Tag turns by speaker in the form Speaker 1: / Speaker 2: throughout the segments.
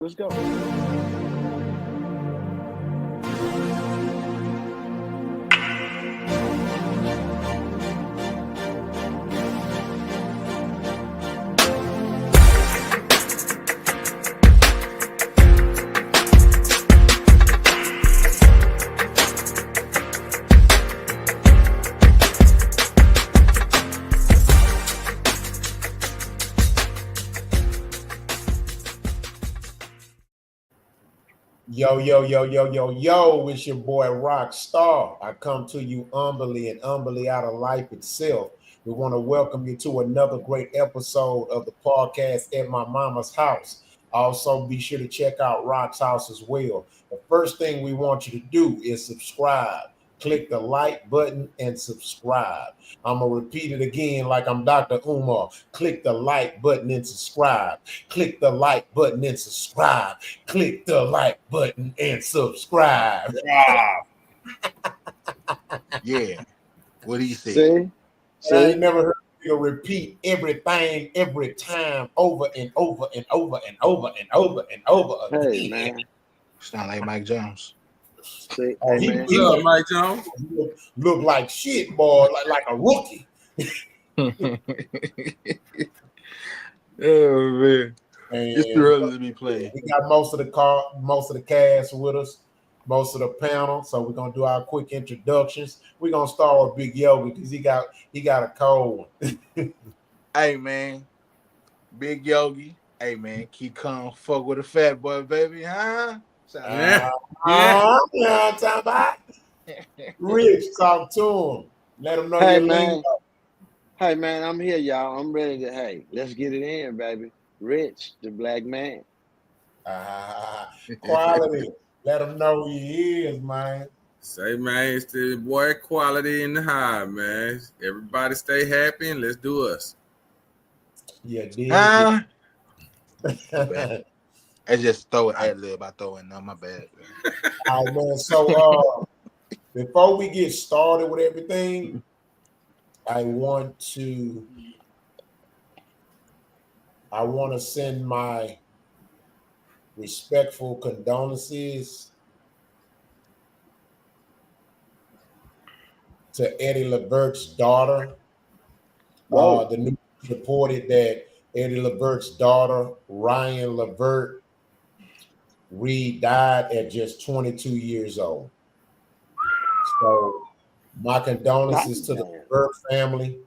Speaker 1: Let's go.
Speaker 2: Yo, yo, yo, yo, yo, yo, it's your boy Rockstar. I come to you humbly and humbly out of life itself. We want to welcome you to another great episode of the podcast at my mama's house. Also, be sure to check out Rock's house as well. The first thing we want you to do is subscribe. Click the like button and subscribe. I'm going to repeat it again like I'm Dr. Umar. Click the like button and subscribe. Click the like button and subscribe. Click the like button and subscribe.
Speaker 3: Yeah. What do you say?
Speaker 1: See?
Speaker 2: I ain't never heard you repeat everything every time over and over and over and over and over and over again.
Speaker 1: Hey, man.
Speaker 3: Sound like Mike Jones.
Speaker 1: See,
Speaker 2: Oh,
Speaker 1: hey,
Speaker 2: he
Speaker 1: man.
Speaker 4: What's up, Mike Jones?
Speaker 2: look like shit, boy, like a rookie.
Speaker 3: Oh man,
Speaker 2: And
Speaker 3: it's too early to be playing.
Speaker 2: we got most of the cast with us, most of the panel. So we're gonna do our quick introductions. We're gonna start with Big Yogi because he got a cold one.
Speaker 3: Hey man, Big Yogi. Hey man, keep calm. Fuck with a fat boy, baby, huh?
Speaker 4: Yeah.
Speaker 2: I'm talking about. Rich, talk to him. Let him know
Speaker 1: Hey,
Speaker 2: your
Speaker 1: man.
Speaker 2: lingo.
Speaker 1: Hey, man, I'm here, y'all. I'm ready to, hey, let's get it in, baby. Rich, the black man.
Speaker 2: Quality. Let him know who he is, man.
Speaker 4: Say, man, it's the boy Quality in the high, man. Everybody stay happy and let's do us.
Speaker 2: Yeah, dig.
Speaker 3: Huh? I just throw it ad lib. I throw it. No, my bad.
Speaker 2: All right, man. So before we get started with everything, I want to send my respectful condolences to Eddie Levert's daughter.
Speaker 1: Whoa.
Speaker 2: The news reported that Eddie Levert's daughter, Ryan Levert Reed, died at just 22 years old. So my condolences to the Levert family.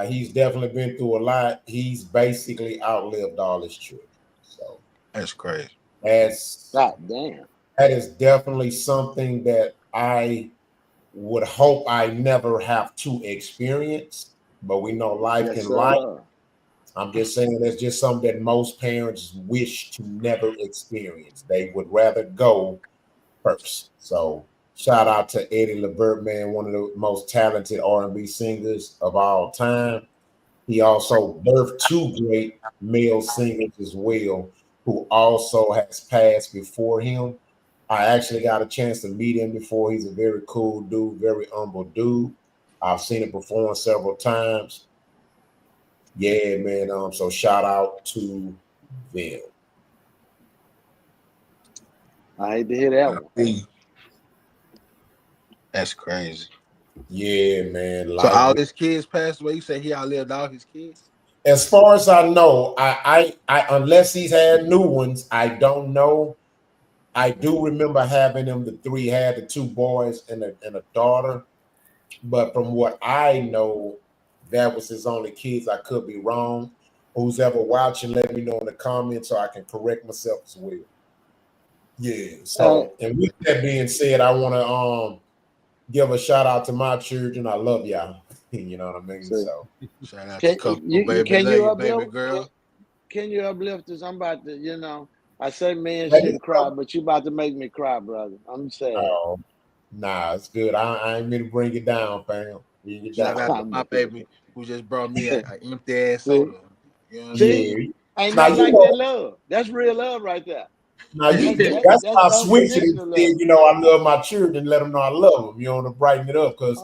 Speaker 2: He's definitely been through a lot. He's basically outlived all his children. So
Speaker 3: That's crazy.
Speaker 1: God damn.
Speaker 2: That is definitely something that I would hope I never have to experience. But we know life
Speaker 1: Yes,
Speaker 2: can
Speaker 1: sir.
Speaker 2: lie. I'm just saying that's just something that most parents wish to never experience. They would rather go first. So shout out to Eddie Levert, man, one of the most talented R&B singers of all time. He also birthed two great male singers as well, who also has passed before him. I actually got a chance to meet him before. He's a very cool dude, very humble dude. I've seen him perform several times. Yeah, man. So shout out to them.
Speaker 1: I hate to hear that one.
Speaker 3: That's crazy.
Speaker 2: Yeah, man.
Speaker 3: So all his kids passed away. You say he outlived all his kids?
Speaker 2: As far as I know, I unless he's had new ones, I don't know. I do remember having them. The three had the two boys and a daughter, but from what I know, that was his only kids. I could be wrong. Who's ever watching, let me know in the comments so I can correct myself as well. Yeah. So, and with that being said, I want to give a shout out to my children. I love y'all. You know what I mean? So
Speaker 3: shout out to couple, baby girl.
Speaker 1: Can you uplift us? I'm about to, I say men shouldn't cry, but you about to make me cry, brother. I'm saying.
Speaker 2: Oh, nah, it's good. I ain't mean to bring it down, fam.
Speaker 3: Shout out to my baby who just brought me an empty ass soda. You know what
Speaker 1: See? Ain't nothing like that love. That's real love right there.
Speaker 2: Now that's why I switched it and said, I love my children, let them know I love them. You want to brighten it up because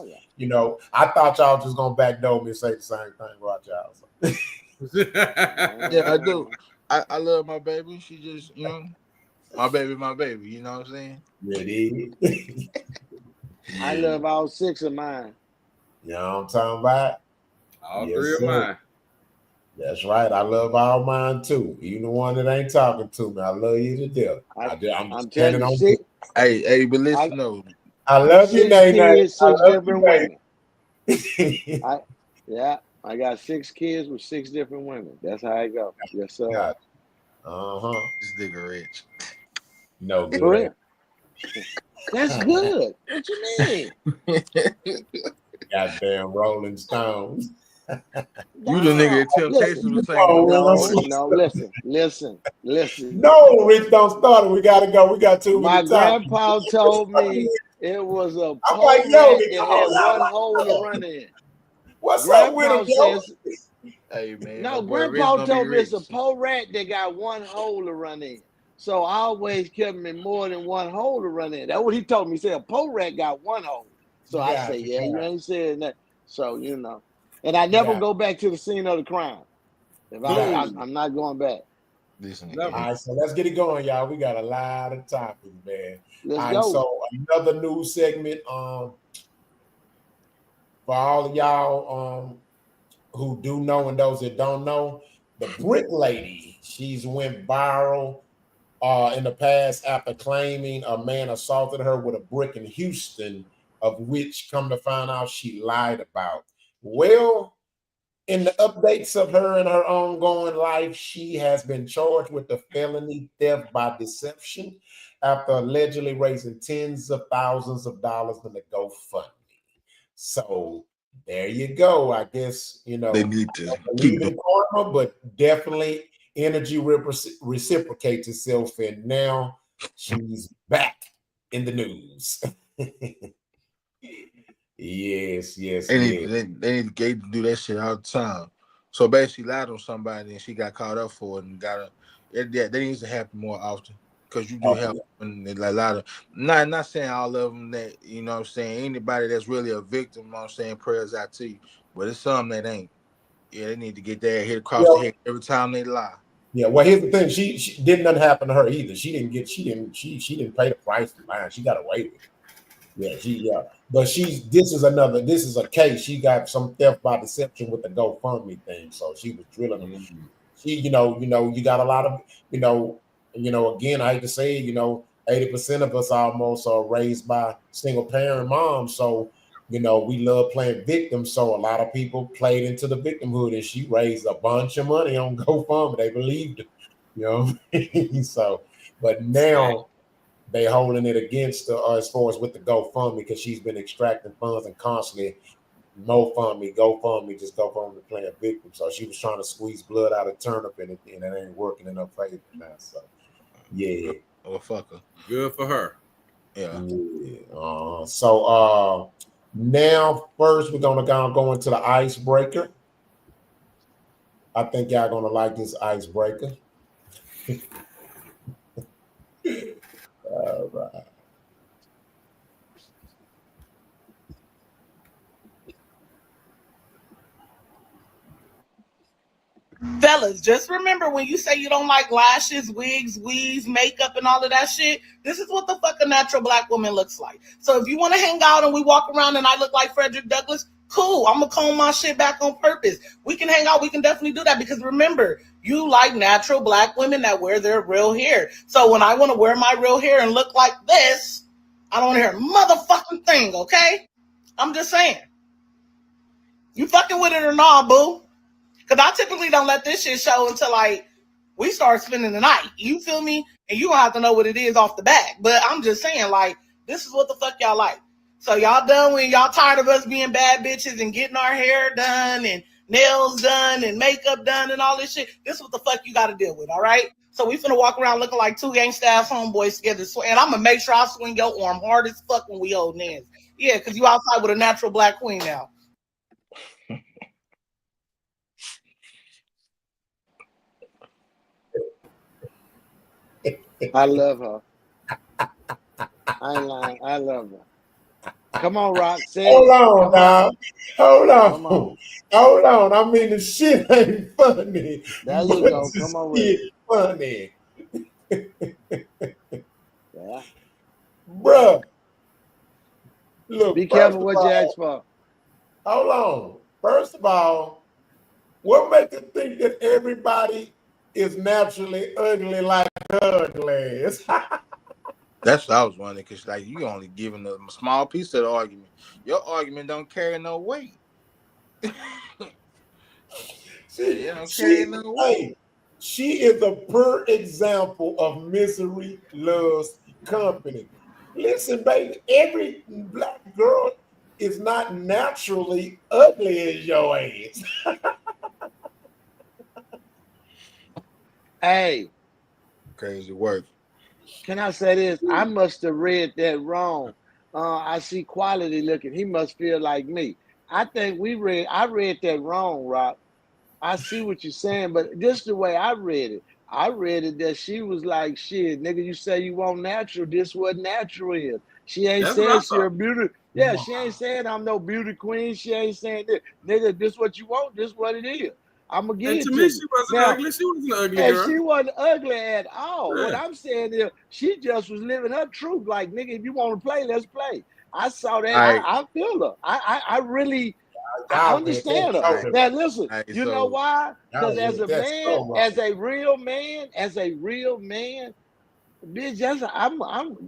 Speaker 2: I thought y'all just gonna backdoor me and say the same thing about y'all.
Speaker 3: So. Yeah, I do. I love my baby. She just, my baby. You know what I'm saying?
Speaker 2: Ready?
Speaker 1: I love all 6 of mine.
Speaker 2: You know what I'm talking about?
Speaker 4: All
Speaker 2: Yes,
Speaker 4: 3 of
Speaker 2: sir.
Speaker 4: mine.
Speaker 2: That's right. I love all mine too. Even the one that ain't talking to me, I love you to death. I'm
Speaker 1: I'm
Speaker 2: just
Speaker 1: telling
Speaker 2: standing
Speaker 1: you,
Speaker 2: on
Speaker 1: 6.
Speaker 3: Hey, but listen, though.
Speaker 2: I love you,
Speaker 1: 6
Speaker 2: Nay.
Speaker 1: kids,
Speaker 2: I
Speaker 1: 6
Speaker 2: love
Speaker 1: different
Speaker 2: you,
Speaker 1: women. I got 6 kids with 6 different women. That's how I go. Yes, sir.
Speaker 2: God.
Speaker 3: This nigga rich.
Speaker 2: No good.
Speaker 1: For real. That's good. What you mean?
Speaker 2: Goddamn Rolling Stones.
Speaker 3: You the nigga at Temptation was saying.
Speaker 1: No, listen.
Speaker 2: No, Rich, don't start it. We gotta go. We got too many
Speaker 1: My
Speaker 2: topics.
Speaker 1: grandpa told me it was a
Speaker 2: I'm
Speaker 1: pole
Speaker 2: like, yo,
Speaker 1: rat that had one hole to run in.
Speaker 2: what's up with
Speaker 1: Grandpa
Speaker 2: him, yo?
Speaker 1: says,
Speaker 3: Hey man,
Speaker 1: no,
Speaker 3: my boy Rich
Speaker 1: Grandpa
Speaker 3: gonna be
Speaker 1: told me it's a
Speaker 3: rich.
Speaker 1: pole rat that got one hole to run in. So I always kept me more than one hole to run in. That's what he told me. He said a pole rat got one hole. So I say, yeah, you ain't saying that. So, and I never go back to the scene of the crime. If I'm not going back.
Speaker 3: Listen,
Speaker 2: All right, so let's get it going, y'all. We got a lot of topics, man.
Speaker 1: Let's
Speaker 2: All right,
Speaker 1: go.
Speaker 2: so another news segment. For all of y'all who do know and those that don't know, the brick lady, she's went viral in the past after claiming a man assaulted her with a brick in Houston, of which, come to find out, she lied about. Well, in the updates of her and her ongoing life, she has been charged with the felony theft by deception after allegedly raising tens of thousands of dollars in the GoFundMe. So there you go. I guess,
Speaker 3: they need to
Speaker 2: believe
Speaker 3: keep
Speaker 2: in karma, but definitely energy reciprocates itself, and now she's back in the news. Yes.
Speaker 3: They need to do that shit all the time. So basically, lied on somebody and she got caught up for it and got that needs to happen more often because you do help when a lot of not saying all of them that what I'm saying. Anybody that's really a victim, I'm saying prayers out to you, but it's some that ain't. Yeah, they need to get their hit across the head every time they lie.
Speaker 2: Yeah, well, here's the thing. She didn't nothing happen to her either. She didn't pay the price to lie. She got away with it. But this is a case. She got some theft by deception with the GoFundMe thing. So she was drilling them.
Speaker 4: Mm-hmm.
Speaker 2: She, you got a lot of, again, I hate to say it, 80% of us almost are raised by single parent moms. So, we love playing victims. So a lot of people played into the victimhood, and she raised a bunch of money on GoFundMe. They believed her, So, but now they holding it against her as far as with the GoFundMe, because she's been extracting funds and constantly GoFundMe, just GoFundMe playing victim. So she was trying to squeeze blood out of turnip, and it ain't working in her favor now. So yeah.
Speaker 3: Oh, fuck her.
Speaker 4: Good for her.
Speaker 3: Yeah.
Speaker 2: So now first we're gonna go into the icebreaker. I think y'all gonna like this icebreaker. All right.
Speaker 5: Fellas, just remember when you say you don't like lashes, wigs, weaves, makeup, and all of that shit, this is what the fuck a natural black woman looks like. So if you want to hang out and we walk around and I look like Frederick Douglass, cool. I'm going to comb my shit back on purpose. We can hang out. We can definitely do that because remember, you like natural black women that wear their real hair. So when I want to wear my real hair and look like this, I don't want to hear a motherfucking thing, okay? I'm just saying. You fucking with it or not, boo? Because I typically don't let this shit show until, we start spending the night. You feel me? And you don't have to know what it is off the bat. But I'm just saying, this is what the fuck y'all like. So y'all done when y'all tired of us being bad bitches and getting our hair done and nails done and makeup done and all this shit. This is what the fuck you got to deal with, all right? So we finna walk around looking like two gangsta-ass homeboys together. And I'm going to make sure I swing your arm hard as fuck when we hold hands. Yeah, because you outside with a natural black queen now.
Speaker 1: I love her. I ain't lying. I love her. Come on, Rock.
Speaker 2: Hold on, dog. Hold on. Hold on. I mean, the shit ain't funny.
Speaker 1: There you go. Come on with it.
Speaker 2: funny.
Speaker 1: Yeah.
Speaker 2: Bruh. Look,
Speaker 1: Be careful what you ask for.
Speaker 2: Hold on. First of all, what makes you think that everybody is naturally ugly like ugly?
Speaker 3: That's what I was wondering, because like you only giving a small piece of the argument. Your argument don't carry no weight. It don't carry no weight.
Speaker 2: She is a per example of misery loves company. Listen, baby, every black girl is not naturally ugly as your ass.
Speaker 1: Hey,
Speaker 3: Crazy work.
Speaker 1: can I say this? I must have read that wrong. I see quality looking. He must feel like me. I think I read that wrong, Rob. I see what you're saying, but this is the way I read it. I read it that she was like, shit, nigga, you say you want natural. This what natural is. She ain't
Speaker 4: That's what I
Speaker 1: said she a
Speaker 4: thought.
Speaker 1: beauty. Yeah, she ain't saying I'm no beauty queen. She ain't saying that. Nigga, this what you want. This what it is. I'm going to give
Speaker 4: And
Speaker 1: it
Speaker 4: to
Speaker 1: to
Speaker 4: me,
Speaker 1: you.
Speaker 4: she wasn't
Speaker 1: Now,
Speaker 4: ugly. She wasn't an ugly
Speaker 1: and
Speaker 4: girl.
Speaker 1: she wasn't ugly at all. What
Speaker 4: Yeah.
Speaker 1: I'm saying is she just was living her truth. Like, nigga, if you want to play, let's play. I saw that. I feel her. I really I understand her. Now listen, you know why? Because as a man, as a real man, bitch,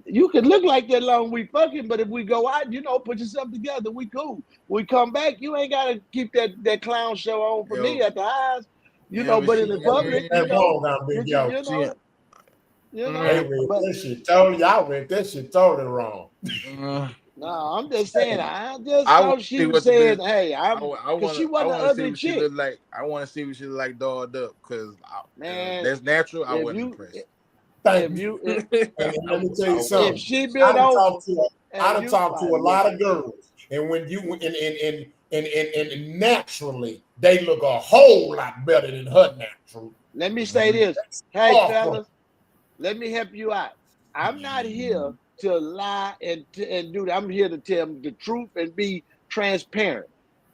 Speaker 1: you can look like that long we fucking, but if we go out, put yourself together, we cool. We come back, you ain't gotta keep that clown show on for me at the highs, but in the public,
Speaker 2: But that shit totally, y'all read that shit totally wrong.
Speaker 1: No, I'm just saying. I just thought she was saying, "Hey, because she wasn't an ugly chick."
Speaker 3: I want to see what she look like dolled up, because
Speaker 1: man,
Speaker 3: that's natural. I wasn't impressed.
Speaker 2: Thank you. And let me tell you something.
Speaker 1: If she been over,
Speaker 2: I done talked to a lot of girls, and when you and naturally they look a whole lot better than her natural.
Speaker 1: Let me say this, hey fellas, let me help you out. I'm not here to lie and do that. I'm here to tell the truth and be transparent.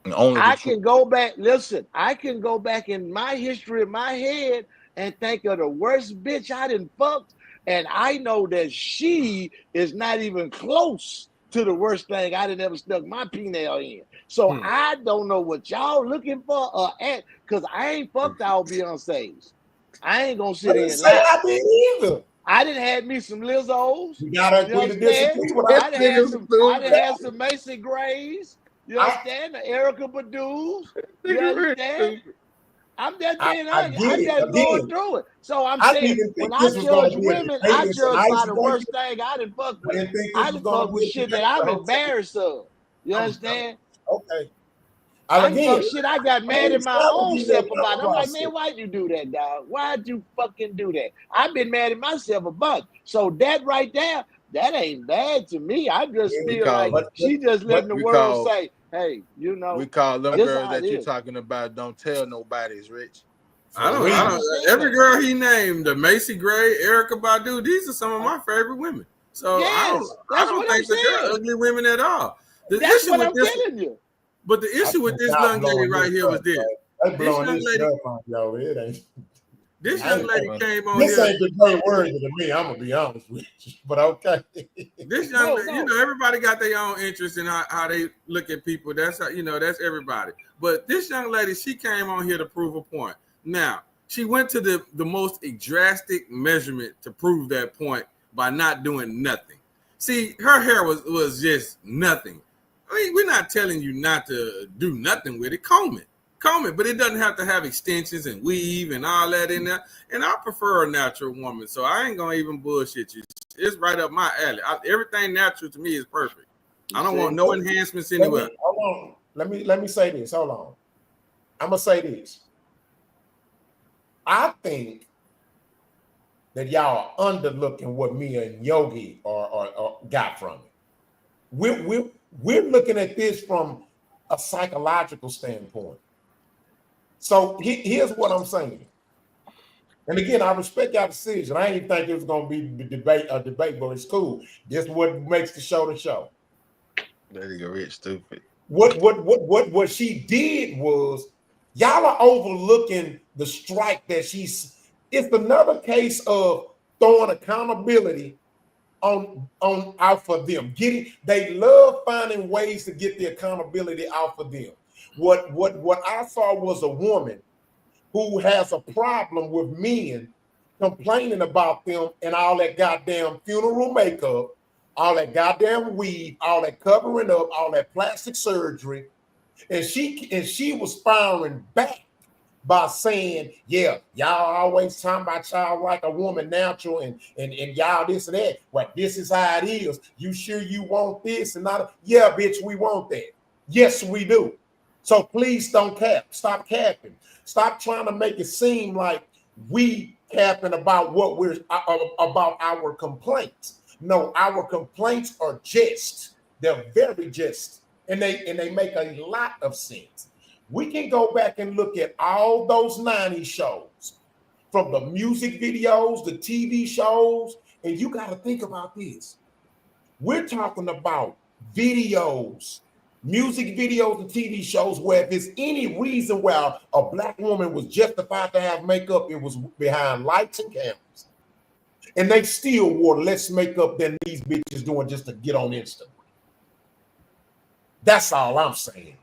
Speaker 1: I can go back. Listen, I can go back in my history in my head and think of the worst bitch I done fucked, and I know that she is not even close to the worst thing I done ever stuck my penile in. So I don't know what y'all looking for or at, because I ain't fucked all Beyonce's. I ain't gonna sit here and lie.
Speaker 2: I didn't either.
Speaker 1: I done had me some Lizzos.
Speaker 2: You gotta agree to disagree with
Speaker 1: I done had some Macy Grays. You understand? The Erica Badu's. You understand? I'm just being honest. I'm just going through it. So I'm saying, when I judge women, I judge by the worst thing I done fucked with. I done fucked with shit that I'm embarrassed of. You understand?
Speaker 2: Okay.
Speaker 1: I fuck shit I got mad at my own self about. I'm like, man, why'd you do that, dog? Why'd you fucking do that? I've been mad at myself a bunch. So that right there, that ain't bad to me. I just feel like she just letting the world say, hey,
Speaker 3: we call them girls that you're talking about, don't tell nobody's Rich.
Speaker 4: I don't. Every girl he named, the Macy Gray, Erica Badu, these are some of my favorite women. So I don't think that they're ugly women at all.
Speaker 1: That's what I'm telling you.
Speaker 4: But the issue with this young lady right here was this. This young lady came on here.
Speaker 2: This ain't the great word to me. I'm gonna be honest with you, but okay.
Speaker 4: This young lady, everybody got their own interest in how they look at people. That's how, that's everybody. But this young lady, she came on here to prove a point. Now, she went to the most drastic measurement to prove that point by not doing nothing. See, her hair was just nothing. I mean, we're not telling you not to do nothing with it. Comb it, but it doesn't have to have extensions and weave and all that in there. And I prefer a natural woman, so I ain't gonna even bullshit you. It's right up my alley. Everything natural to me is perfect. I don't want no enhancements anywhere.
Speaker 2: Hold on. Let me say this. Hold on. I'm gonna say this. I think that y'all are underlooking what Mia and Yogi or got from it. We're looking at this from a psychological standpoint. So here's what I'm saying. And again, I respect your decision. I didn't think it was going to be a debate, but it's cool. This is what makes the show the show.
Speaker 3: That nigga Rich stupid.
Speaker 2: What she did was, y'all are overlooking the strike that she's It's another case of throwing accountability on out for them. They love finding ways to get the accountability out for them. What I saw was a woman who has a problem with men complaining about them and all that goddamn funeral makeup, all that goddamn weave, all that covering up, all that plastic surgery. And she was firing back by saying, yeah, y'all always talking about y'all like a woman natural and y'all this and that. Well, this is how it is. You sure you want this and not? Yeah, bitch, we want that. Yes, we do. So please don't cap. Stop capping. Stop trying to make it seem like we capping about what we're about our complaints. No, our complaints are just. They're very just, and they make a lot of sense. We can go back and look at all those 90s shows, from the music videos, the TV shows, and you got to think about this. We're talking about videos, music videos, and TV shows where if there's any reason where a black woman was justified to have makeup, it was behind lights and cameras. And they still wore less makeup than these bitches doing just to get on Instagram. That's all I'm saying.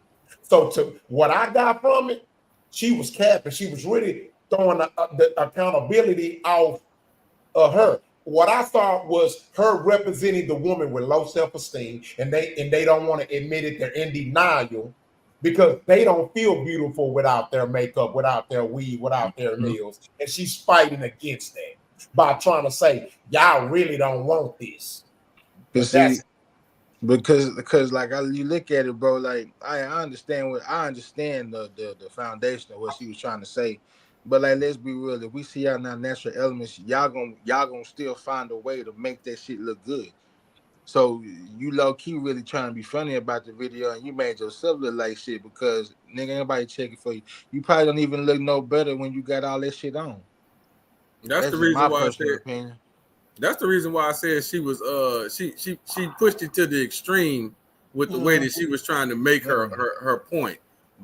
Speaker 2: So to what I got from it, she was capping. She was really throwing the accountability off of her. What I thought was her representing the woman with low self-esteem, and they don't want to admit it. They're in denial because they don't feel beautiful without their makeup, without their weave, without their nails. And she's fighting against that by trying to say, y'all really don't want this.
Speaker 3: Because like you look at it, bro, like I understand the foundation of what she was trying to say, but like let's be real, if we see y'all now natural elements, y'all gonna still find a way to make that shit look good. So you low key really trying to be funny about the video, and you made yourself look like shit because nigga ain't nobody checking for you. You probably don't even look no better when you got all that shit on.
Speaker 4: That's the reason why I said. Opinion. That's the reason why I said she was she pushed it to the extreme with the way that she was trying to make her point.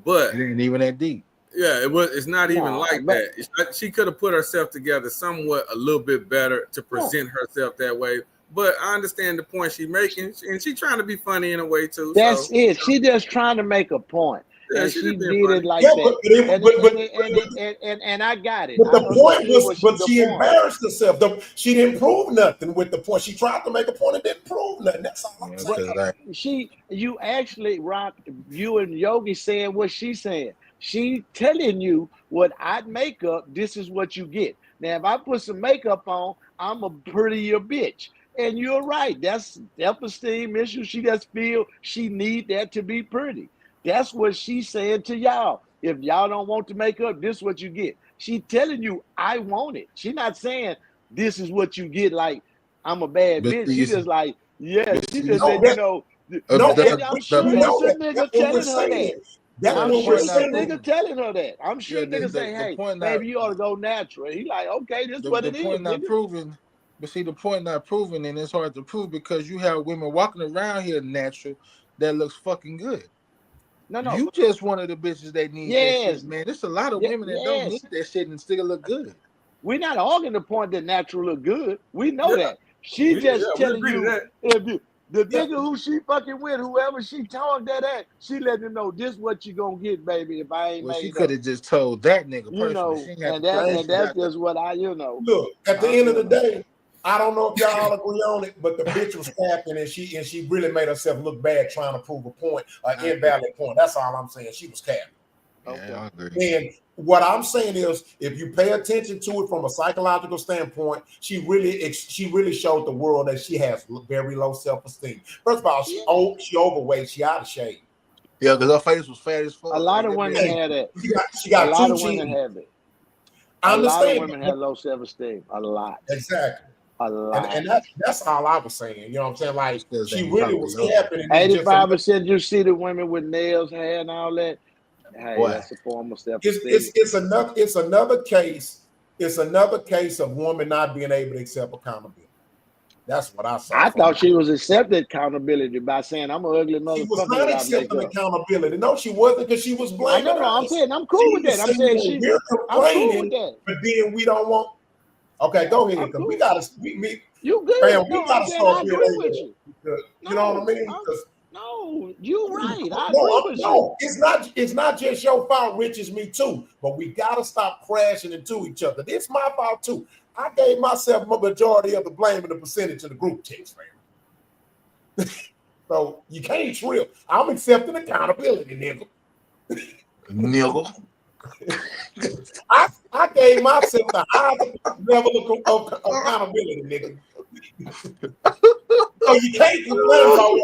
Speaker 4: But
Speaker 3: it ain't even that deep.
Speaker 4: Yeah, it's not even like that. She could have put herself together somewhat a little bit better to present herself that way. But I understand the point she's making, and she's trying to be funny in a way too.
Speaker 1: That's it. She just trying to make a point. Yeah, and she did it like that. And I got it.
Speaker 2: But the point was, but she embarrassed herself. She didn't prove nothing with the point. She tried to make a point and didn't prove nothing. That's all I'm saying.
Speaker 1: You actually, Rock, you and Yogi saying what she's saying. She telling you what I'd make up, this is what you get. Now, if I put some makeup on, I'm a prettier bitch. And you're right. That's self-esteem issue. She just feel she need that to be pretty. That's what she's saying to y'all. If y'all don't want to make up, this is what you get. She telling you, I want it. She not saying this is what you get, like I'm a bad bitch. She just like, yeah, she just said, I'm sure nigga telling her that. I'm sure nigga telling her that. I'm sure nigga say, hey, maybe you ought to go natural. He like, okay, this is what it is.
Speaker 3: The point not proven, but see, the point not proven, and it's hard to prove because you have women walking around here natural that looks fucking good. No. You just one of the bitches that need that shit, man. There's a lot of women that don't need that shit and still look good.
Speaker 1: We're not arguing the point that natural look good. We know that. She just telling you that. If you the nigga who she fucking with, whoever she told that at, she let them know this what you gonna get, baby. If I ain't
Speaker 3: she could have just told that nigga personally.
Speaker 1: And that's just what I
Speaker 2: Look, at the end of the day, I don't know if y'all agree on it, but the bitch was capping and she really made herself look bad trying to prove a point, an invalid point. That's all I'm saying. She was capping.
Speaker 3: Okay. I agree.
Speaker 2: And what I'm saying is, if you pay attention to it from a psychological standpoint, she really showed the world that she has very low self-esteem. First of all, she overweight, she out of shape.
Speaker 3: Yeah, because her face was fat as fuck.
Speaker 1: A lot of women had that.
Speaker 2: She got
Speaker 1: a lot of women have it.
Speaker 2: I understand.
Speaker 1: A lot of women have low self-esteem. A lot.
Speaker 2: Exactly.
Speaker 1: A lot.
Speaker 2: And that's all I was saying. You know what I'm saying? Like, she really was capping.
Speaker 1: 85% you see the women with nails, hair, and all that. Hey, that's a form of self-esteem.
Speaker 2: It's another case. It's another case of woman not being able to accept accountability. That's what I saw.
Speaker 1: I thought she was accepting accountability by saying, I'm an ugly motherfucker.
Speaker 2: She was not accepting accountability. No, she wasn't, because she was blaming.
Speaker 1: I'm saying I'm cool with that. I'm saying
Speaker 2: we're complaining, but then we don't want Okay, go ahead. Because we gotta
Speaker 1: you good.
Speaker 2: Fam,
Speaker 1: No,
Speaker 2: we gotta
Speaker 1: I'm saying I
Speaker 2: start
Speaker 1: agree with you.
Speaker 2: You know what I mean?
Speaker 1: No, you're right. I agree with you.
Speaker 2: No, it's not just your fault, Rich, it's me too. But we gotta stop crashing into each other. It's my fault too. I gave myself a majority of the blame and the percentage of the group text, fam. So you can't trip. I'm accepting accountability, nigga.
Speaker 3: Nigga.
Speaker 2: I gave myself the highest level of accountability, nigga. So you can't complain about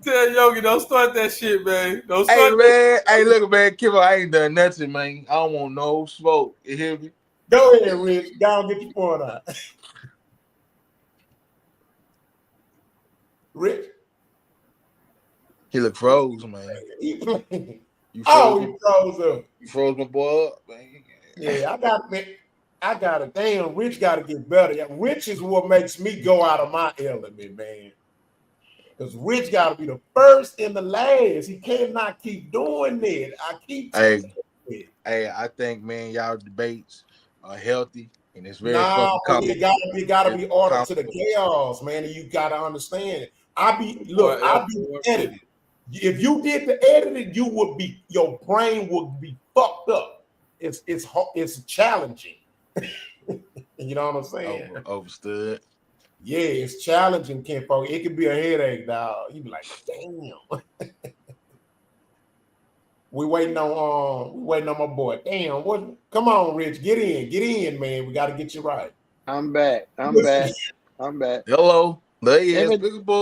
Speaker 4: Tell Yogi, don't start that shit, man. Don't start
Speaker 3: hey, man. Hey, look, man. Kim, I ain't done nothing, man. I don't want no smoke. You hear me?
Speaker 2: Go ahead, Rich. Go and get your point out. Rich?
Speaker 3: He look froze, man.
Speaker 2: You froze
Speaker 3: he froze
Speaker 2: up.
Speaker 3: You froze my boy up, man.
Speaker 2: Yeah, I got it. Damn, Rich got to get better. Rich is what makes me go out of my element, man. Because Rich got to be the first and the last. He cannot keep doing that. I keep
Speaker 3: Hey, I think, man, y'all debates are healthy and it's very fucking
Speaker 2: complicated. You gotta be ordered to the chaos, man. And you gotta understand it. I be editing. If you did the editing, your brain would be fucked up. It's challenging. You know what I'm saying?
Speaker 3: Overstood.
Speaker 2: Yeah, it's challenging, Kenpo. It could be a headache, dog. You be like, damn. we waiting on my boy. Damn, come on, Rich. Get in, man. We gotta get you right.
Speaker 1: I'm back.
Speaker 3: Hello. There he is.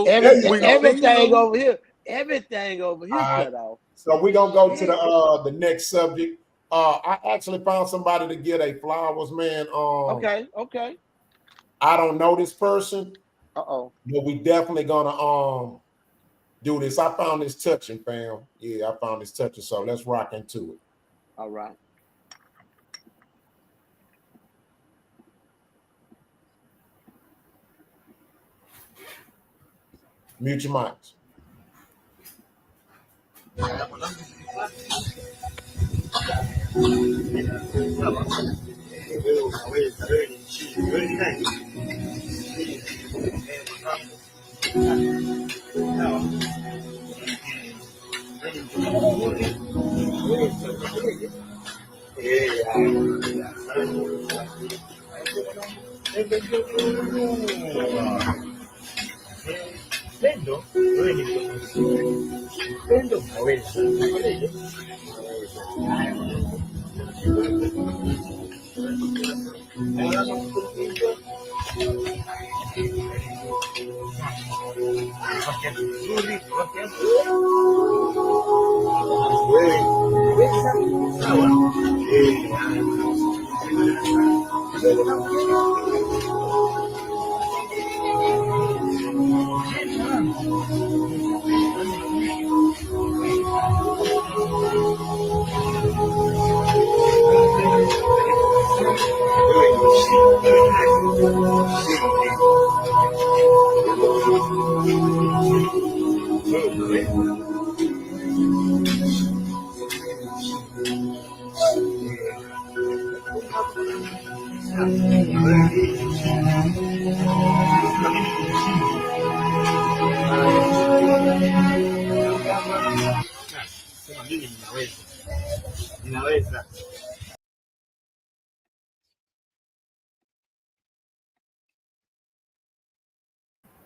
Speaker 1: Everything over here. Everything over here cut off.
Speaker 2: So we're gonna go to the next subject. I actually found somebody to get a flowers, man.
Speaker 1: Okay.
Speaker 2: I don't know this person.
Speaker 1: But
Speaker 2: we definitely gonna do this. I found this touching, fam. Yeah, I found this touching. So let's rock into it.
Speaker 1: All right.
Speaker 2: Mute your mics.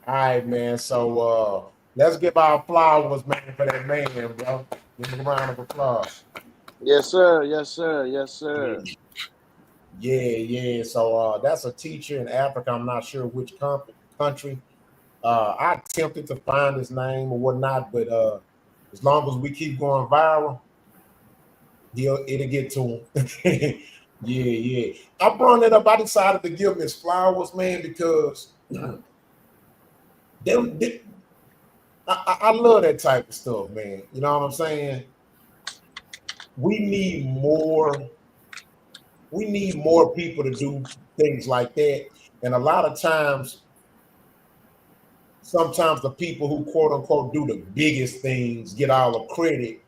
Speaker 2: All right, man. So let's give our flowers, man, for that man, bro. Give him a round of applause.
Speaker 1: Yes, sir.
Speaker 2: Yeah. So that's a teacher in Africa. I'm not sure which country. I attempted to find his name or whatnot, but as long as we keep going viral, it'll get to him. Yeah. I brought it up. I decided to give him his flowers, man, because I love that type of stuff, man. You know what I'm saying? We need more people to do things like that. And a lot of times, sometimes the people who quote unquote do the biggest things get all the credit.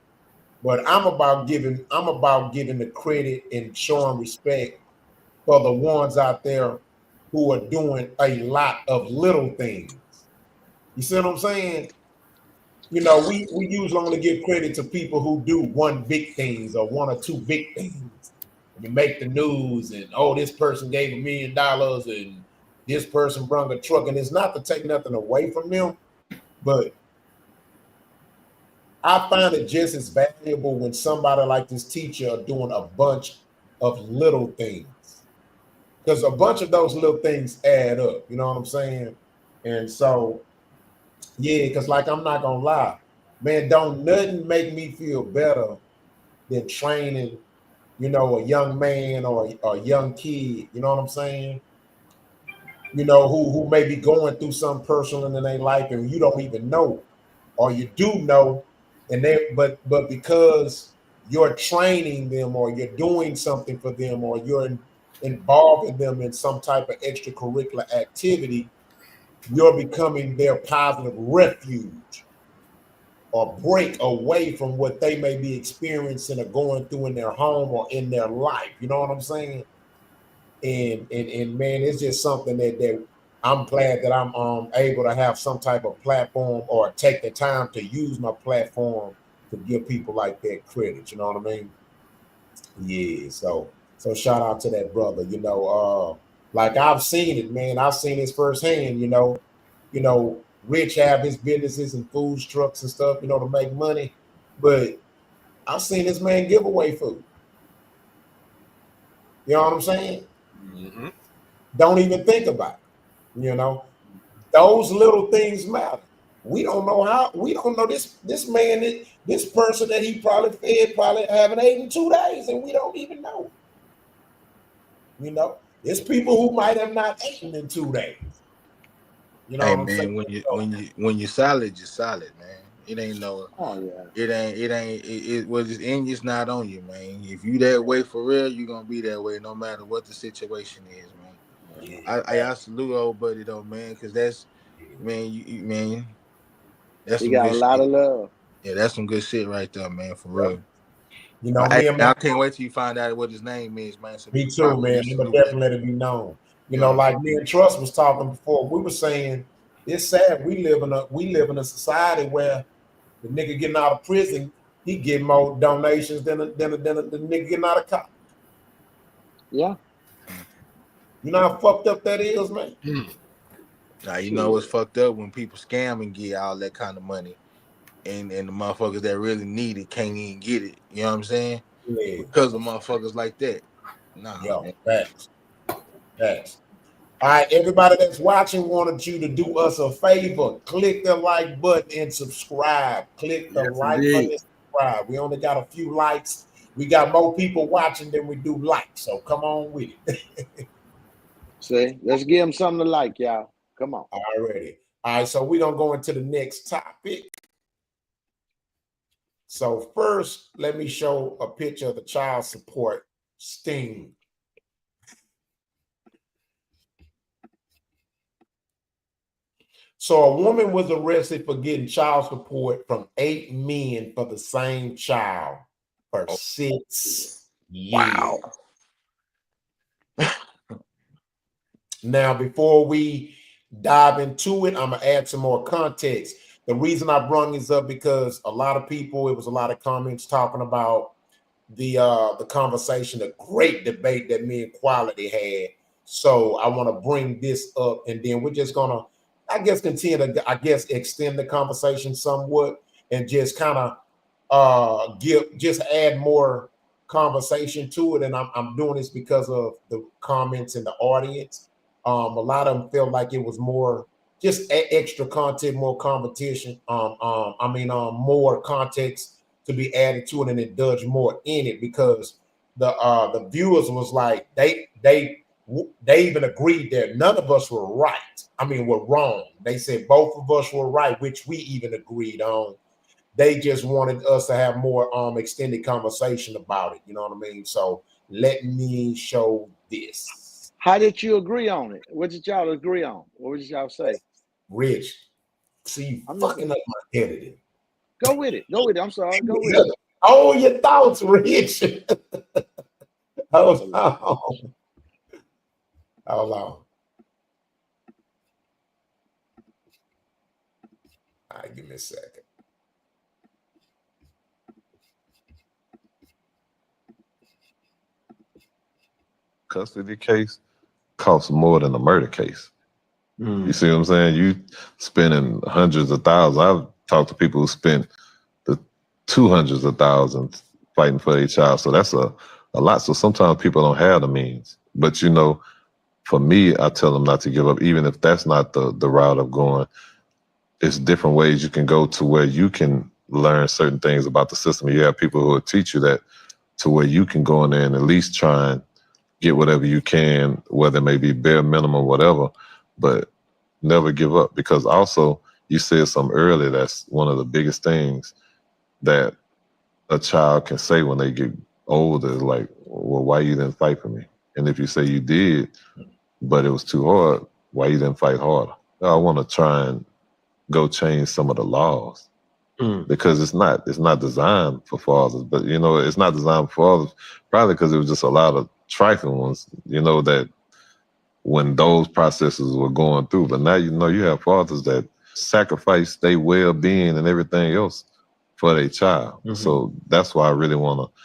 Speaker 2: But I'm about giving the credit and showing respect for the ones out there who are doing a lot of little things. You see what I'm saying? You know, we usually only give credit to people who do one big things or one or two big things. And make the news and, oh, this person gave $1 million and this person brought a truck. And it's not to take nothing away from them, but I find it just as valuable when somebody like this teacher are doing a bunch of little things. Because a bunch of those little things add up, you know what I'm saying? And so, yeah, because like I'm not gonna lie, man, don't nothing make me feel better than training, you know, a young man or a young kid, you know what I'm saying? You know, who may be going through something personal in their life and you don't even know, or you do know, and they but because you're training them or you're doing something for them or you're involving them in some type of extracurricular activity, you're becoming their positive refuge or break away from what they may be experiencing or going through in their home or in their life. You know what I'm saying? And man, it's just something that I'm glad that I'm able to have some type of platform or take the time to use my platform to give people like that credit. You know what I mean? Yeah. So shout out to that brother. You know, like I've seen it, man. I've seen this firsthand. You know, Rich have his businesses and food trucks and stuff. You know, to make money, but I've seen this man give away food. You know what I'm saying?
Speaker 4: Mm-hmm.
Speaker 2: Don't even think about it. You know, those little things matter. We don't know how. We don't know this man, this person that he probably fed, probably haven't eaten in 2 days, and we don't even know. You know, it's people who might have not eaten in 2 days. You know
Speaker 3: Hey
Speaker 2: what I'm saying?
Speaker 3: man, when you solid, you're solid, man. It ain't no.
Speaker 1: Oh yeah.
Speaker 3: It was just in it's not on you, man. If you that way for real, you gonna be that way no matter what the situation is, man.
Speaker 2: Yeah,
Speaker 3: I salute old buddy though, man, because that's man, man, that's
Speaker 1: He
Speaker 3: some
Speaker 1: got
Speaker 3: good
Speaker 1: a lot
Speaker 3: shit.
Speaker 1: of love.
Speaker 3: Yeah, that's some good shit right there, man, for
Speaker 2: yeah.
Speaker 3: real.
Speaker 2: You know,
Speaker 3: Hey,
Speaker 2: me and my
Speaker 3: I can't wait till you find out what his name is, man, so we
Speaker 2: me
Speaker 3: can
Speaker 2: too,
Speaker 3: properly
Speaker 2: man. I'm gonna
Speaker 3: salute that.
Speaker 2: definitely let it be known. You know,
Speaker 3: Yeah.
Speaker 2: like me and Trust was talking before. We were saying it's sad we live in a society where the nigga getting out of prison, he get more donations than the nigga getting out of college.
Speaker 1: Yeah.
Speaker 2: You know how fucked up that is, man?
Speaker 3: Now you know what's
Speaker 1: Shit.
Speaker 3: fucked up when people scam and get all that kind of money, and the motherfuckers that really need it can't even get it. You know what I'm saying?
Speaker 2: Yeah,
Speaker 3: Because of motherfuckers like that. Nah,
Speaker 2: yo,
Speaker 3: man.
Speaker 2: facts, facts. All right, everybody that's watching wanted you to do us a favor. Click the like button and subscribe. Click the
Speaker 4: Yes,
Speaker 2: like button
Speaker 4: indeed.
Speaker 2: and subscribe. We only got a few likes. We got more people watching than we do likes, so come on with it.
Speaker 1: See, let's give him something to like, y'all. Come on.
Speaker 2: Already. All right, so we're gonna go into the next topic. So first, let me show a picture of the child support sting. So a woman was arrested for getting child support from 8 men for the same child for 6 years.
Speaker 3: Wow.
Speaker 2: Now, before we dive into it, I'm gonna add some more context. The reason I brung this up because a lot of people, it was a lot of comments talking about the conversation, the great debate that me and Quality had. So I want to bring this up, and then we're just gonna, I guess, continue to, extend the conversation somewhat, and just kind of just add more conversation to it. And I'm doing this because of the comments in the audience. A lot of them felt like it was more just extra content, more competition. More context to be added to it, and indulge more in it, because the viewers was like they even agreed that none of us were right. I mean, we're wrong. They said both of us were right, which we even agreed on. They just wanted us to have more extended conversation about it. You know what I mean? So let me show this.
Speaker 1: How did you agree on it? What did y'all agree on? What did y'all say?
Speaker 2: Rich, see you
Speaker 1: I'm
Speaker 2: fucking
Speaker 1: listening.
Speaker 2: up my editing.
Speaker 1: Go with it. Go with it. I'm sorry. Go with it.
Speaker 2: Hold your thoughts, Rich. Hold on. Hold on. All right, give me a second.
Speaker 6: Custody case costs more than a murder case. You see what I'm saying? You spending hundreds of thousands. I've talked to people who spent the 200s of thousands fighting for their child. So that's a lot. So sometimes people don't have the means. But you know, for me, I tell them not to give up, even if that's not the route of going. It's different ways you can go to where you can learn certain things about the system. You have people who will teach you that to where you can go in there and at least try and get whatever you can, whether it may be bare minimum, whatever, but never give up. Because also, you said something earlier that's one of the biggest things that a child can say when they get older, like, well, why you didn't fight for me? And if you say you did, but it was too hard, why you didn't fight harder? I want to try and go change some of the laws. Because it's not designed for fathers, but you know, it's not designed for fathers, probably because it was just a lot of trifling ones, you know, that when those processes were going through. But now, you know, you have fathers that sacrifice their well-being and everything else for their child. So that's why I really want to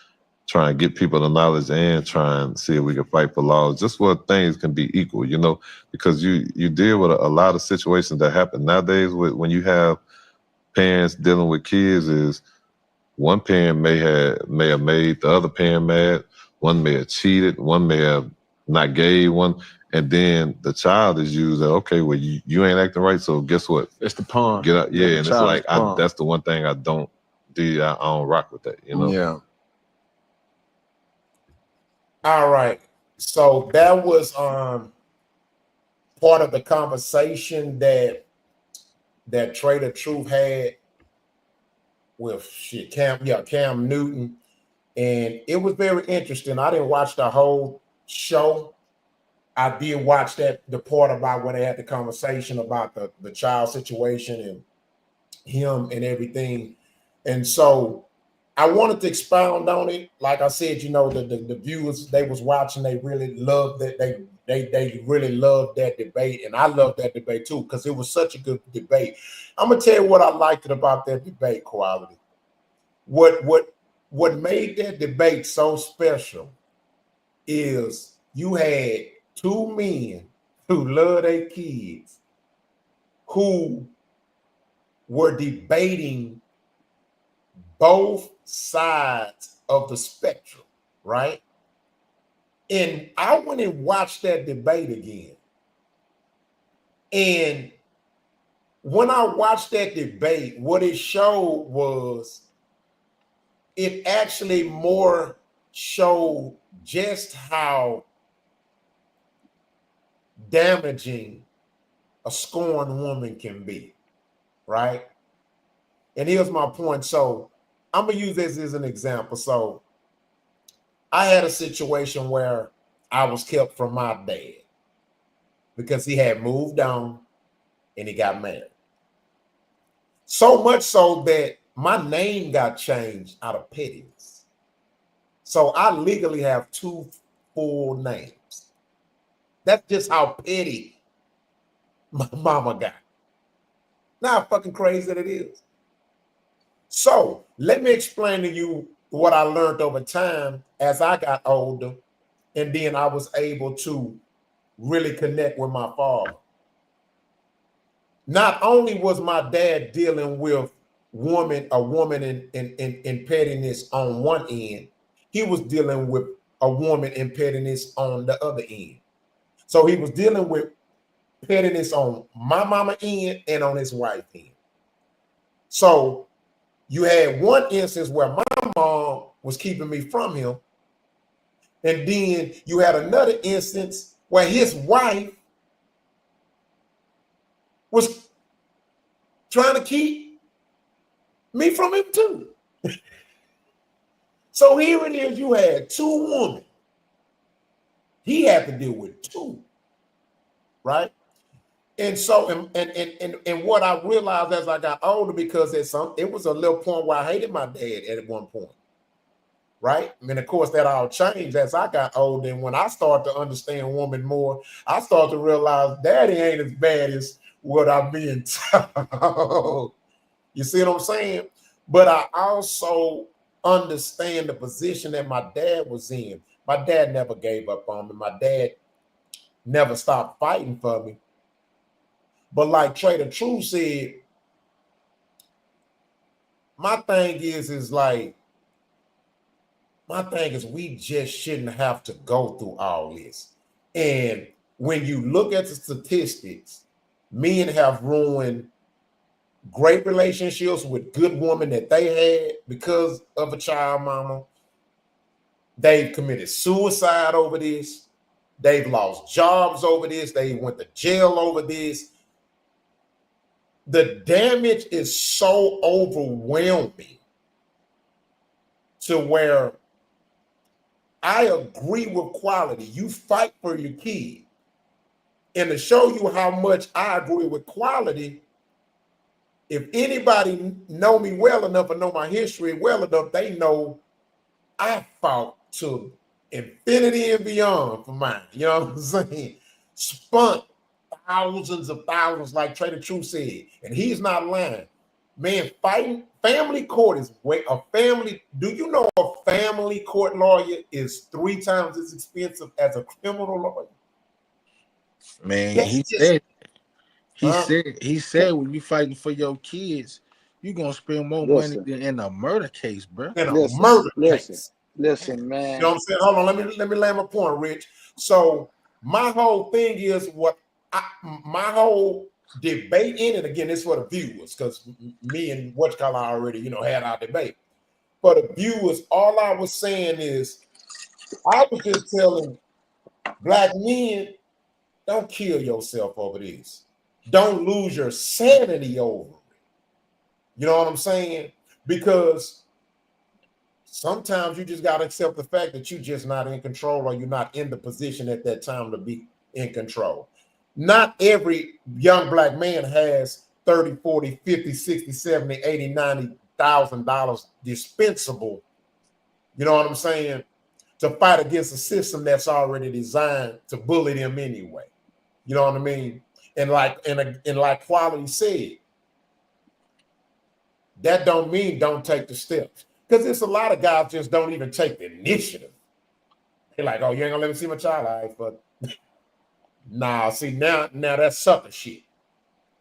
Speaker 6: try and get people the knowledge and try and see if we can fight for laws, just where things can be equal, you know, because you deal with a lot of situations that happen nowadays when you have parents dealing with kids. Is one parent may have made the other parent mad, one may have cheated, one may have not gave one, and then the child is used as, okay, well, you ain't acting right, so guess what?
Speaker 3: It's the pawn.
Speaker 6: Get out, yeah, and it's like that's the one thing I don't do. I don't rock with that, you know.
Speaker 3: Yeah.
Speaker 2: All right. So that was part of the conversation that Trader Truth had with Cam Newton, and it was very interesting. I didn't watch the whole show. I did watch the part about when they had the conversation about the child situation and him and everything. And so I wanted to expound on it. Like I said, you know, the viewers, they was watching, they really loved that. They really loved that debate, and I loved that debate too, because it was such a good debate. I'm gonna tell you what I liked about that debate, Quality. What made that debate so special is you had two men who love their kids who were debating both sides of the spectrum, right? And I went and watched that debate again. And when I watched that debate, what it showed was it actually more showed just how damaging a scorned woman can be, right? And here's my point. So I'm going to use this as an example. So I had a situation where I was kept from my dad because he had moved on and he got married. So much so that my name got changed out of pettiness. So I legally have two full names. That's just how petty my mama got. Now how fucking crazy that it is. So let me explain to you what I learned over time as I got older, and then I was able to really connect with my father. Not only was my dad dealing with a woman in pettiness on one end, he was dealing with a woman in pettiness on the other end. So he was dealing with pettiness on my mama end and on his wife end. So you had one instance where my mom was keeping me from him, and then you had another instance where his wife was trying to keep me from him too. So here it is, you had two women. He had to deal with two, right? And so, and what I realized as I got older, because it was a little point where I hated my dad at one point. right? I mean, of course, that all changed as I got older. And when I started to understand woman more, I started to realize daddy ain't as bad as what I'm being told. You see what I'm saying? But I also understand the position that my dad was in. My dad never gave up on me. My dad never stopped fighting for me. But like Trader True said, my thing is we just shouldn't have to go through all this. And when you look at the statistics, men have ruined great relationships with good women that they had because of a child mama. They've committed suicide over this. They've lost jobs over this. They went to jail over this. The damage is so overwhelming to where I agree with quality. You fight for your kid. And to show you how much I agree with quality, if anybody know me well enough or know my history well enough, they know I fought to infinity and beyond for mine. You know what I'm saying? Spent thousands of thousands, like Trader True said, and he's not lying. Man, fighting family court is a family. Do you know a family court lawyer is 3 times as expensive as a criminal lawyer?
Speaker 3: Man, he said when you fighting for your kids, you're gonna spend more money than in a murder case, bro.
Speaker 2: In a murder case.
Speaker 1: Listen, man.
Speaker 2: You know what I'm saying? Hold on, let me land my point, Rich. So my whole thing is my whole debate in it, again, it's for the viewers, because me and Whatchamacallit already, had our debate. For the viewers, all I was saying is, I was just telling black men, don't kill yourself over this. Don't lose your sanity over it. You know what I'm saying? Because sometimes you just got to accept the fact that you're just not in control, or you're not in the position at that time to be in control. Not every young black man has 30, 40, 50, 60, 70, 80, $90,000 dispensable, you know what I'm saying, to fight against a system that's already designed to bully them anyway. You know what I mean? And like Quality said, that don't mean don't take the steps. Because there's a lot of guys just don't even take the initiative. They're like, oh, you ain't gonna let me see my child? All right, but nah, see, now that's sucker shit.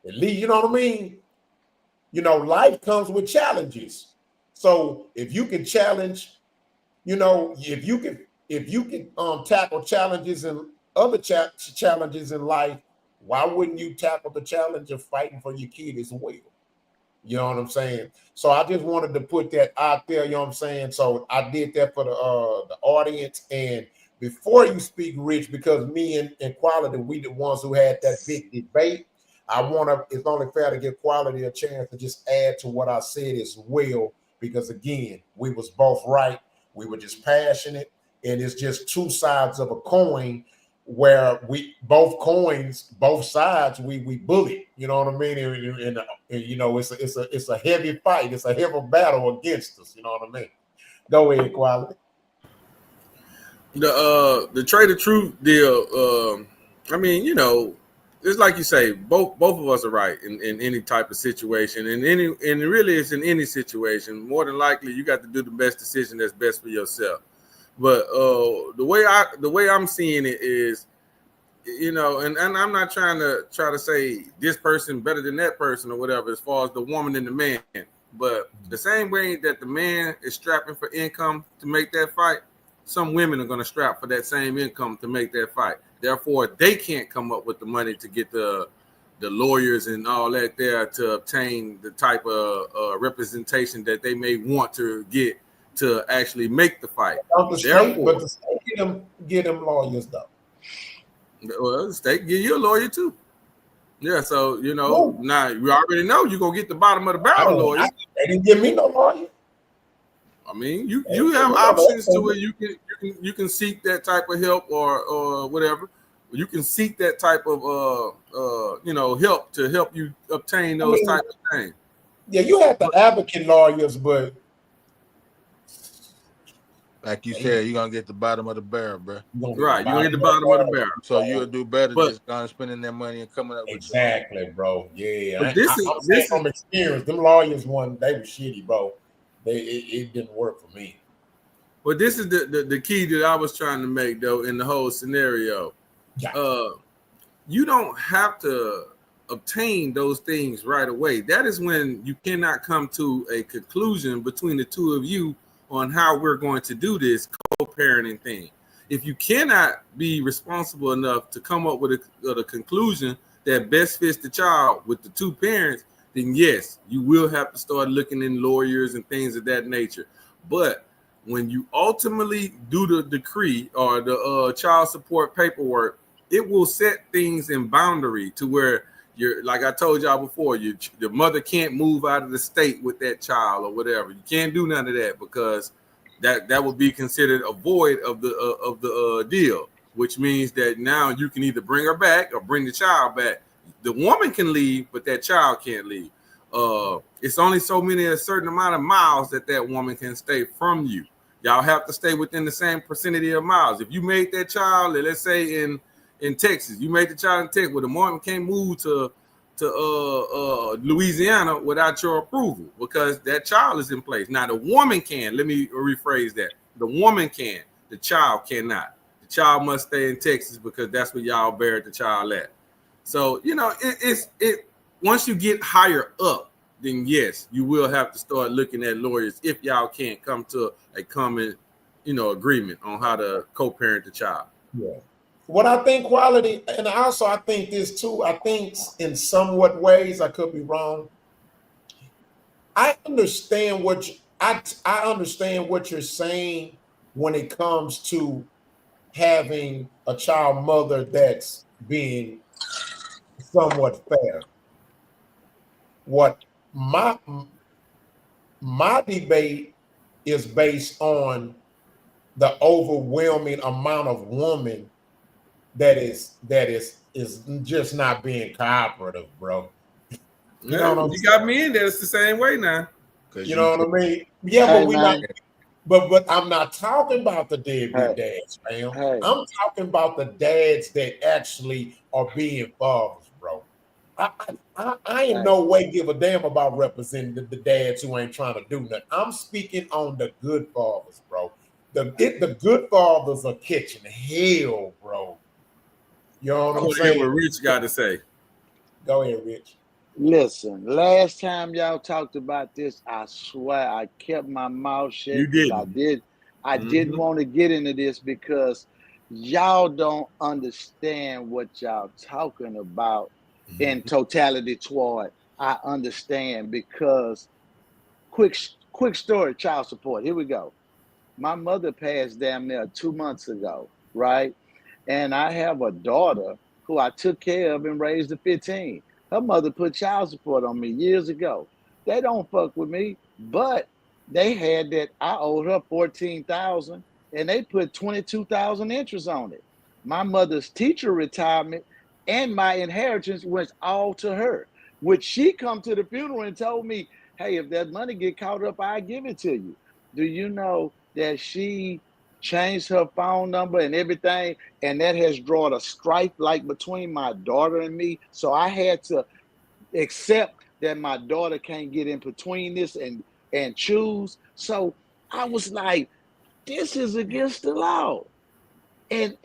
Speaker 2: At least, you know what I mean? Life comes with challenges. So if you can challenge, if you can tackle challenges and other challenges in life, why wouldn't you tackle the challenge of fighting for your kid as well? You know what I'm saying? So I just wanted to put that out there, you know what I'm saying? So I did that for the audience. And before you speak, Rich, because me and Quality, we the ones who had that big debate, it's only fair to give Quality a chance to just add to what I said as well, because again, we was both right. We were just passionate, and it's just two sides of a coin, where both sides, we bully. You know what I mean? And it's a heavy fight. It's a heavy battle against us. You know what I mean? Go ahead, Quality.
Speaker 4: The Trader Truth deal. I mean, it's like you say, both of us are right in any type of situation, and really it's in any situation. More than likely, you got to do the best decision that's best for yourself. But the way I'm seeing it is, and I'm not trying to say this person better than that person or whatever, as far as the woman and the man. But the same way that the man is strapping for income to make that fight, some women are going to strap for that same income to make that fight. Therefore, they can't come up with the money to get the lawyers and all that there to obtain the type of representation that they may want to get to actually make the fight.
Speaker 2: But the state get them lawyers though.
Speaker 4: Well, the state give you a lawyer too. Yeah, so now you already know you're gonna get the bottom of the barrel lawyer.
Speaker 2: They didn't give me no lawyer.
Speaker 4: I mean, you have options to where you can seek that type of help or whatever. You can seek that type of help to help you obtain those type of things.
Speaker 2: Yeah, you have the advocate lawyers, but
Speaker 3: Like you said, you're gonna get the bottom of the barrel, bro.
Speaker 4: Right, you're gonna get the bottom of the barrel.
Speaker 3: So you'll do better just going spending that money and coming up with
Speaker 2: exactly, bro. Yeah,
Speaker 4: but
Speaker 2: I'm saying from experience, them lawyers they were shitty, bro. It didn't work for me.
Speaker 4: But this is the key that I was trying to make though in the whole scenario. Yeah. You don't have to obtain those things right away. That is when you cannot come to a conclusion between the two of you on how we're going to do this co-parenting thing. If you cannot be responsible enough to come up with a conclusion that best fits the child with the two parents, then yes, you will have to start looking in lawyers and things of that nature. But when you ultimately do the decree or the child support paperwork, it will set things in boundary to where you're, like I told y'all before, your mother can't move out of the state with that child or whatever. You can't do none of that because that would be considered a void of the deal, which means that now you can either bring her back or bring the child back. The woman can leave, but that child can't leave. It's only a certain amount of miles that woman can stay from you. Y'all have to stay within the same vicinity of miles. If you made that child, let's say in Texas, you made the child in Texas, well, the woman can't move to Louisiana without your approval because that child is in place. Now the woman can. Let me rephrase that. The woman can. The child cannot. The child must stay in Texas because that's where y'all buried the child at. So it once you get higher up, then yes, you will have to start looking at lawyers if y'all can't come to a common, agreement on how to co-parent the child.
Speaker 2: Yeah. What I think quality, and also I think this too, I think in somewhat ways, I could be wrong. I understand I understand what you're saying when it comes to having a child mother that's being somewhat fair. What my debate is based on the overwhelming amount of women that is just not being cooperative, bro.
Speaker 4: You know what I'm saying? Got me in there. It's the same way now.
Speaker 2: You know what I mean? Yeah, but I'm not talking about the deadbeat dads, fam. I'm talking about the dads that actually are being fathers, bro. I in no way give a damn about representing the dads who ain't trying to do nothing. I'm speaking on the good fathers, bro. The good fathers are catching hell, bro. You know what I'm saying?
Speaker 4: What Rich got to say.
Speaker 2: Go ahead, Rich.
Speaker 1: Listen, last time y'all talked about this, I swear I kept my mouth shut.
Speaker 4: You did.
Speaker 1: I didn't want to get into this because y'all don't understand what y'all talking about in totality toward. I understand because quick story, child support. Here we go. My mother passed damn near 2 months ago, right? And I have a daughter who I took care of and raised to 15. Her mother put child support on me years ago. They don't fuck with me, but they had that I owed her $14,000 and they put $22,000 interest on it. My mother's teacher retirement and my inheritance went all to her, which she come to the funeral and told me, hey, if that money get caught up, I give it to you. Do you know that she changed her phone number and everything, and that has drawn a strife like between my daughter and me? So I had to accept that my daughter can't get in between this and choose. So I was like, this is against the law. And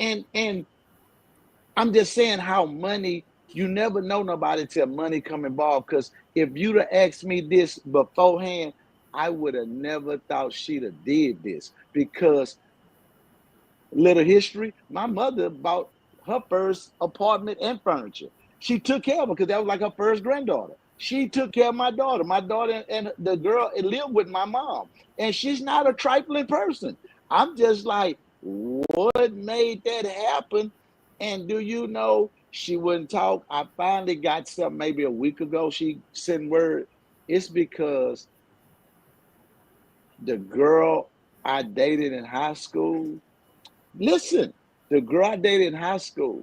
Speaker 1: I'm just saying how money, you never know nobody till money come involved. Because if you'd have asked me this beforehand, I would have never thought she'd have did this. Because little history, my mother bought her first apartment and furniture. She took care of her because that was like her first granddaughter. She took care of my daughter. My daughter and the girl lived with my mom. And she's not a trifling person. I'm just like, what made that happen? And do you know she wouldn't talk? I finally got something maybe a week ago. She sent word. It's because the girl I dated in high school, listen, the girl I dated in high school,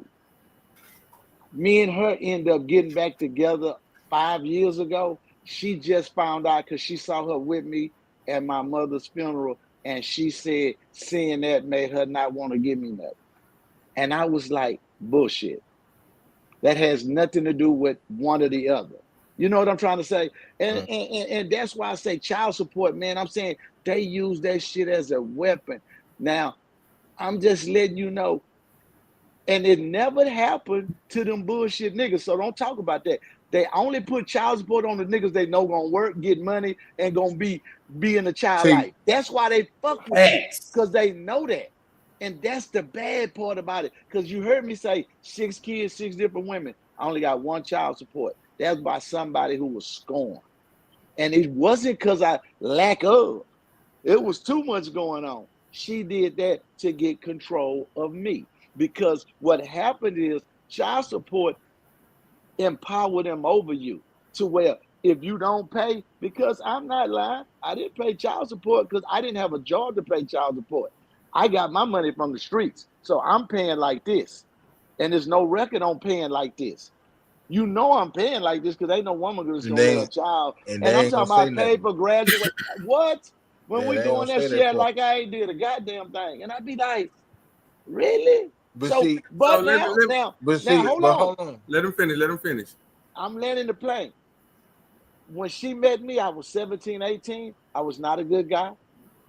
Speaker 1: me and her ended up getting back together 5 years ago. She just found out because she saw her with me at my mother's funeral And she said seeing that made her not want to give me nothing. And I was like, bullshit. That has nothing to do with one or the other. You know what I'm trying to say? And that's why I say child support, man. I'm saying they use that shit as a weapon. Now, I'm just letting you know, and it never happened to them bullshit niggas. So don't talk about that. They only put child support on the niggas they know gonna work, get money, and gonna be in the child life. That's why they fuck with you, because they know that. And that's the bad part about it. Because you heard me say 6 kids, 6 different women. I only got 1 child support. That's by somebody who was scorned. And it wasn't because I lack of. It was too much going on. She did that to get control of me. Because what happened is child support empower them over you to where if you don't pay, because I'm not lying, I didn't pay child support because I didn't have a job to pay child support. I got my money from the streets. So I'm paying like this. And there's no record on paying like this. You know I'm paying like this because ain't no woman that's going to let a child. And I'm talking about pay for graduate. What? When we go in that shit like I ain't did a goddamn thing. And I'd be like, really?
Speaker 3: But
Speaker 1: so,
Speaker 3: see,
Speaker 1: but now, hold on.
Speaker 4: Let him finish.
Speaker 1: I'm landing the plane. When she met me, I was 17, 18. I was not a good guy.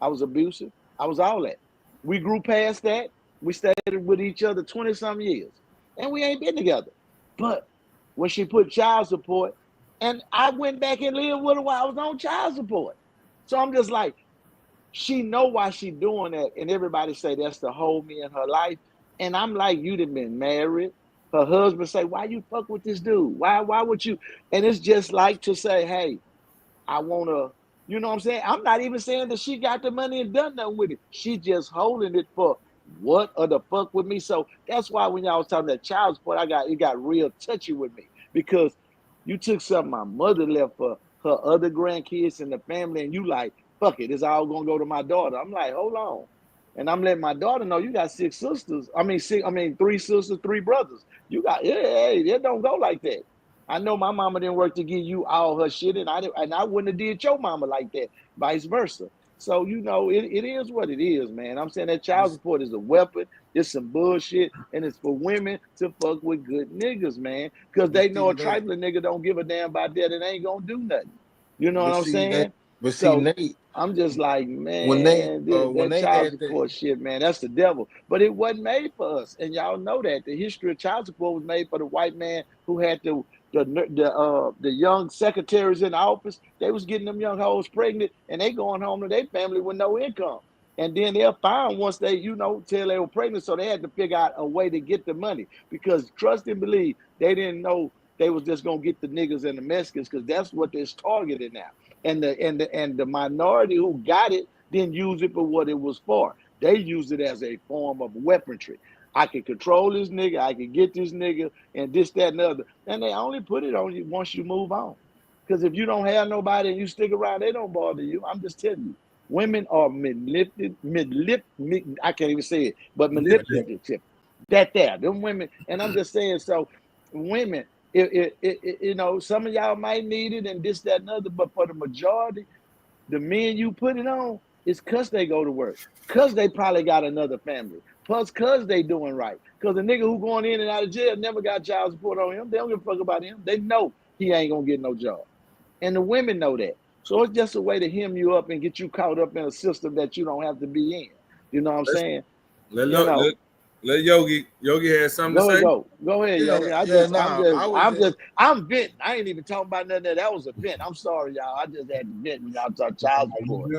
Speaker 1: I was abusive. I was all that. We grew past that. We stayed with each other 20-some years. And we ain't been together. But when she put child support, and I went back and lived with her while I was on child support. So I'm just like, she know why she doing that. And everybody say that's to hold me in her life. And I'm like, you done been married. Her husband say, why you fuck with this dude? Why would you? And it's just like to say, hey, I want to, you know what I'm saying? I'm not even saying that she got the money and done nothing with it. She just holding it for what or the fuck with me. So that's why when y'all was talking that child support, it got real touchy with me. Because you took something my mother left for her other grandkids and the family, and you like, fuck it, it's all gonna go to my daughter. I'm like, hold on. And I'm letting my daughter know you got 6 sisters. 3 sisters, 3 brothers. You got, it don't go like that. I know my mama didn't work to give you all her shit, and I wouldn't have did your mama like that, vice versa. So, you know, it is what it is, man. I'm saying that child support is a weapon. It's some bullshit, and it's for women to fuck with good niggas, man. Because they know a trifling nigga don't give a damn about that and ain't gonna do nothing. You know what I'm saying?
Speaker 3: Nate,
Speaker 1: I'm just like, man, that child support shit, man, that's the devil. But it wasn't made for us. And y'all know that. The history of child support was made for the white man who had the young secretaries in the office. They was getting them young hoes pregnant, and they going home to their family with no income. And then they're fine once they, tell they were pregnant. So they had to figure out a way to get the money. Because trust and believe, they didn't know they was just gonna get the niggas and the Mexicans, because that's what they're targeted now. And the minority who got it didn't use it for what it was for. They used it as a form of weaponry. I can control this nigga, I can get this nigga, and this, that, and the other. And they only put it on you once you move on. Because if you don't have nobody and you stick around, they don't bother you. I'm just telling you. Women are I can't even say it, but manipulative. Them women, and I'm just saying, so women, some of y'all might need it and this, that, and other, but for the majority, the men you put it on, it's because they go to work, because they probably got another family, plus because they doing right. Because the nigga who going in and out of jail never got child support on him. They don't give a fuck about him. They know he ain't gonna get no job. And the women know that. So it's just a way to hem you up and get you caught up in a system that you don't have to be in. You know what I'm saying?
Speaker 4: Let Yogi had something to say.
Speaker 1: Go ahead, Yogi. I'm venting. I ain't even talking about nothing. That was a vent. I'm sorry, y'all. I just had to vent when y'all talk child support.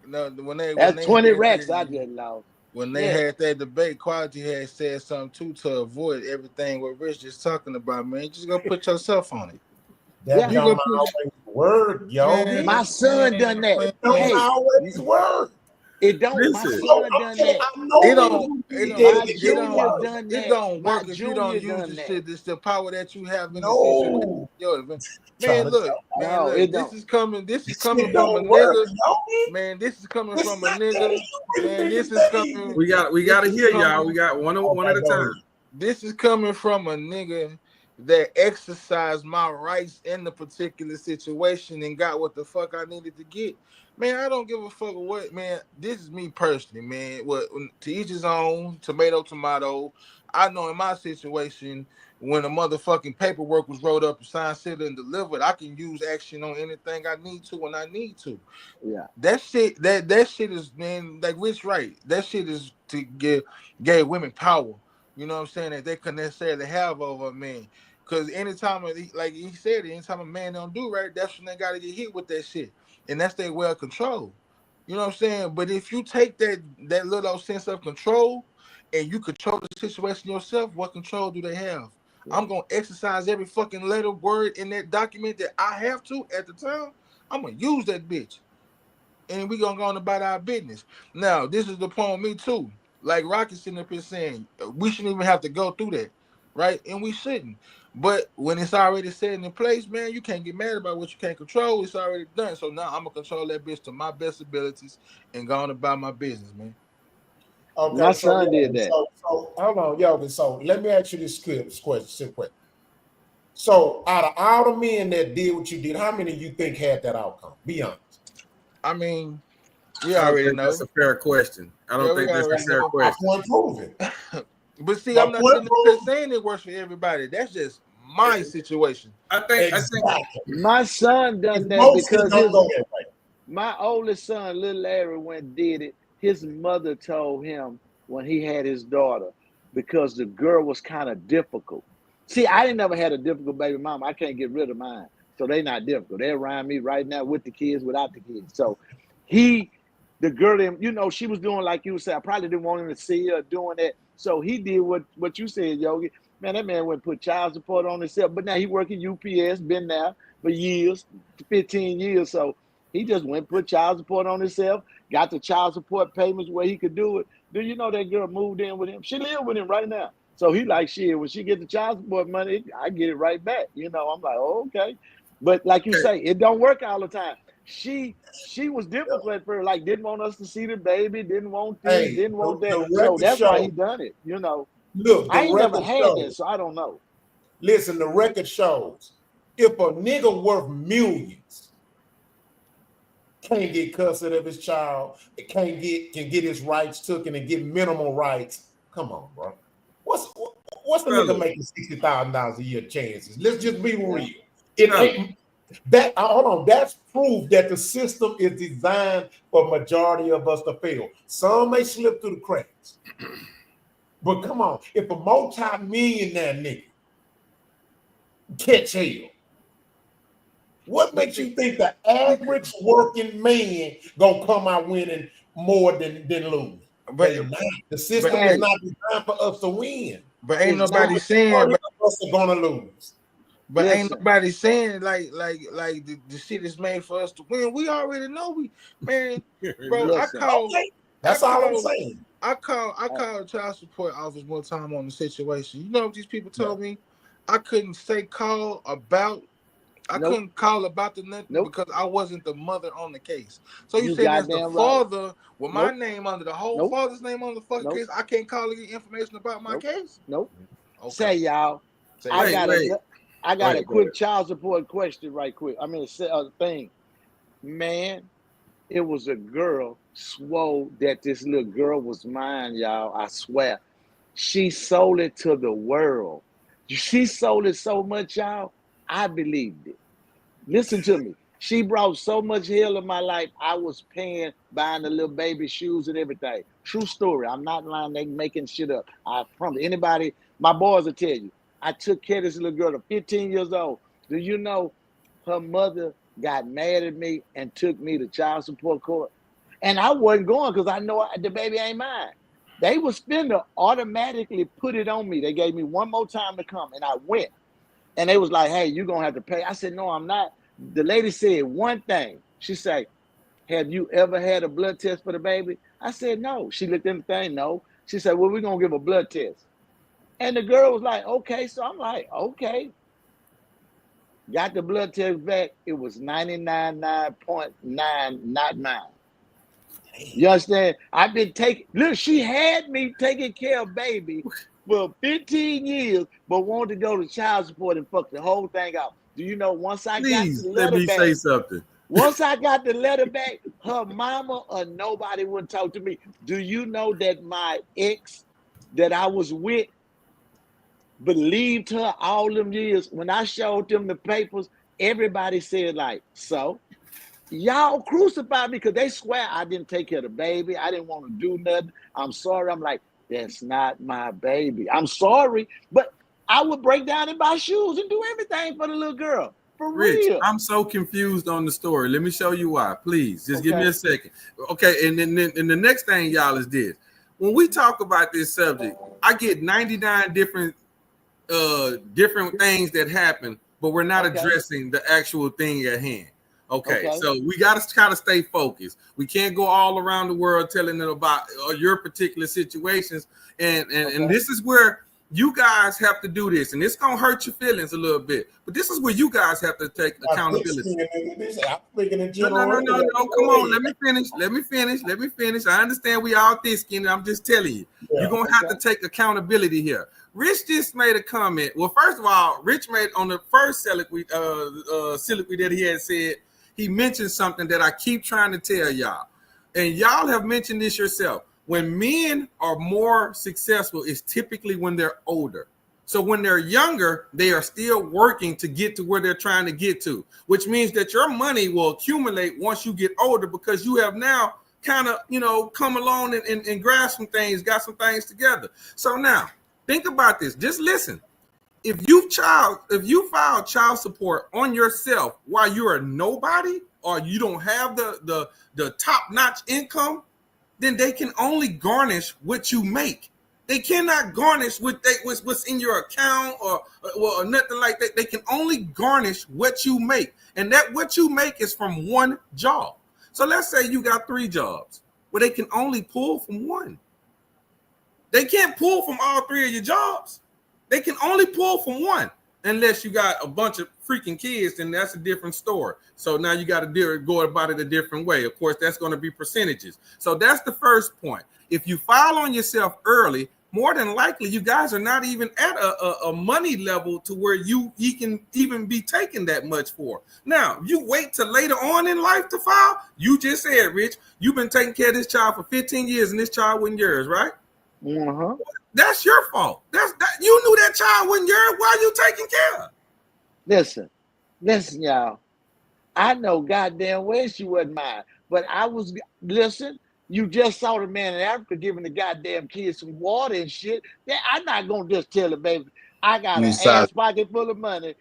Speaker 1: That's 20 racks I just lost.
Speaker 3: When they had that debate, Quality had said something too to avoid everything what Rich just talking about, man. Just go put yourself on it.
Speaker 2: That don't always work, yo.
Speaker 1: My son done that.
Speaker 2: It don't always work.
Speaker 1: It don't. My son done that.
Speaker 3: It don't work if you don't use the shit. It's the power that you have in the situation. Man, look, this is coming from a nigga. Man, this is coming from a nigga. Man, this is coming.
Speaker 4: We got to hear y'all. We got one at a time.
Speaker 3: This is coming from a nigga that exercised my rights in the particular situation and got what the fuck I needed to get. Man, I don't give a fuck what, man. This is me personally, man. What to each his own, tomato. I know in my situation, when the motherfucking paperwork was rolled up, signed, sealed, and delivered, I can use action on anything I need to when I need to.
Speaker 1: Yeah.
Speaker 3: That shit is, man, like Rich right. That shit is to give women power. You know what I'm saying? That they couldn't necessarily have over a man. Cause anytime, like he said, anytime a man don't do right, that's when they gotta get hit with that shit. And that's their well control. You know what I'm saying? But if you take that little sense of control and you control the situation yourself, what control do they have? Yeah. I'm gonna exercise every fucking letter, word in that document that I have to at the time. I'm gonna use that bitch. And we gonna go on about our business. Now, this is the point with me too. Like Rocky sitting up here saying, we shouldn't even have to go through that, right? And we shouldn't. But when it's already set in place, man, you can't get mad about what you can't control. It's already done. So now I'm gonna control that bitch to my best abilities and go on about my business, man.
Speaker 2: Okay,
Speaker 1: my son did that.
Speaker 2: So hold on, Yogi. So let me ask you this question. So out of all the men that did what you did, how many you think had that outcome? Be honest.
Speaker 3: I mean, we already know.
Speaker 4: That's a fair question. I don't think that's a fair question.
Speaker 2: I want to prove it.
Speaker 3: But see, I'm not sitting there saying it works for everybody. That's just my situation.
Speaker 4: I think
Speaker 1: my son done that because my oldest son, little Larry, went and did it. His mother told him when he had his daughter, because the girl was kind of difficult. See, I didn't never had a difficult baby mama. I can't get rid of mine. So they not difficult. They're around me right now with the kids, without the kids. So the girl, you know, she was doing like you said. I probably didn't want him to see her doing that. So he did what you said, Yogi. Man, that man went and put child support on himself. But now he working UPS, been there for years, 15 years. So he just went and put child support on himself, got the child support payments where he could do it. Do you know that girl moved in with him? She live with him right now. So he like, shit, when she get the child support money, I get it right back. You know, I'm like, oh, okay. But like you say, it don't work all the time. She was difficult for her, like didn't want us to see the baby, didn't want this, didn't want that. So that's why he done it, you know.
Speaker 2: Look,
Speaker 1: I ain't never had that, so I don't know.
Speaker 2: Listen, the record shows if a nigga worth millions can't get custody of his child, can get his rights taken and get minimal rights. Come on, bro. What's the nigga making $60,000 a year chances? Let's just be real. It ain't that. Hold on. That's proof that the system is designed for majority of us to fail. Some may slip through the cracks, but come on. If a multi-millionaire nigga catch hell, what makes you think the average working man gonna come out winning more than losing? But the system is not designed for us to win.
Speaker 3: But ain't nobody saying
Speaker 2: us are gonna lose.
Speaker 3: But ain't nobody saying like the shit is made for us to win. We already know man, bro. That's all I'm saying. I called the child support office one time on the situation. You know what these people told me? I couldn't call about the nothing because I wasn't the mother on the case. So you saying as the father with my name under the whole father's name on the fucking case, I can't call and get information about my case?
Speaker 1: Nope. Okay. Say y'all, I got a quick child support question right quick. I mean, a thing. Man, it was a girl swore that this little girl was mine, y'all. I swear. She sold it to the world. She sold it so much, y'all. I believed it. Listen to me. She brought so much hell in my life. I was buying the little baby shoes and everything. True story. I'm not lying. They making shit up. I promise. Anybody, my boys will tell you. I took care of this little girl at 15 years old. Do you know her mother got mad at me and took me to child support court? And I wasn't going because I know the baby ain't mine. They was finna automatically put it on me. They gave me one more time to come, and I went. And they was like, hey, you're going to have to pay. I said, no, I'm not. The lady said one thing. She said, have you ever had a blood test for the baby? I said, no. She looked at the thing, no. She said, well, we're going to give a blood test. And the girl was like, okay. So I'm like, okay. Got the blood test back. It was 99.9, not mine. You understand? I've been look, she had me taking care of baby for 15 years, but wanted to go to child support and fuck the whole thing out. Do you know once I got the letter back,
Speaker 4: say something.
Speaker 1: Once I got the letter back, her mama or nobody would talk to me. Do you know that my ex that I was with believed her all them years? When I showed them the papers, everybody said like, so y'all crucified me because they swear I didn't take care of the baby. I didn't want to do nothing. I'm sorry. I'm like, that's not my baby. I'm sorry, but I would break down and buy shoes and do everything for the little girl. For
Speaker 4: Rich,
Speaker 1: real.
Speaker 4: I'm so confused on the story. Let me show you why. Please, just give me a second. Okay, and then the next thing, y'all, is this. When we talk about this subject, I get 99 different things that happen, but we're not addressing the actual thing at hand. Okay, so we got to kind of stay focused. We can't go all around the world telling them about your particular situations, and this is where you guys have to do this, and it's gonna hurt your feelings a little bit. But this is where you guys have to take accountability. No. Come on, let me finish. I understand we all thick-skinned. I'm just telling you, you're gonna have to take accountability here. Rich just made a comment. Well, first of all, Rich made on the first soliloquy that he had said. He mentioned something that I keep trying to tell y'all, and y'all have mentioned this yourself. When men are more successful, it's typically when they're older. So when they're younger, they are still working to get to where they're trying to get to, which means that your money will accumulate once you get older because you have now kind of, come along and grasp some things, got some things together. So now think about this. Just listen. If you file child support on yourself while you're a nobody or you don't have the top-notch income, then they can only garnish what you make. They cannot garnish what's in your account or nothing like that. They can only garnish what you make. And that what you make is from one job. So let's say you got 3 jobs. Well, they can only pull from one. They can't pull from all 3 of your jobs. They can only pull from one unless you got a bunch of freaking kids, then that's a different story. So now you got to go about it a different way. Of course, that's going to be percentages. So that's the first point. If you file on yourself early, more than likely you guys are not even at a money level to where you can even be taking that much for. Now, you wait till later on in life to file. You just said, Rich, you've been taking care of this child for 15 years and this child wasn't yours, right?
Speaker 1: Uh-huh.
Speaker 4: That's your fault. You knew that child wasn't yours. Why are you taking care of?
Speaker 1: Listen, y'all. I know goddamn well she wasn't mine. But you just saw the man in Africa giving the goddamn kids some water and shit. I'm not going to just tell the baby, I got an ass pocket full of money.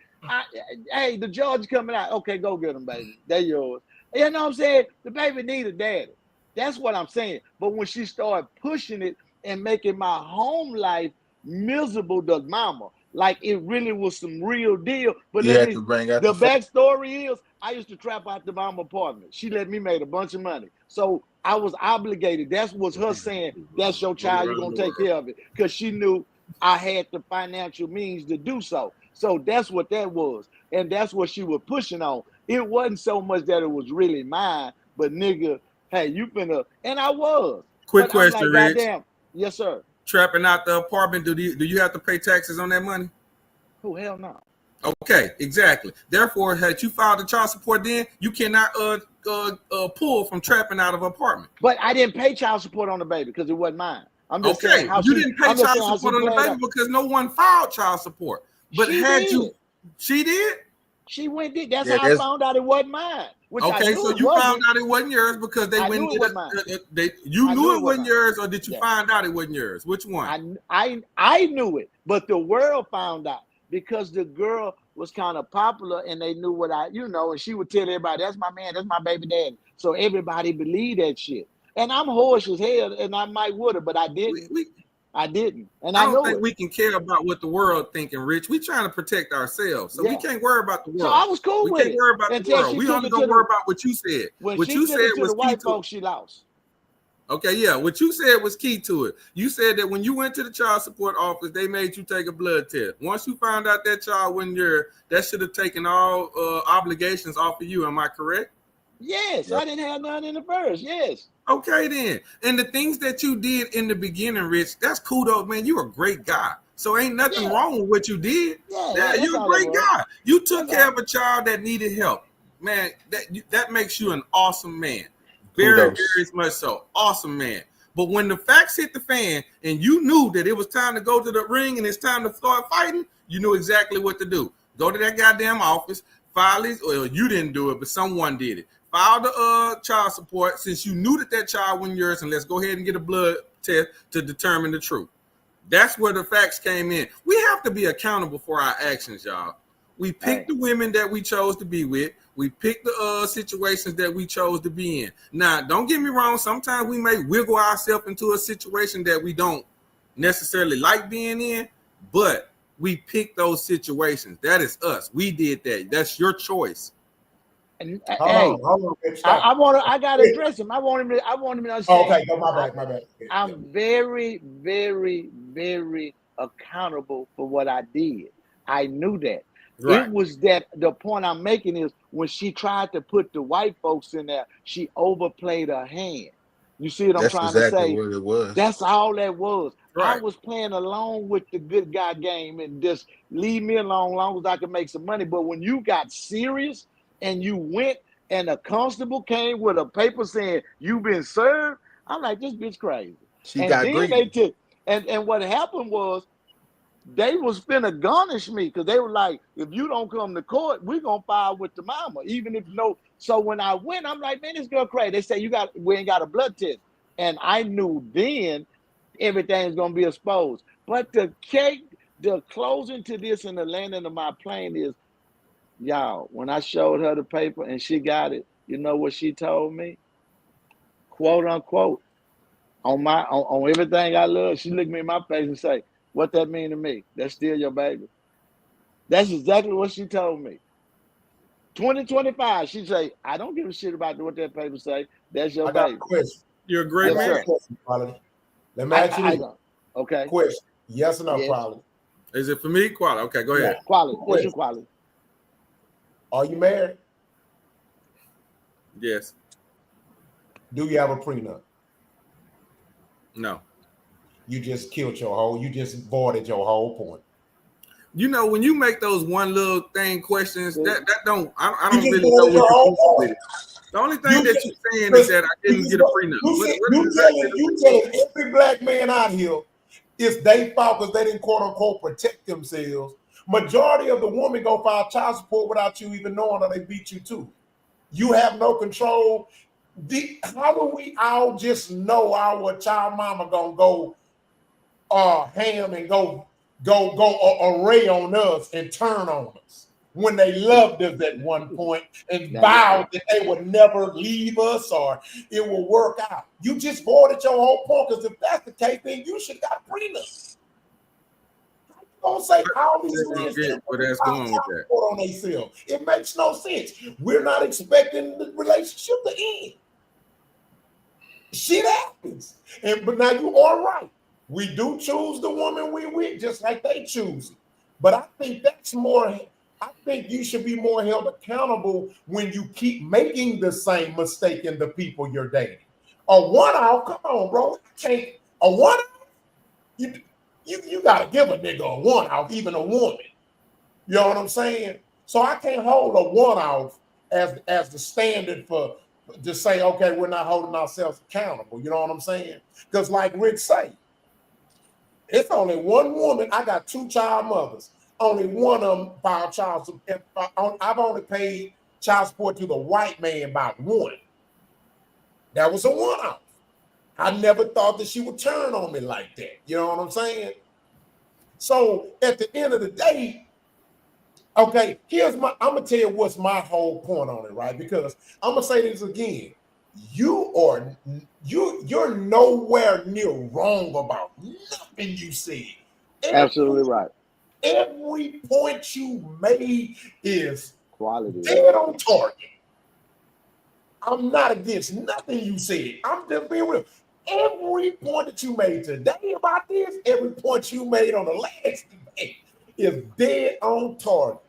Speaker 1: Hey, the judge coming out. Okay, go get them, baby. They're yours. You know what I'm saying? The baby need a daddy. That's what I'm saying. But when she started pushing it and making my home life miserable, the mama, like it really was some real deal. But the backstory is I used to trap out the mama apartment. She let me make a bunch of money. So I was obligated. That was her saying, that's your child, you're going to take care of it. Because she knew I had the financial means to do so. So that's what that was. And that's what she was pushing on. It wasn't so much that it was really mine, but nigga, hey, you finna, and I was.
Speaker 4: Quick question, Rich.
Speaker 1: Goddamn. Yes, sir.
Speaker 4: Trapping out the apartment, do you have to pay taxes on that money?
Speaker 1: Oh, hell no.
Speaker 4: Okay, exactly. Therefore, had you filed the child support then, you cannot pull from trapping out of an apartment.
Speaker 1: But I didn't pay child support on the baby because it wasn't mine. I'm just
Speaker 4: saying how you didn't pay child support on the baby because no one filed child support. But she did? She went did.
Speaker 1: That's how I found out it wasn't mine.
Speaker 4: Okay, so you found out it wasn't yours because they went. You knew it wasn't yours, or did you find out it wasn't yours? Which one?
Speaker 1: I knew it, but the world found out because the girl was kind of popular, and they knew what and she would tell everybody, "That's my man, that's my baby daddy." So everybody believed that shit. And I'm harsh as hell, and I might would have, but I didn't. I didn't, and I
Speaker 4: don't think we can care about what the world thinking, Rich. We trying to protect ourselves, so we can't worry about the world.
Speaker 1: So I was cool with it.
Speaker 4: We can't worry about the world. We only gonna worry about what you said.
Speaker 1: What you said was the white folks, she lost.
Speaker 4: Okay, yeah. What you said was key to it. You said that when you went to the child support office, they made you take a blood test. Once you found out that child wasn't yours, that should have taken all obligations off of you. Am I correct?
Speaker 1: Yes, I didn't have none in the first. Yes.
Speaker 4: Okay, then. And the things that you did in the beginning, Rich, that's kudos, man. You're a great guy. So ain't nothing wrong with what you did. Yeah, you're a great guy. You took care of a child that needed help. man, that makes you an awesome man. Very, very much so. Awesome man. But when the facts hit the fan and you knew that it was time to go to the ring and it's time to start fighting, you knew exactly what to do. Go to that goddamn office, file these, or you didn't do it, but someone did it. File the child support since you knew that child wasn't yours, and let's go ahead and get a blood test to determine the truth. That's where the facts came in. We have to be accountable for our actions, y'all. We picked the women that we chose to be with. We picked the situations that we chose to be in. Now, don't get me wrong. Sometimes we may wiggle ourselves into a situation that we don't necessarily like being in, but we picked those situations. That is us. We did that. That's your choice.
Speaker 1: And, I gotta address him. I want him to understand.
Speaker 2: Okay, go my bad.
Speaker 1: I'm very, very, very accountable for what I did. I knew that. Right. It was that the point I'm making is when she tried to put the white folks in there, she overplayed her hand. You see what I'm trying to say?
Speaker 3: What it was.
Speaker 1: That's all that was.
Speaker 4: Right.
Speaker 1: I was playing along with the good guy game and just leave me alone as long as I can make some money. But when you got serious and you went and a constable came with a paper saying you've been served, I'm like, this bitch crazy.
Speaker 3: She got greedy.
Speaker 1: And what happened was they was finna garnish me because they were like, if you don't come to court, we're gonna file with the mama, even if no. So when I went, I'm like, man, this girl crazy. They say we ain't got a blood test. And I knew then everything's gonna be exposed. But the closing to this and the landing of my plane is, y'all, when I showed her the paper and she got it, you know what she told me? Quote unquote, on everything I love, she looked me in my face and say, what that mean to me? That's still your baby. That's exactly what she told me. 2025, she say, I don't give a shit about what that paper say. That's your baby.
Speaker 4: You're a great man.
Speaker 2: Let me ask you this.
Speaker 1: Okay.
Speaker 2: Question. Yes or no, quality?
Speaker 4: Is it for me? Quality. Okay, go ahead.
Speaker 1: Quality. What's your quality?
Speaker 2: Are you married?
Speaker 4: Yes.
Speaker 2: Do you have a prenup?
Speaker 4: No.
Speaker 2: You just killed you just voided your whole point.
Speaker 4: You know, when you make those one little thing questions, I don't really know what you're doing with it. The only thing that you're saying is that I didn't get a prenup.
Speaker 2: You telling every black man out here it's their fault because they didn't quote unquote protect themselves. Majority of the women go file child support without you even knowing, or they beat you too. You have no control. How do we all just know our child mama gonna go ham and go array on us and turn on us when they loved us at one point and vowed that they would never leave us or it will work out? You just voided your whole point, because if that's the case, then you should got prenup. Don't say all these men
Speaker 4: where that's going with that
Speaker 2: on themselves. It makes no sense. We're not expecting the relationship to end. Shit happens. But now you are right. We do choose the woman we with just like they choose it. But I think I think you should be more held accountable when you keep making the same mistake in the people you're dating. A one-off, come on, bro. A one-off? You gotta give a nigga a one-off, even a woman. You know what I'm saying? So I can't hold a one-off as the standard for just say, okay, we're not holding ourselves accountable. You know what I'm saying? Because like Rick say, it's only one woman. I got 2 child mothers. Only one of them filed child support. I've only paid child support to the white man by 1. That was a one-off. I never thought that she would turn on me like that. You know what I'm saying? So at the end of the day, okay, I'm gonna tell you what's my whole point on it, right? Because I'm gonna say this again. You're nowhere near wrong about nothing you said.
Speaker 1: Absolutely right.
Speaker 2: Every point you made is
Speaker 1: quality,
Speaker 2: dead on target. I'm not against nothing you said. I'm just being real. Every point that you made today about this, every point you made on the last debate is dead on target.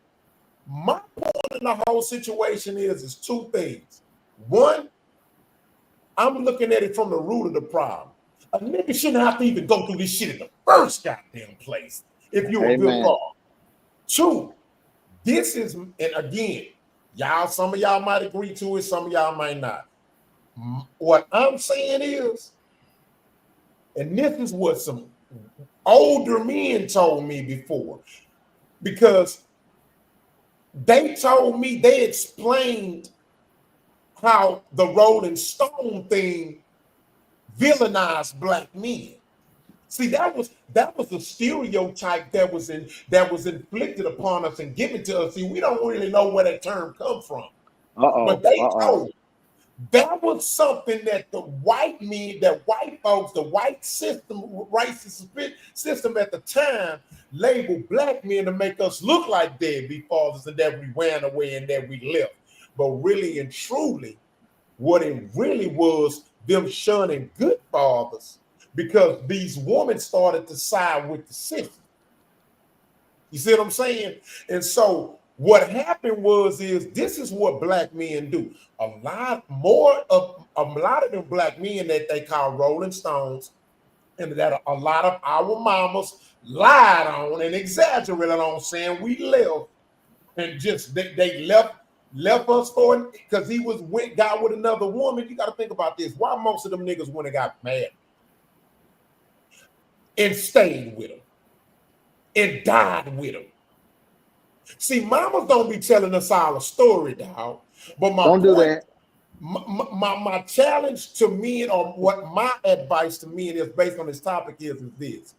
Speaker 2: My point in the whole situation is 2 things. One, I'm looking at it from the root of the problem. A nigga shouldn't have to even go through this shit in the first goddamn place if you're a good father. 2, this is, and again, Y'all, some of y'all might agree to it, some of y'all might not. What I'm saying is, and this is what some older men told me before, because they told me, they explained how the Rolling Stone thing villainized black men. See, that was a stereotype that was inflicted upon us and given to us. See, we don't really know where that term comes from. But they told that was something that the white men, that white folks, the white system, racist system at the time labeled black men to make us look like deadbeat fathers and that we ran away and that we left. But really and truly, what it really was, them shunning good fathers, because these women started to side with the system. You see what I'm saying? And so what happened is this is what black men do. A lot of them black men that they call Rolling Stones, and that a lot of our mamas lied on and exaggerated on, saying we left, and just they left us for it because he got with another woman. You got to think about this. Why most of them niggas went and got mad and stayed with him and died with him? See, mamas don't be telling us all a story, dog. But my challenge to men, or what my advice to men is based on this topic is this: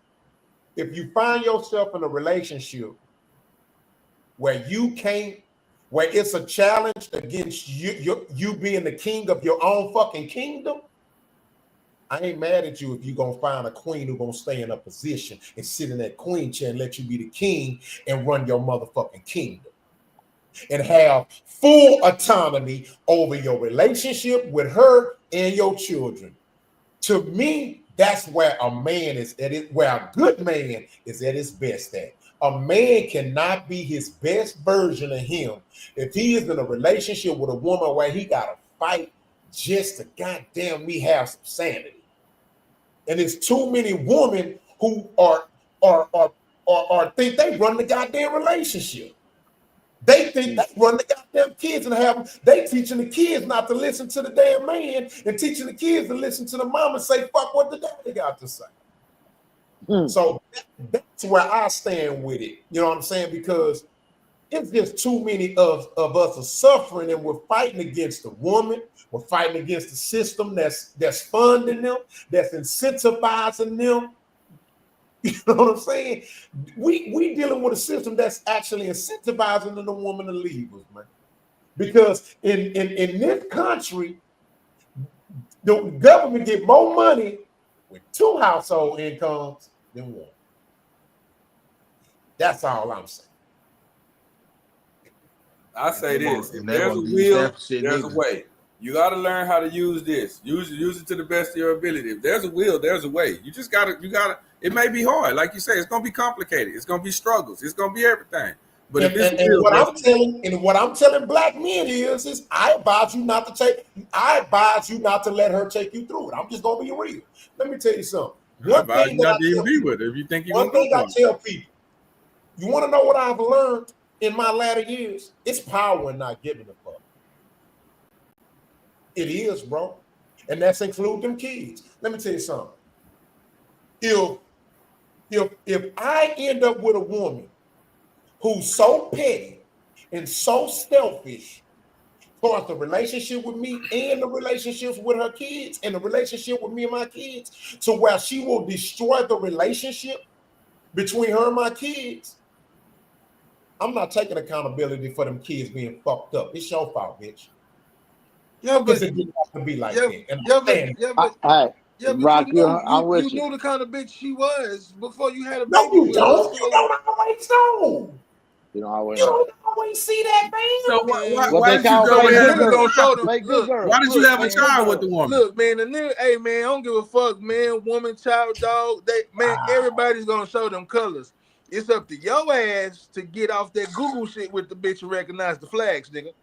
Speaker 2: if you find yourself in a relationship where it's a challenge against you being the king of your own fucking kingdom, I ain't mad at you if you're gonna find a queen who's gonna stay in a position and sit in that queen chair and let you be the king and run your motherfucking kingdom and have full autonomy over your relationship with her and your children. To me, that's where a man is at it, where a good man is at his best at. A man cannot be his best version of him if he is in a relationship with a woman where he gotta fight just to goddamn me have some sanity. And there's too many women who are think they run the goddamn relationship. They think they run the goddamn kids and they teaching the kids not to listen to the damn man and teaching the kids to listen to the mom and say fuck what the daddy got to say. So that's where I stand with it. You know what I'm saying? Because it's just too many of us are suffering, and we're fighting against the woman. We're fighting against the system that's funding them, that's incentivizing them. You know what I'm saying? We dealing with a system that's actually incentivizing the woman to leave us, man. Because in this country, the government get more money with 2 household incomes than 1. That's all I'm saying.
Speaker 4: I say this: if there's a will, there's a way. You got to learn how to use this. Use it to the best of your ability. If there's a will, there's a way. You just gotta. It may be hard, like you say. It's gonna be complicated. It's gonna be struggles. It's gonna be everything. But
Speaker 2: what I'm telling black men is I advise you not to let her take you through it. I'm just gonna be real. Let me tell you something.
Speaker 4: One thing not to even be with her if you think you're gonna go.
Speaker 2: I tell people, you want to know what I've learned in my latter years? It's power in not giving a fuck. It is, bro. And that's including them kids. Let me tell you something. If I end up with a woman who's so petty and so selfish towards the relationship with me and the relationships with her kids and the relationship with me and my kids, to where she will destroy the relationship between her and my kids, I'm not taking accountability for them kids being fucked up. It's your fault, bitch.
Speaker 3: Yeah, but
Speaker 2: it didn't have to be like
Speaker 3: that.
Speaker 1: Rock,
Speaker 3: you knew the kind of bitch she was before you had a baby.
Speaker 2: No, you don't. You don't always know.
Speaker 1: You don't
Speaker 2: always see that thing.
Speaker 4: So why did you go ahead and go show them? Why did you have a child with the woman?
Speaker 3: Look, man, the nigga, hey man, I don't give a fuck, man, woman, child, dog. Everybody's gonna show them colors. It's up to your ass to get off that Google shit with the bitch and recognize the flags, nigga.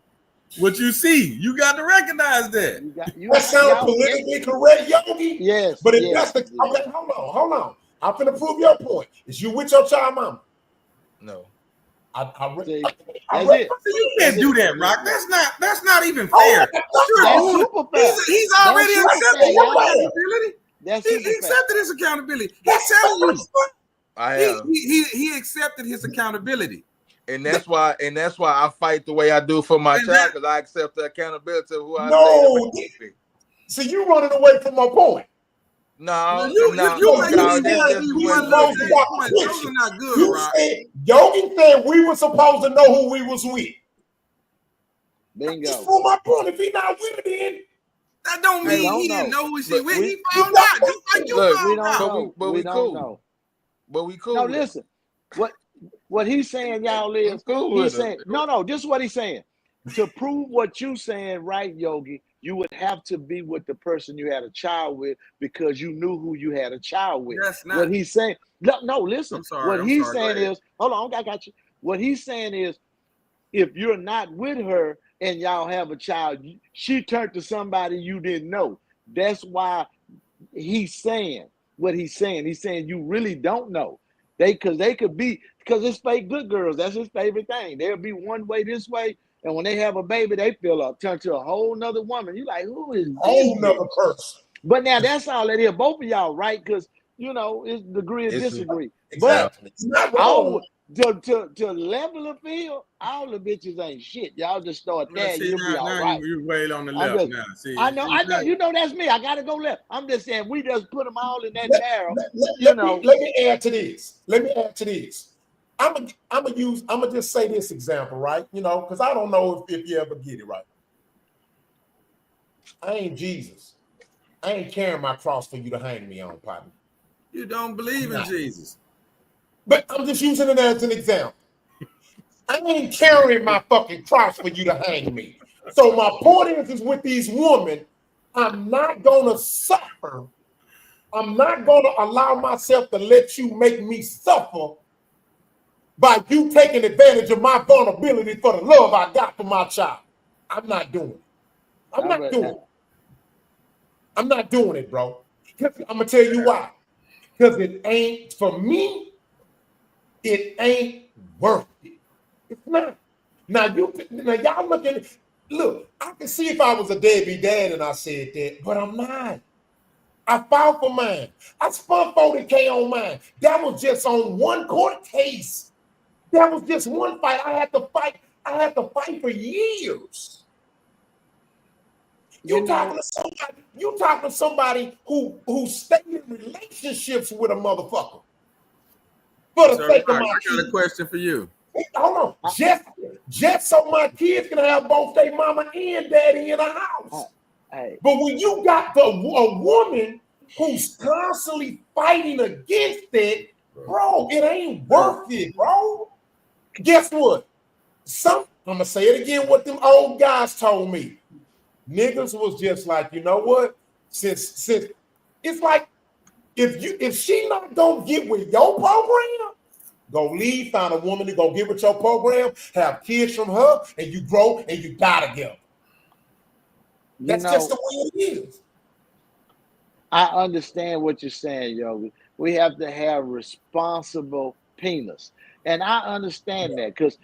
Speaker 4: What you see, you got to recognize that.
Speaker 2: That sounds politically correct, Yogi.
Speaker 1: Yes.
Speaker 2: But if that's the okay, hold on. I'm finna prove your point. Is you with your child mama?
Speaker 3: No.
Speaker 1: See,
Speaker 2: I
Speaker 1: that's it.
Speaker 4: You can't do that, Rock. That's not even fair.
Speaker 1: That's super fair.
Speaker 4: He's already accepted his accountability.
Speaker 1: That's
Speaker 4: He
Speaker 1: super fair.
Speaker 4: accepted his accountability. He's telling you.
Speaker 3: I have.
Speaker 4: He accepted his accountability.
Speaker 3: And that's why I fight the way I do for my child, because I accept the accountability of who I say.
Speaker 2: See, you running away from my point.
Speaker 3: No,
Speaker 4: you not good, right?
Speaker 2: Yogi said we were supposed to know who we was with.
Speaker 1: Bingo.
Speaker 2: Just for my point, if he not with it, then
Speaker 4: that don't mean he didn't know who she with. He found out, just like you found out.
Speaker 3: But we cool. But we cool.
Speaker 1: No, listen. What he's saying, y'all, is he's saying no. This is what he's saying. To prove what you saying, right, Yogi, you would have to be with the person you had a child with because you knew who you had a child with.
Speaker 4: That's not
Speaker 1: what he's saying. No, listen.
Speaker 4: I'm sorry.
Speaker 1: What he's saying is, hold on, I got you. What he's saying is, if you're not with her and y'all have a child, she turned to somebody you didn't know. That's why he's saying what he's saying. He's saying you really don't know. Because it's fake good girls. That's his favorite thing. They'll be one way this way, and when they have a baby, they turn to a whole nother woman. You like, who is this?
Speaker 2: Whole nother person.
Speaker 1: But now that's all it is. Both of y'all, right? Because it's degree of disagree.
Speaker 2: Exactly.
Speaker 1: But to level the field, all the bitches ain't shit. Y'all just start there. You'll be all right.
Speaker 4: You wait on the left now. See,
Speaker 1: I know. You know that's me. I gotta go left. I'm just saying we just put them all in that barrel.
Speaker 2: Let me add to this. I'm gonna just say this example, right? Because I don't know if you ever get it right. I ain't Jesus. I ain't carrying my cross for you to hang me on, partner.
Speaker 4: You don't believe in Jesus.
Speaker 2: But I'm just using it as an example. I ain't carrying my fucking cross for you to hang me. So my point is with these women, I'm not gonna suffer. I'm not gonna allow myself to let you make me suffer by you taking advantage of my vulnerability for the love I got for my child. I'm not doing it. I'm not doing it, bro. I'm gonna tell you why. Because it ain't, for me, it ain't worth it. It's not. Now y'all looking. Look, I can see if I was a deadbeat dad and I said that, but I'm not. I filed for mine. I spent $40K on mine. That was just on one court case. That was just one fight. I had to fight for years. You talking to somebody who stayed in relationships with a motherfucker. For the sake of my
Speaker 4: kids. I got a question for you.
Speaker 2: Hold on. Just so my kids can have both their mama and daddy in a house. But when you got a woman who's constantly fighting against it, bro, it ain't worth it, bro. Guess what? I'm gonna say it again. What them old guys told me. Niggas was just like, you know what? Since it's like if she not gonna get with your program, go leave, find a woman to go get with your program, have kids from her, and you grow and you die together. That's just the way it is.
Speaker 1: I understand what you're saying, Yogi. We have to have responsible penis. And I understand that because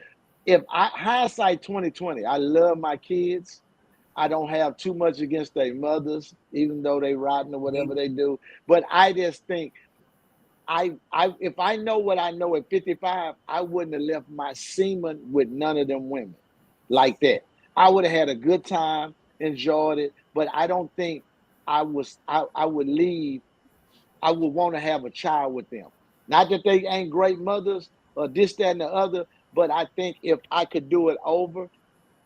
Speaker 1: hindsight 2020, I love my kids. I don't have too much against their mothers, even though they rotten or whatever they do. But I just think if I know what I know at 55, I wouldn't have left my semen with none of them women like that. I would have had a good time, enjoyed it, but I don't think I would leave. I would want to have a child with them. Not that they ain't great mothers or this, that, and the other, but I think if I could do it over,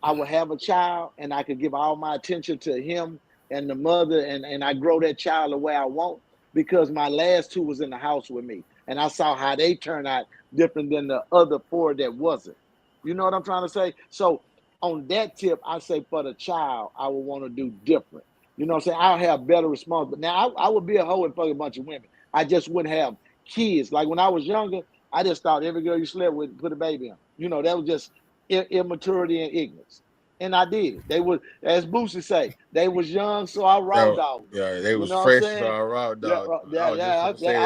Speaker 1: I would have a child and I could give all my attention to him and the mother and I grow that child the way I want, because my last two was in the house with me and I saw how they turned out different than the other four that wasn't. You know what I'm trying to say? So on that tip, I say for the child, I would want to do different. You know what I'm saying? I'll have better response. But now I would be a hoe and fuck a bunch of women. I just wouldn't have kids. Like when I was younger, I just thought every girl you slept with, put a baby on. You know, that was just immaturity and ignorance. and I did it. They was, as Boosie say, they was young, so I raw dog.
Speaker 3: Yeah, they
Speaker 1: You
Speaker 3: was
Speaker 1: know what I'm
Speaker 3: fresh, so
Speaker 1: saying?
Speaker 3: I raw dog.
Speaker 1: I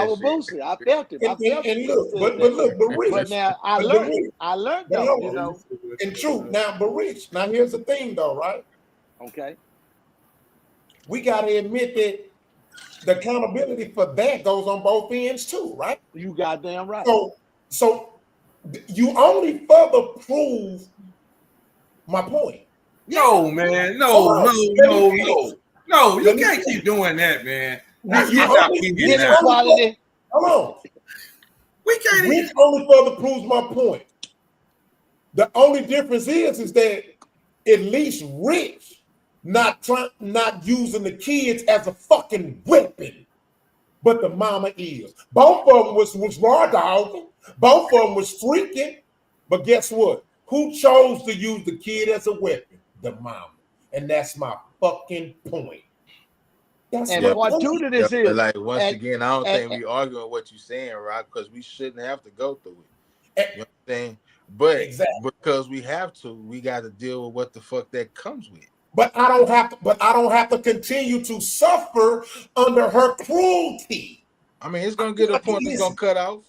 Speaker 1: was Boosie. I felt it. I felt it
Speaker 2: and
Speaker 1: when he
Speaker 2: look,
Speaker 1: said that.
Speaker 2: but Rich,
Speaker 1: But now I
Speaker 2: but
Speaker 1: learned.
Speaker 2: Rich,
Speaker 1: I learned
Speaker 2: but
Speaker 1: though.
Speaker 2: hold
Speaker 1: You
Speaker 2: on.
Speaker 1: know.
Speaker 2: And true. Now, but Rich, now here's the thing though, right?
Speaker 1: Okay.
Speaker 2: We gotta admit that the accountability for that goes on both ends too, right?
Speaker 1: You goddamn right.
Speaker 2: So you only further prove my point.
Speaker 4: No, man. No. You can't keep doing that, man. Let's get out here now.
Speaker 1: Inequality.
Speaker 2: Hold on.
Speaker 4: We can't
Speaker 2: Rich only further proves my point. The only difference is that at least Rich not using the kids as a fucking weapon, but the mama is. Both of them was raw dogging. Both of them was freaking. But guess what? Who chose to use the kid as a weapon? The mama. And that's my fucking point. That's my
Speaker 1: part
Speaker 2: point.
Speaker 1: two to this
Speaker 3: but
Speaker 1: is,
Speaker 3: like once again, I don't think we arguing what you're saying, right? Because we shouldn't have to go through it. You know what I'm saying? But because we have to, we got to deal with what the fuck that comes with.
Speaker 2: But I don't have to continue to suffer under her cruelty.
Speaker 3: I mean, it's gonna get a point that's gonna cut off.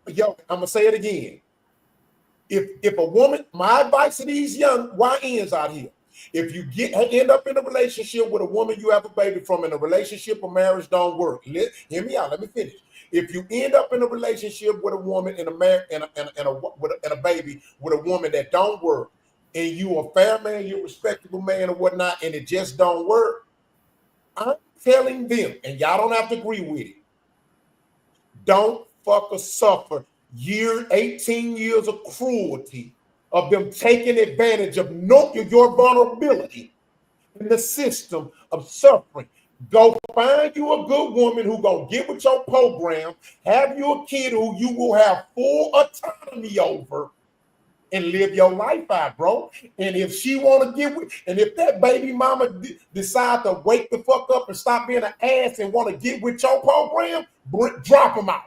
Speaker 2: Yo, I'm gonna say it again. If a woman, my advice to these young YNs out here, if you end up in a relationship with a woman you have a baby from, and a relationship or marriage don't work, hear me out. Let me finish. If you end up in a relationship with a woman and a baby with a woman that don't work, and you a fair man, you're a respectable man or whatnot, and it just don't work, I'm telling them, and y'all don't have to agree with it, don't fucking suffer 18 years of cruelty, of them taking advantage of your vulnerability in the system of suffering. Go find you a good woman who gonna get with your program, have you a kid who you will have full autonomy over, and live your life out, bro. And if she want to get with, and if that baby mama decide to wake the fuck up and stop being an ass and want to get with your program, drop them out.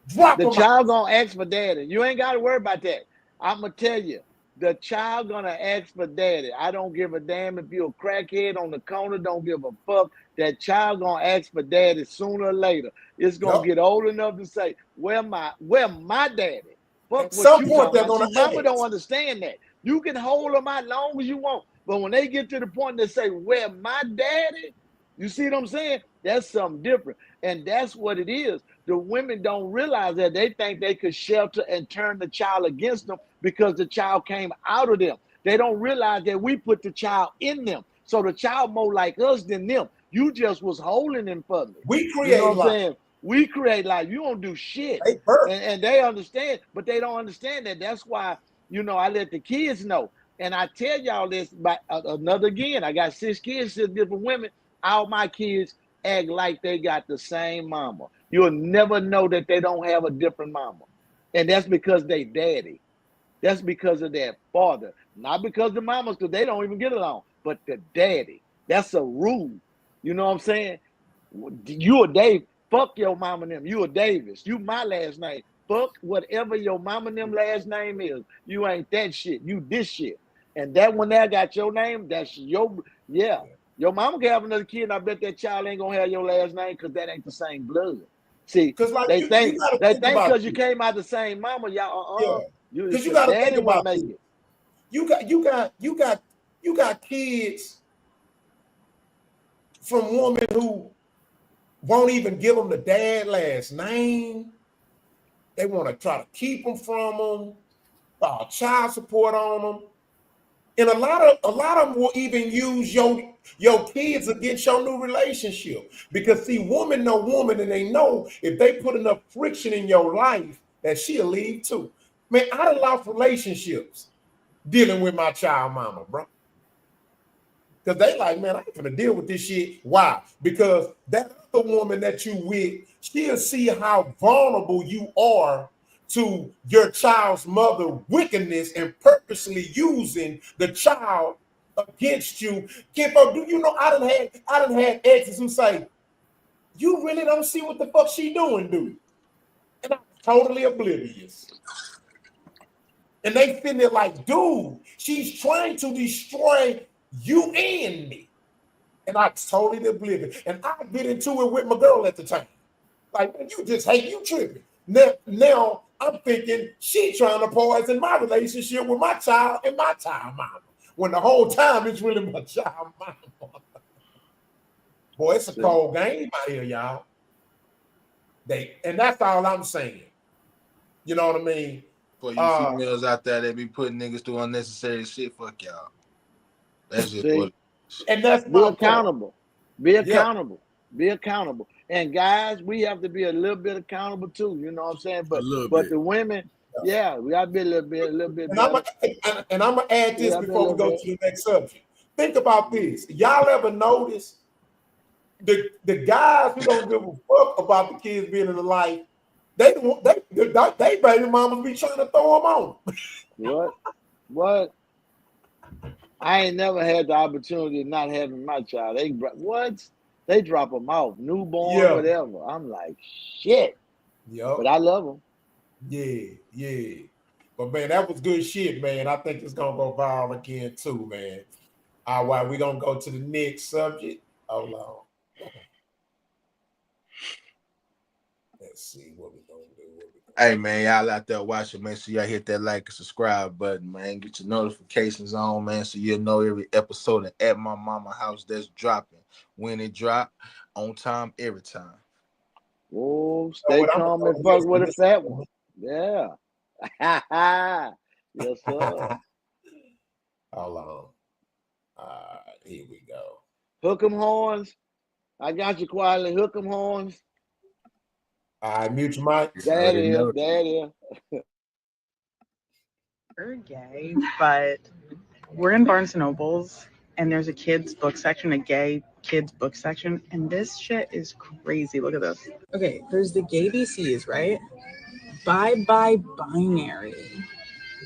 Speaker 1: The child gonna ask for daddy. You ain't got to worry about that. I'm gonna tell you, the child gonna ask for daddy. I don't give a damn if you're a crackhead on the corner. Don't give a fuck. That child gonna ask for daddy sooner or later. It's gonna get old enough to say, "Where my daddy?" Fuck
Speaker 2: At
Speaker 1: what
Speaker 2: some
Speaker 1: you
Speaker 2: point,
Speaker 1: talking about. See, mama don't understand that. You can hold them out long as you want, but when they get to the point they say, "Where my daddy?" You see what I'm saying? That's something different, and that's what it is. The women don't realize that. They think they could shelter and turn the child against them because the child came out of them. They don't realize that we put the child in them. So the child more like us than them. You just was holding him for me.
Speaker 2: We create,
Speaker 1: you know what I'm saying? We create life. You don't do shit. And they understand, but they don't understand that. That's why, I let the kids know. And I tell y'all this by another again. I got 6 kids, 6 different women. All my kids act like they got the same mama. You'll never know that they don't have a different mama. And that's because they daddy. That's because of their father. Not because the mamas, because they don't even get along, but the daddy. That's a rule. You know what I'm saying? You a Dave. Fuck your mama and them. You a Davis. You my last name. Fuck whatever your mama and them last name is. You ain't that shit. You this shit. And that one there got your name, that's your, Your mama can have another kid, and I bet that child ain't gonna have your last name because that ain't the same blood. See, because like they think because you came out the same mama, y'all.
Speaker 2: Because you got to think about it. You got kids from women who won't even give them the dad last name. They want to try to keep them from them, file child support on them. And a lot of them will even use your kids against your new relationship. Because see, woman know woman, and they know if they put enough friction in your life that she'll leave too. Man, I done lost relationships dealing with my child mama, bro. Because they like, man, I ain't gonna deal with this shit. Why? Because that other woman that you with, she'll see how vulnerable you are to your child's mother wickedness and purposely using the child against you. Kimbo, do you know I done had exes who say, you really don't see what the fuck she doing, do you? And I'm totally oblivious. And they sitting there like, dude, she's trying to destroy you and me. And I totally oblivious. And I get into it with my girl at the time. Like, man, you just hate, you tripping. Now I'm thinking she trying to poison my relationship with my child and my child mama. When the whole time it's really my child mama. Boy, it's a cold game out here, y'all. And that's all I'm saying. You know what I mean?
Speaker 3: For you females out there that be putting niggas through unnecessary shit, fuck y'all. That's just what.
Speaker 2: And that's
Speaker 1: be accountable. Be accountable. Be accountable. And guys, we have to be a little bit accountable too. You know what I'm saying? But the women, we gotta be a little bit better.
Speaker 2: And I'm gonna add this before we go to the next subject. Think about this. Y'all ever notice the guys who don't give a fuck about the kids being in the life? They baby mamas be trying to throw them on.
Speaker 1: What? I ain't never had the opportunity of not having my child. They drop them off, newborn, whatever. I'm like, shit.
Speaker 2: Yep.
Speaker 1: But I love them.
Speaker 2: Yeah. But man, that was good shit, man. I think it's gonna go viral again too, man. All right, we're gonna go to the next subject. Hold on. Let's see what we're gonna do.
Speaker 3: Hey man, y'all out there watching, make sure y'all hit that like and subscribe button, man. Get your notifications on, man, so you'll know every episode of At My Mama House that's dropping. When it drop, on time, every time.
Speaker 1: Oh, stay calm and fuck with a fat one. Yeah. Yes, sir.
Speaker 2: Hold on. Here we go.
Speaker 1: Hook 'em horns. I got you quietly. Hook 'em horns.
Speaker 2: All right, mute your mic.
Speaker 1: There it is.
Speaker 7: We're gay, but we're in Barnes & Nobles, and there's a kids book section, a gay kids book section, and this shit is crazy. Look at this. Okay, there's the gay BCs, right? Bye Bye Binary.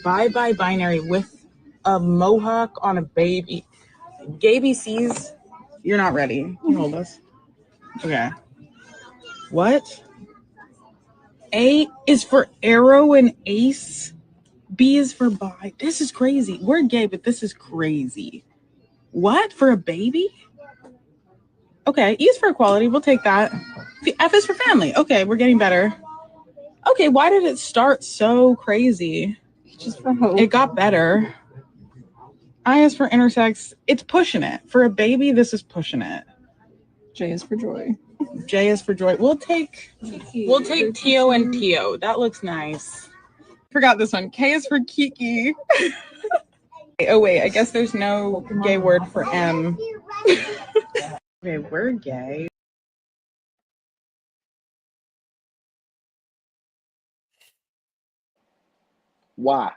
Speaker 7: Bye Bye Binary with a mohawk on a baby. Gay BCs, you're not ready. You hold us. Okay. What? A is for arrow and ace. B is for bi. This is crazy. We're gay, but this is crazy. What? For a baby? Okay. E is for equality. We'll take that. F is for family. Okay, we're getting better. Okay, why did it start so crazy? Just for hope. It got better. I is for intersex. It's pushing it. For a baby, this is pushing it. J is for joy. J is for joy. We'll take Tio and Tio. That looks nice. Forgot this one. K is for Kiki. Oh wait, I guess there's no gay word for M. Okay, we're gay.
Speaker 1: Why?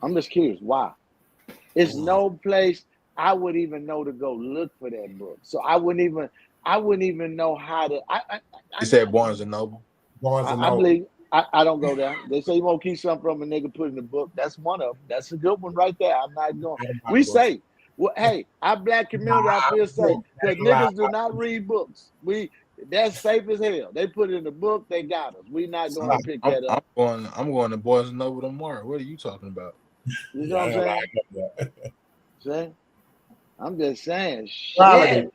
Speaker 1: I'm just curious. Why? It's no place I would even know to go look for that book. So I wouldn't even know how to.
Speaker 3: You said Barnes & Noble.
Speaker 1: I believe I don't go there. They say you won't keep something from a nigga put in the book. That's one of them. That's a good one right there. I'm not going. We say, well, hey, our black community, I feel safe because niggas do not read books. That's safe as hell. They put it in the book. They got us. We not going to pick that up.
Speaker 3: I'm going to Barnes & Noble tomorrow. What are you talking about?
Speaker 1: You know what I'm saying? I'm just saying. Shit.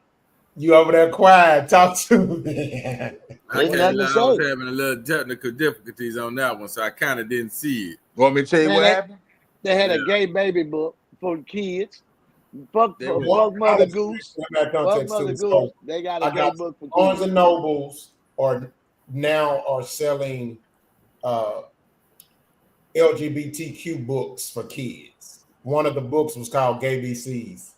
Speaker 2: You over there quiet? Talk to me.
Speaker 4: I was having a little technical difficulties on that one, so I kind of didn't see it.
Speaker 3: Want me to tell you what happened?
Speaker 1: They had a gay baby book for kids. Fuck Mother Goose. Fuck Mother Goose. They got a gay book for kids.
Speaker 2: Barnes & Nobles are selling LGBTQ books for kids. One of the books was called Gay BCs.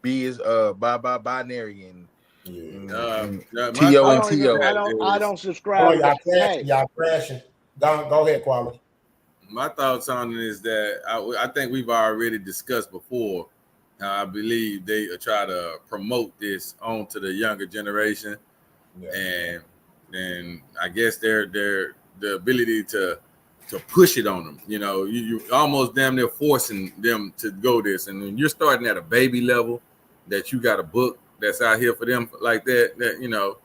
Speaker 3: B is Bye Bye Binary and
Speaker 1: Tio and Tio. I don't subscribe.
Speaker 2: Y'all crashing. Go ahead, Quality.
Speaker 4: My thoughts on it is that I think we've already discussed before. I believe they try to promote this on to the younger generation, and I guess the ability to push it on them. You know, you almost damn near forcing them to go this, and when you're starting at a baby level, that you got a book that's out here for them like that you know,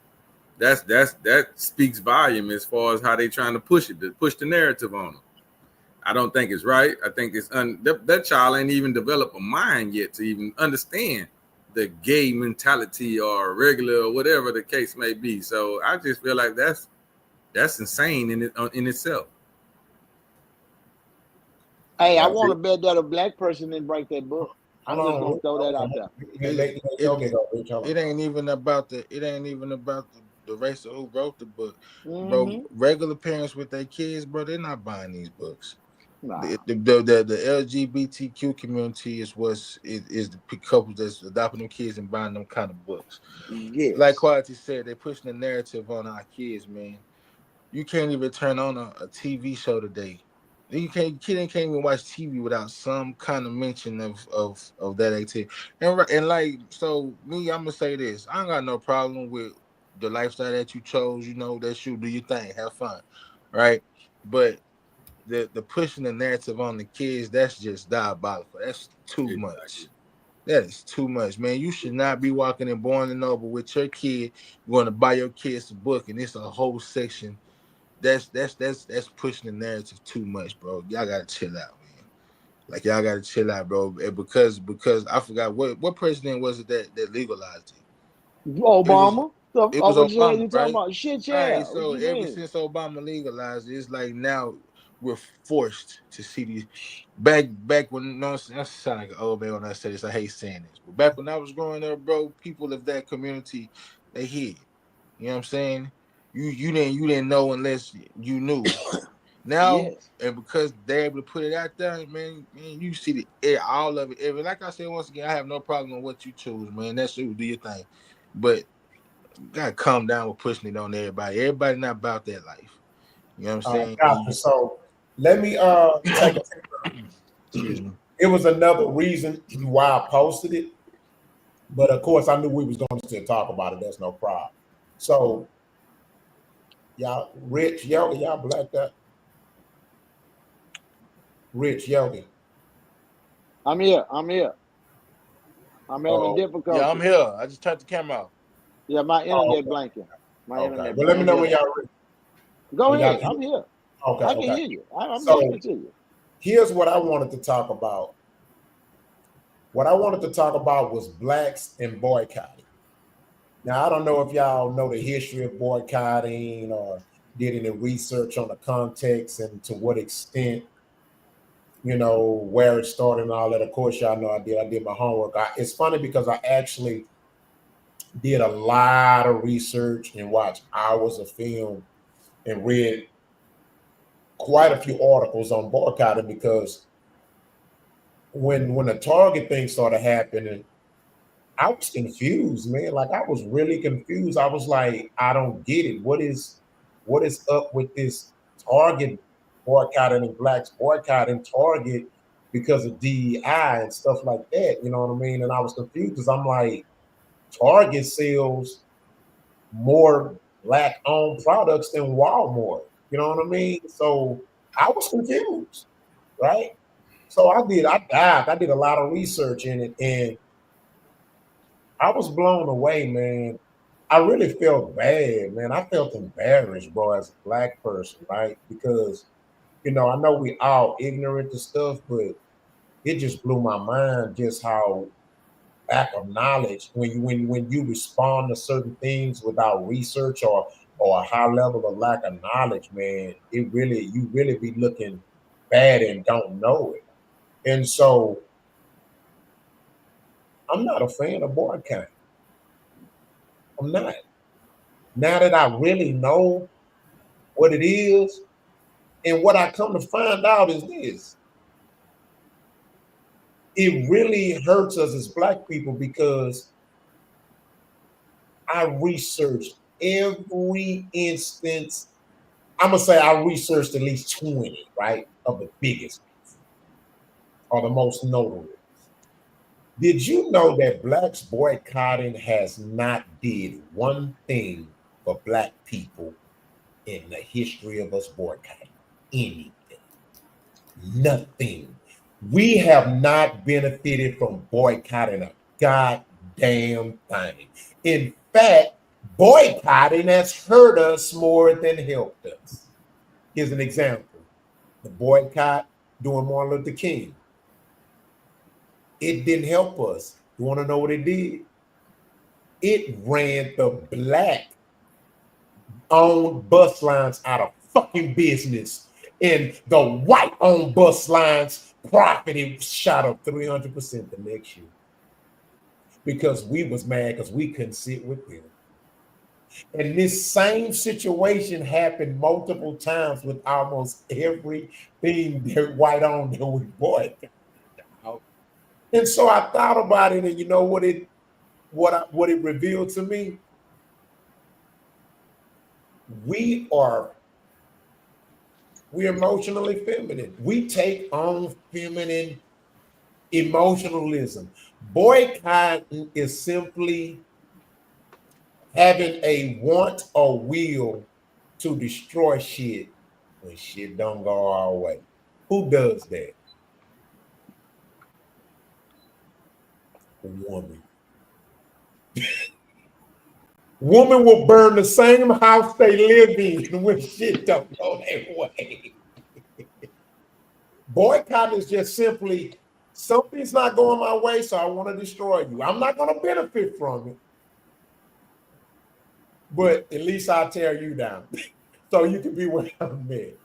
Speaker 4: that speaks volume as far as how they trying to push it, to push the narrative on them. I don't think it's right. I think it's that child ain't even developed a mind yet to even understand the gay mentality or regular or whatever the case may be. So I just feel like that's insane in itself.
Speaker 1: Hey, I want to bet that a black person didn't write that book. I'm just gonna throw that out there.
Speaker 3: It ain't even about the race of who wrote the book, bro. Regular parents with their kids, bro, they're not buying these books. Nah. The LGBTQ community is the couples that's adopting them kids and buying them kind of books. Yes. Like Quality said, they're pushing the narrative on our kids, man. You can't even turn on a TV show today. Kid can't even watch TV without some kind of mention of that activity. And like, so me, I'm gonna say this: I ain't got no problem with the lifestyle that you chose. You know, that you do your thing, have fun, right? But the pushing the narrative on the kids, that's just diabolical. That's too much. That is too much, man. You should not be walking in Barnes and Noble with your kid going to buy your kids a book, and it's a whole section. That's pushing the narrative too much, bro. Y'all gotta chill out, man. Like y'all gotta chill out, bro. And because I forgot what president was it that legalized it?
Speaker 1: Obama.
Speaker 3: It was Obama,
Speaker 1: you talking about? Shit, yeah.
Speaker 3: All right, so ever since Obama legalized it, it's like now we're forced to see these. Back when I sound like an old man when I say this. I hate saying this, but back when I was growing up, bro, people of that community, they hid. You know what I'm saying? You didn't know unless you knew. Now, yes. And because they're able to put it out there, man, you see all of it. Like I said once again, I have no problem with what you choose, man. That's you, do your thing, but you gotta calm down with pushing it on everybody. Everybody not about that life. You know what I'm saying?
Speaker 2: Gotcha. So let me take a excuse me. It was another reason why I posted it, but of course I knew we was going to still talk about it. That's no problem. So y'all, Rich Yoga, y'all blacked out. Rich Yogi.
Speaker 1: I'm here. I'm having difficulty.
Speaker 3: Yeah, I'm here. I just turned the camera off.
Speaker 1: Yeah, my internet blanking. Internet.
Speaker 2: Well, let me know when y'all ready.
Speaker 1: Go ahead. I'm here.
Speaker 2: Okay.
Speaker 1: I can hear you. I'm listening to you.
Speaker 2: Here's what I wanted to talk about. What I wanted to talk about was blacks and boycotting. Now, I don't know if y'all know the history of boycotting or did any research on the context and to what extent, you know, where it started and all that. Of course, y'all know I did my homework. It's funny because I actually did a lot of research and watched hours of film and read quite a few articles on boycotting because when the Target thing started happening, I was confused, man. Like I was really confused. I was like, I don't get it. What is up with this Target boycotting and blacks boycotting Target because of DEI and stuff like that? You know what I mean? And I was confused because I'm like, Target sells more black-owned products than Walmart. You know what I mean? So I was confused, right? So I did a lot of research in it, and I was blown away, man. I really felt bad, man. I felt embarrassed, bro, as a black person, right? Because, you know, I know we all ignorant to stuff, but it just blew my mind just how lack of knowledge when you respond to certain things without research or a high level of lack of knowledge, man, you really be looking bad and don't know it. And so I'm not a fan of boycotting. I'm not. Now that I really know what it is, and what I come to find out is this. It really hurts us as black people because I researched every instance. I'm going to say I researched at least 20, right, of the biggest or the most notable. Did you know that blacks boycotting has not did one thing for black people in the history of us boycotting? Anything. Nothing. We have not benefited from boycotting a goddamn thing. In fact, boycotting has hurt us more than helped us. Here's an example. The boycott during Martin Luther King. It didn't help us. You want to know what it did? It ran the black-owned bus lines out of fucking business. And the white-owned bus lines profited shot up 300% the next year. Because we was mad because we couldn't sit with them. And this same situation happened multiple times with almost everything that white-owned that we bought. And so I thought about it, and you know what it revealed to me? We're emotionally feminine. We take on feminine emotionalism. Boycotting is simply having a want or will to destroy shit when shit don't go our way. Who does that? A woman. Woman will burn the same house they live in when shit don't go their way. Boycott is just simply something's not going my way, so I want to destroy you. I'm not going to benefit from it, but at least I'll tear you down so you can be where I'm at.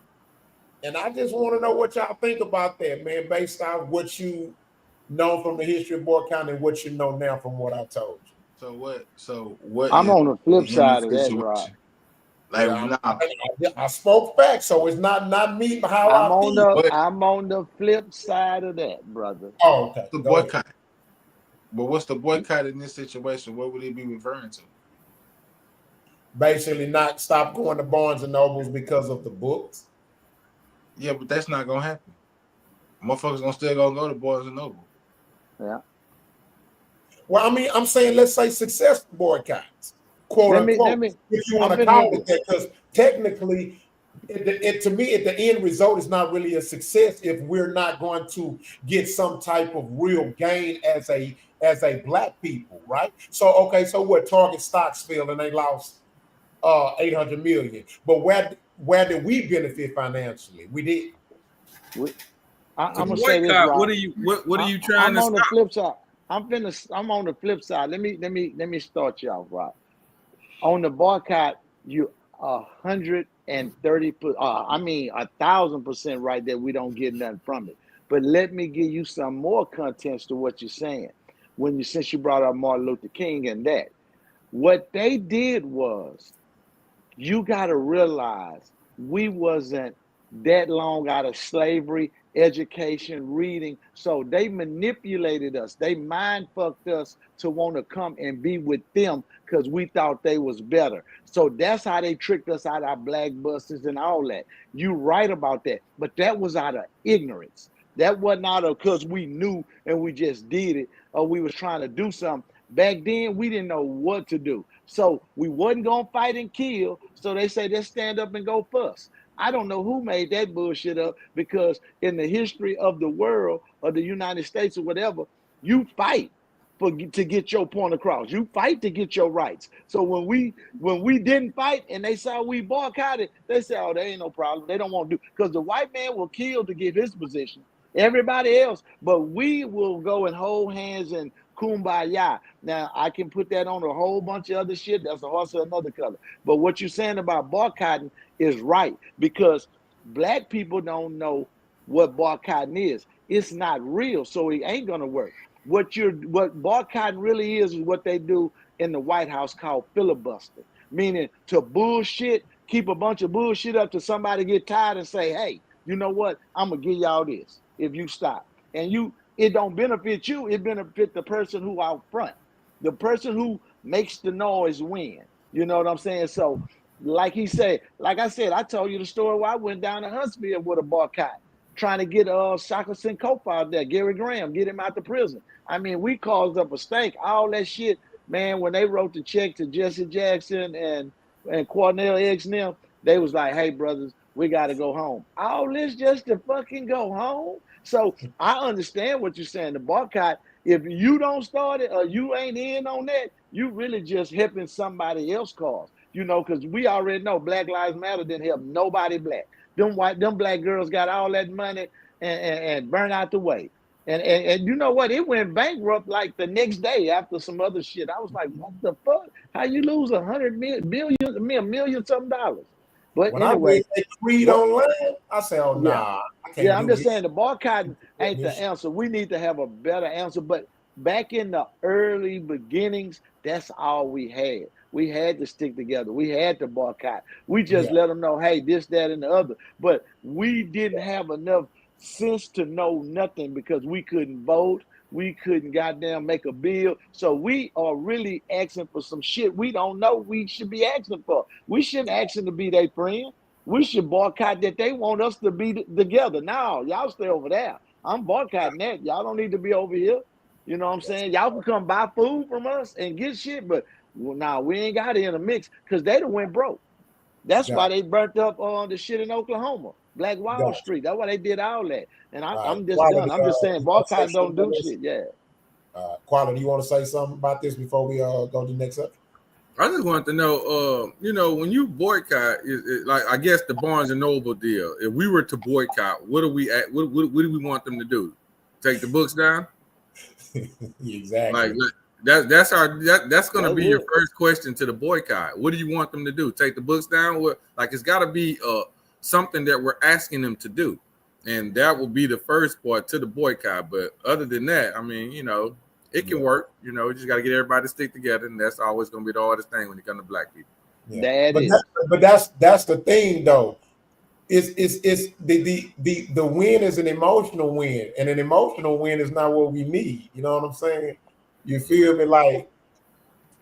Speaker 2: And I just want to know what y'all think about that, man, based on what you know from the history of boycott and what you know now from what I told you.
Speaker 3: So what?
Speaker 1: I'm on the flip side of that, Rob.
Speaker 3: Like
Speaker 2: I spoke facts, so it's not me how
Speaker 1: I'm
Speaker 2: I feel.
Speaker 1: I'm on the flip side of that, brother.
Speaker 2: Oh, okay.
Speaker 3: The boycott. But what's the boycott in this situation? What would it be referring to?
Speaker 2: Basically, not stop going to Barnes and Nobles because of the books.
Speaker 3: Yeah, but that's not gonna happen. Motherfuckers gonna still gonna go to Barnes and Noble.
Speaker 1: Yeah.
Speaker 2: Well, I mean, I'm saying let's say successful boycotts, quote unquote. If you want to call it that, because technically, to me, at the end result, is not really a success if we're not going to get some type of real gain as a black people, right? So okay, so what? Target stocks fell and they lost 800 million, but where did we benefit financially? We did.
Speaker 1: I'm gonna say this, Rob.
Speaker 4: What are you trying to stop?
Speaker 1: I'm on the flip side. I'm on the flip side. Let me start you off, Rob. On the boycott, you 130%, 1,000% right there. We don't get nothing from it. But let me give you some more context to what you're saying. Since you brought up Martin Luther King and that, what they did was, you got to realize we wasn't that long out of slavery, education, reading. So they manipulated us. They mind fucked us to want to come and be with them because we thought they was better. So that's how they tricked us out of our black buses and all that. You right about that. But that was out of ignorance. That wasn't out of because we knew and we just did it or we was trying to do something. Back then, we didn't know what to do. So we wasn't going to fight and kill. So they say, let's stand up and go fuss. I don't know who made that bullshit up because in the history of the world or the United States or whatever, you fight to get your point across. You fight to get your rights. So when we didn't fight and they saw we boycotted, they said, oh, there ain't no problem. They don't want to do because the white man will kill to get his position. Everybody else, but we will go and hold hands and kumbaya. Now, I can put that on a whole bunch of other shit. That's a horse of another color. But what you're saying about boycotting is right because black people don't know what boycotting is. It's not real, so it ain't gonna work. What boycotting really is what they do in the White House called filibuster, meaning to bullshit, keep a bunch of bullshit up till somebody get tired and say, hey, you know what? I'm gonna give y'all this if you stop. And it don't benefit you, it benefit the person who out front. The person who makes the noise win. You know what I'm saying? So like I said, I told you the story where I went down to Huntsville with a boycott, trying to get Shaka Sinkopa out there, Gary Graham, get him out the prison. I mean, we caused up a stink, all that shit, man. When they wrote the check to Jesse Jackson and Cornell X and them, they was like, hey, brothers, we got to go home. All this just to fucking go home. So I understand what you're saying. The boycott If you don't start it or you ain't in on that, you really just helping somebody else cause. Because we already know Black Lives Matter didn't help nobody black. Them black girls got all that money and burn out the way. And you know what? It went bankrupt like the next day after some other shit. I was like, what the fuck? How you lose $100 million something dollars? But
Speaker 2: when
Speaker 1: anyway,
Speaker 2: I read that creed online, I say, oh,
Speaker 1: yeah.
Speaker 2: nah, I can't
Speaker 1: I'm
Speaker 2: do
Speaker 1: just
Speaker 2: this.
Speaker 1: saying the boycott ain't the answer. We need to have a better answer. But back in the early beginnings, that's all we had. We had to stick together. We had to boycott. We just let them know, hey, this, that, and the other. But we didn't have enough sense to know nothing because we couldn't vote. We couldn't goddamn make a bill. So we are really asking for some shit we don't know we should be asking for. We shouldn't ask them to be their friend. We should boycott that they want us to be together. Now, y'all stay over there. I'm boycotting that. Y'all don't need to be over here. You know what I'm saying? Y'all can come buy food from us and get shit, but now we ain't got it in a mix because they done went broke. That's why they burnt up on the shit in Oklahoma, Black Wall Street. That's why they did all that. And I'm just done. I'm just saying boycott don't do shit. Yeah.
Speaker 2: Quality, you want to say something about this before we go to the next subject?
Speaker 4: I just wanted to know, when you boycott, like I guess the Barnes and Noble deal. If we were to boycott, what do we want them to do? Take the books down?
Speaker 2: Exactly.
Speaker 4: Like that's going to be your first question to the boycott. What do you want them to do? Take the books down? Like it's got to be something that we're asking them to do, and that will be the first part to the boycott. But other than that, I mean, it can work. You just got to get everybody to stick together, and that's always going to be the hardest thing when it comes to black people.
Speaker 2: Yeah. But that's the thing, though. It's the win is an emotional win, and an emotional win is not what we need. You know what I'm saying? You feel me? Like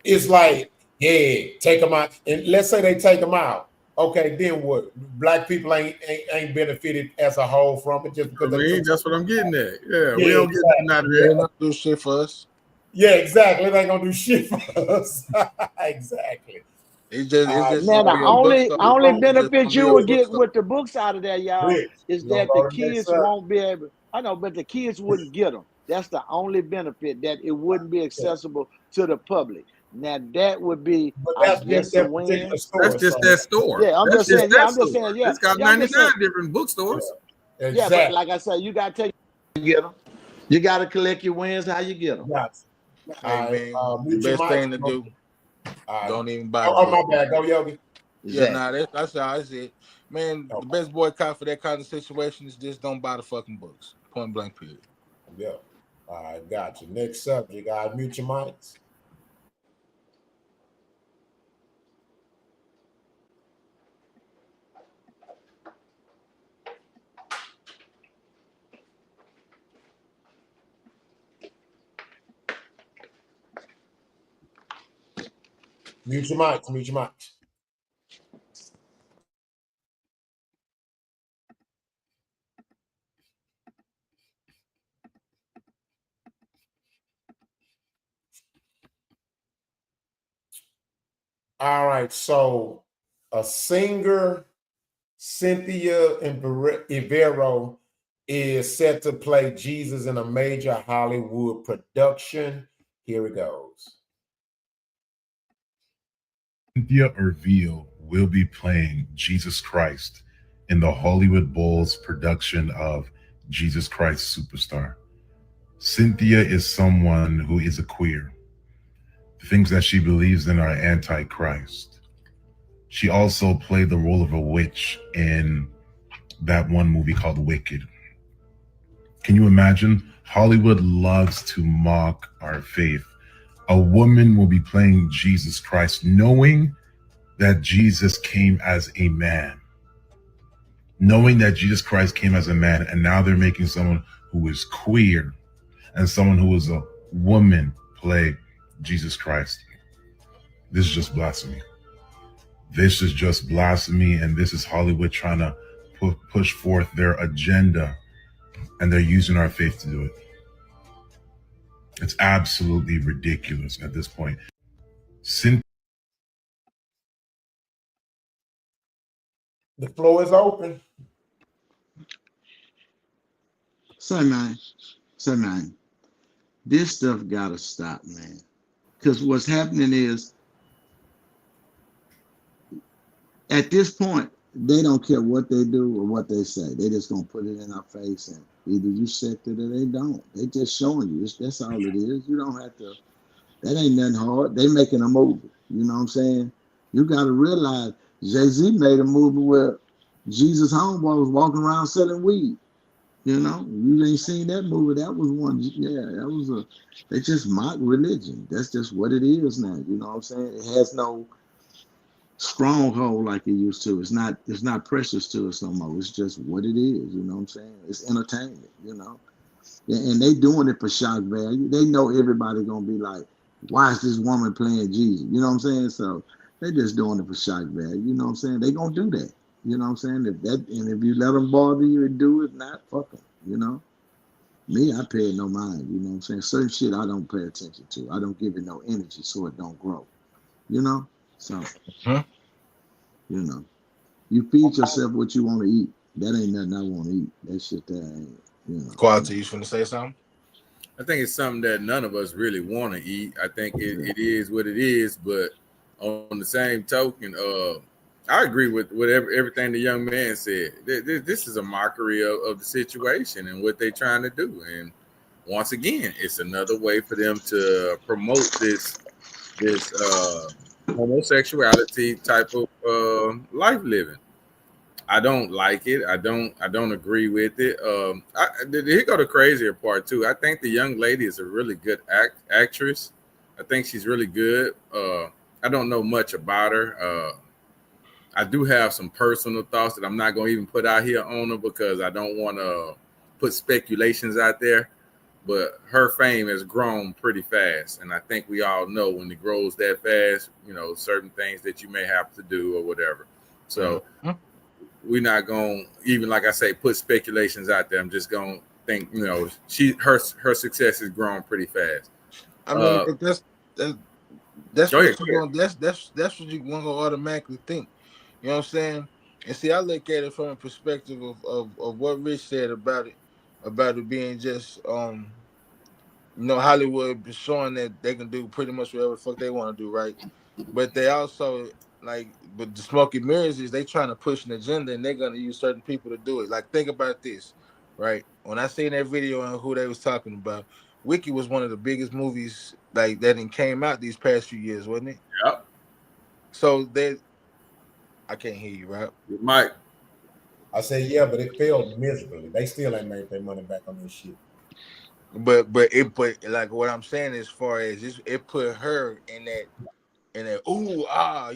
Speaker 2: it's like, yeah, take them out, and let's say they take them out. Okay, then what? Black people ain't benefited as a whole from it just because
Speaker 4: that's what I'm getting at. Yeah, we don't get nothing out of it.
Speaker 3: They don't do shit for us.
Speaker 2: Yeah, exactly. They ain't gonna do shit for us. Exactly.
Speaker 3: It's just
Speaker 1: now the only benefit you will get with the books out of there, y'all, is that the kids won't be able. I know, but the kids wouldn't get them. That's the only benefit, that it wouldn't be accessible to the public. Now that would be, I guess, a win.
Speaker 4: That's just that store.
Speaker 1: Yeah, I'm just saying. Yeah,
Speaker 4: it's got 99 different bookstores.
Speaker 1: Yeah, exactly. But like I said, you got to get them. You got to collect your wins how you get them.
Speaker 3: Hey, man, the best thing to do. Don't even buy.
Speaker 2: Oh, my bad. Go, Yogi.
Speaker 3: Yeah, that's how I see it. Man, the best boycott for that kind of situation is just don't buy the fucking books. Point blank, period.
Speaker 2: Yeah. All right, got you. Next subject, guys. Mute your mics. Mute your mics. Mute your mics. All right, so a singer, Cynthia Evero, is set to play Jesus in a major Hollywood production. Here it goes.
Speaker 8: Cynthia Ervin will be playing Jesus Christ in the Hollywood Bowl's production of Jesus Christ Superstar. Cynthia is someone who is a queer. The things that she believes in are anti-Christ. She also played the role of a witch in that one movie called Wicked. Can you imagine? Hollywood loves to mock our faith. A woman will be playing Jesus Christ, knowing that Jesus came as a man. Knowing that Jesus Christ came as a man, and now they're making someone who is queer and someone who is a woman play Jesus Christ. This is just blasphemy. This is just blasphemy, and this is Hollywood trying to push forth their agenda, and they're using our faith to do it. It's absolutely ridiculous at this point.
Speaker 2: The floor is open.
Speaker 9: So man.
Speaker 1: This stuff gotta stop, man. Because what's happening is, at this point, they don't care what they do or what they say. They just gonna put it in our face, and either you accept it or they don't. They just showing you. That's all it is. You don't have to. That ain't nothing hard. They making a movie. You know what I'm saying? You got to realize Jay-Z made a movie where Jesus' homeboy was walking around selling weed. You know, you ain't seen that movie. That was one. Yeah, that was a. They just mock religion. That's just what it is now. You know what I'm saying? It has no stronghold like it used to. It's not. It's not precious to us no more. It's just what it is. You know what I'm saying? It's entertainment. You know. And they doing it for shock value. They know everybody gonna be like, why is this woman playing Jesus? You know what I'm saying? So they just doing it for shock value. You know what I'm saying? They gonna do that. You know what I'm saying? If you let them bother you and do it, not fuck them. You know? Me, I pay it no mind. You know what I'm saying? Certain shit I don't pay attention to. I don't give it no energy so it don't grow. You know? So, you know, you feed yourself what you want to eat. That ain't nothing I want to eat. That shit there ain't, you know.
Speaker 3: Quality, you finna say something?
Speaker 4: I think it's something that none of us really want to eat. I think it is what it is, but on the same token, I agree with everything the young man said. This is a mockery of the situation and what they're trying to do. And once again, it's another way for them to promote this homosexuality type of life living. I don't like it. I don't agree with it. Here go the crazier part too. I think the young lady is a really good actress. I think she's really good. I don't know much about her. I do have some personal thoughts that I'm not going to even put out here on her because I don't want to put speculations out there. But her fame has grown pretty fast, and I think we all know when it grows that fast, you know, certain things that you may have to do or whatever. So. We're not going to even, like I say, put speculations out there. I'm just going to think, you know, her success has grown pretty fast.
Speaker 3: I mean, that's what you want to automatically think. You know what I'm saying? And see, I look at it from a perspective of what Rich said about it being just you know, Hollywood is showing that they can do pretty much whatever the fuck they want to do, right? But they also but the smoky mirrors is they trying to push an agenda and they're gonna use certain people to do it. Like, think about this, right? When I seen that video on who they was talking about, Wiki was one of the biggest movies like that came out these past few years, wasn't it?
Speaker 4: Yep.
Speaker 3: So I can't hear you, right?
Speaker 4: Mike.
Speaker 2: I say yeah, but it failed miserably. They still ain't made their money back on this shit.
Speaker 3: But like what I'm saying as far as it put her in that you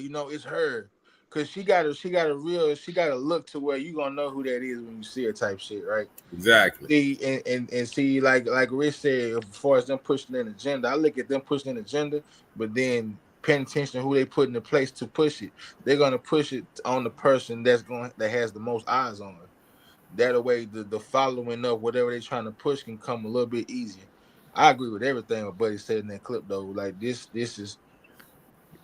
Speaker 3: know, it's her. Cause she got a look to where you gonna know who that is when you see her type shit, right?
Speaker 4: Exactly.
Speaker 3: See and see like Rich said, as far as them pushing an agenda, I look at them pushing an agenda, but then paying attention to who they put in the place to push it. They're gonna push it on the person that has the most eyes on her. That way the following of whatever they're trying to push can come a little bit easier. I agree with everything my buddy said in that clip though. Like this is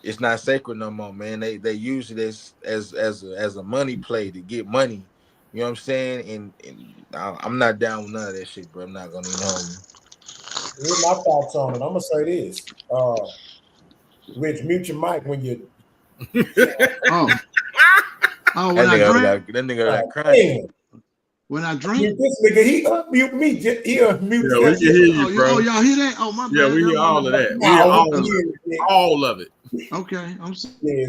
Speaker 3: it's not sacred no more, man. They use it as a money play to get money. You know what I'm saying? And I'm not down with none of that shit, bro. I'm not gonna even hold you.
Speaker 2: Here's my thoughts on it. I'm gonna say this. Rich, mute your mic when you
Speaker 1: when I drink.
Speaker 3: That nigga got crying.
Speaker 1: When I drink,
Speaker 2: this nigga, he unmute me. He unmute.
Speaker 4: Yeah, we can hear you, bro.
Speaker 1: y'all hear that? Oh, my bad.
Speaker 4: Yeah, we hear all of that. We hear all of it.
Speaker 1: Okay, I'm sorry.
Speaker 2: Yeah,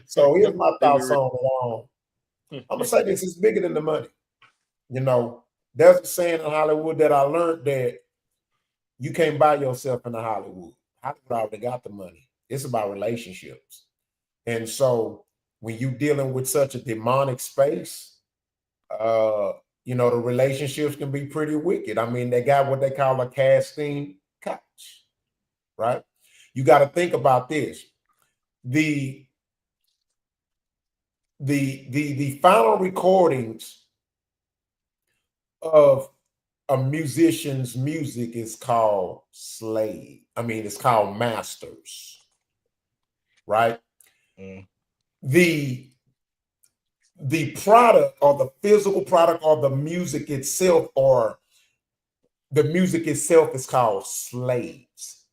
Speaker 2: so here's my thoughts on it. I'm gonna say this is bigger than the money. You know, there's a saying in Hollywood that I learned that you can't buy yourself into Hollywood. Hollywood already got the money. It's about relationships. And so when you're dealing with such a demonic space, you know, the relationships can be pretty wicked. I mean, they got what they call a casting couch, right? You got to think about this. The final recordings of a musician's music is called slave. I mean, it's called masters, right? The product or the physical product or the music itself or the music itself is called slaves.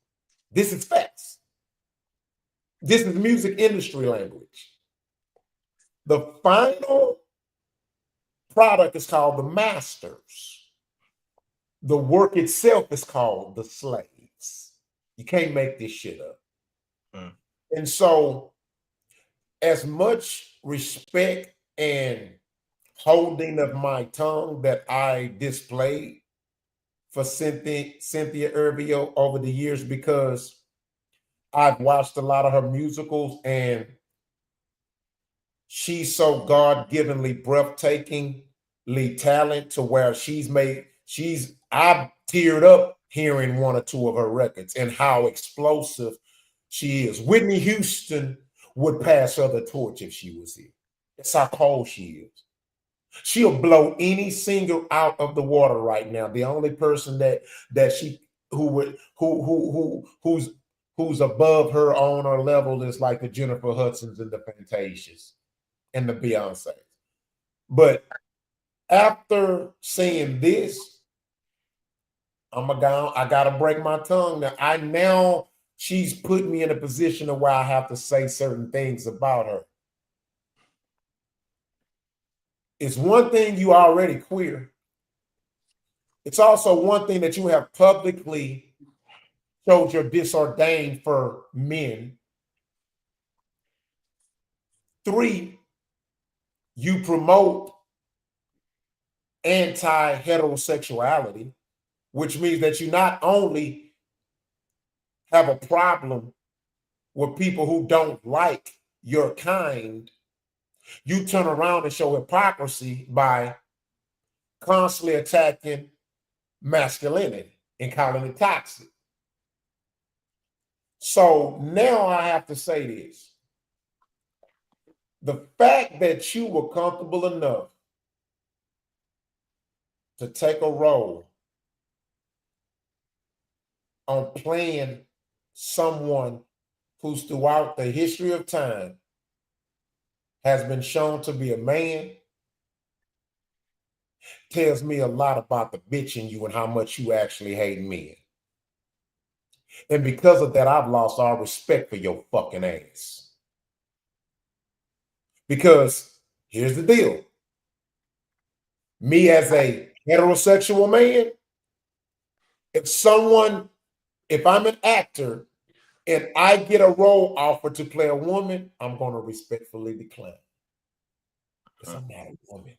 Speaker 2: This is facts. This is music industry language. The final product is called the masters. The work itself is called the slaves. You can't make this shit up. And so, as much respect and holding of my tongue that I displayed for Cynthia Ervin over the years, because I've watched a lot of her musicals and she's so God-givenly breathtakingly talented to where I've teared up hearing one or two of her records and how explosive she is. Whitney Houston would pass her the torch if she was here. That's how cold she is. She'll blow any singer out of the water right now. The only person who's above her on her level is like the Jennifer Hudsons and the Fantasias and the Beyonce. But after seeing this, I gotta break my tongue. Now she's put me in a position of where I have to say certain things about her. It's one thing you already queer. It's also one thing that you have publicly showed your disdain for men. 3, you promote anti-heterosexuality, which means that you not only have a problem with people who don't like your kind, you turn around and show hypocrisy by constantly attacking masculinity and calling it toxic. So now I have to say this. The fact that you were comfortable enough to take a role on playing someone who's throughout the history of time has been shown to be a man tells me a lot about the bitch in you and how much you actually hate men. And because of that, I've lost all respect for your fucking ass. Because here's the deal. Me as a heterosexual man, if I'm an actor and I get a role offer to play a woman, I'm going to respectfully decline. Because I'm not a woman.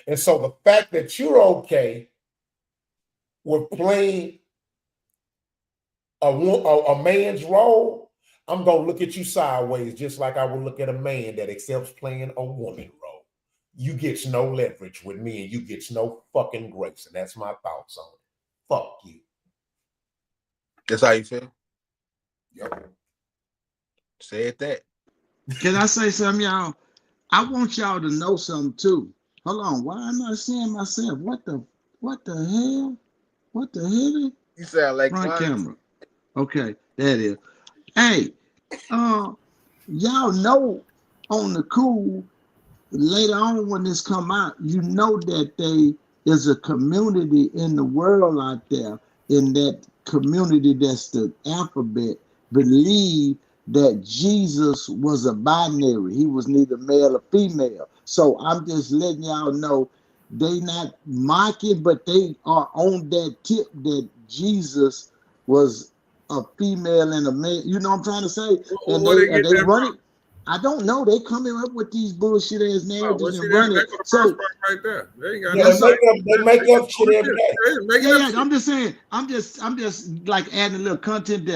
Speaker 2: And so the fact that you're okay with playing a man's role, I'm going to look at you sideways just like I would look at a man that accepts playing a woman role. You get no leverage with me and you get no fucking grace. And that's my thoughts on it. Fuck you.
Speaker 3: That's how you feel?
Speaker 2: Yep.
Speaker 3: Say it.
Speaker 9: Can I say something, y'all? I want y'all to know something too. Hold on. Why am I seeing myself? What the hell? What the hell?
Speaker 3: You sound like
Speaker 9: front
Speaker 3: Klein.
Speaker 9: camera. Okay, there it is. Hey, y'all know on the cool, later on when this come out, you know that is a community in the world out there, in that community that's the alphabet, believe that Jesus was a binary. He was neither male or female. So I'm just letting y'all know they not mocking, but they are on that tip that Jesus was a female and a male. You know what I'm trying to say? And they run it. I don't know. They coming up with these bullshit ass narratives and running. So
Speaker 4: right there. They
Speaker 2: make up shit every day.
Speaker 9: Yeah, I'm just saying. I'm just like adding a little content.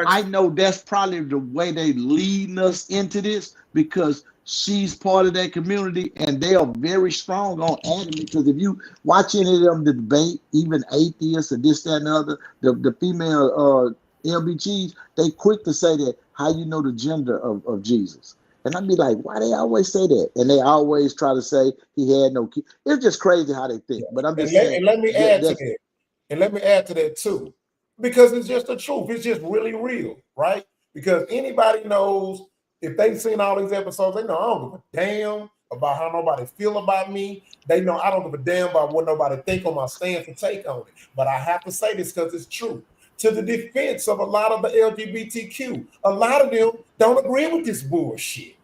Speaker 9: I know that's probably the way they leading us into this, because she's part of that community and they are very strong on adding it. Because if you watch any of them debate, even atheists or this, that, and the other, the female LBGs, they quick to say that, how you know the gender of Jesus. And I'd be like, why they always say that? And they always try to say he had no kid. It's just crazy how they think. But I'm just saying.
Speaker 2: And let me add to that. And let me add to that too. Because it's just the truth. It's just really real, right? Because anybody knows, if they've seen all these episodes, they know I don't give a damn about how nobody feel about me. They know I don't give a damn about what nobody think on my stance or take on it. But I have to say this because it's true. To the defense of a lot of the LGBTQ, a lot of them don't agree with this bullshit.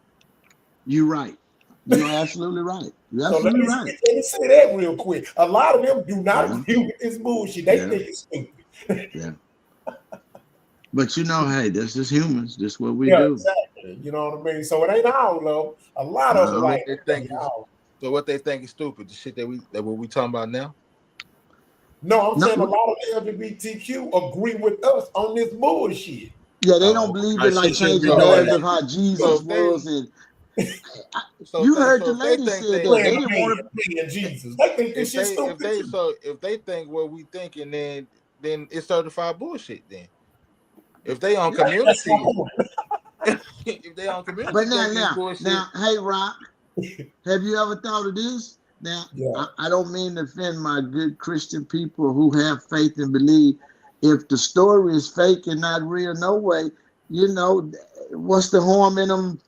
Speaker 9: You're right. You're absolutely right. You're
Speaker 2: So
Speaker 9: absolutely
Speaker 2: let
Speaker 9: right.
Speaker 2: me say that real quick. A lot of them do not agree with this bullshit. They think it's stupid.
Speaker 9: Yeah. But hey, this is humans. This is what we do.
Speaker 2: Exactly. You know what I mean? So it ain't all of them. A lot of them like
Speaker 3: so what they think is stupid. The shit that what we talking about now.
Speaker 2: No, I'm saying a lot of the LGBTQ agree with us on this bullshit.
Speaker 9: Yeah, they don't believe in like changing narrative of how Jesus was, and you heard the lady said that they didn't want to
Speaker 2: be in Jesus. They think this shit stupid.
Speaker 3: If they think what we thinking, then it's certified bullshit. Then if they on community, if they on community,
Speaker 9: but now, hey Rock, have you ever thought of this? Now, I don't mean to offend my good Christian people who have faith and believe. If the story is fake and not real, no way, what's the harm in them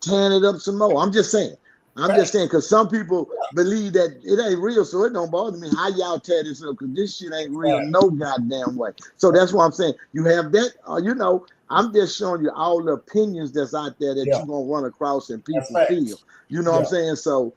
Speaker 9: tearing it up some more? I'm just saying, because some people believe that it ain't real, so it don't bother me how y'all tear this up, because this shit ain't real no goddamn way. So that's what I'm saying. You have that, I'm just showing you all the opinions that's out there that you're going to run across and people feel. You know what I'm saying? So,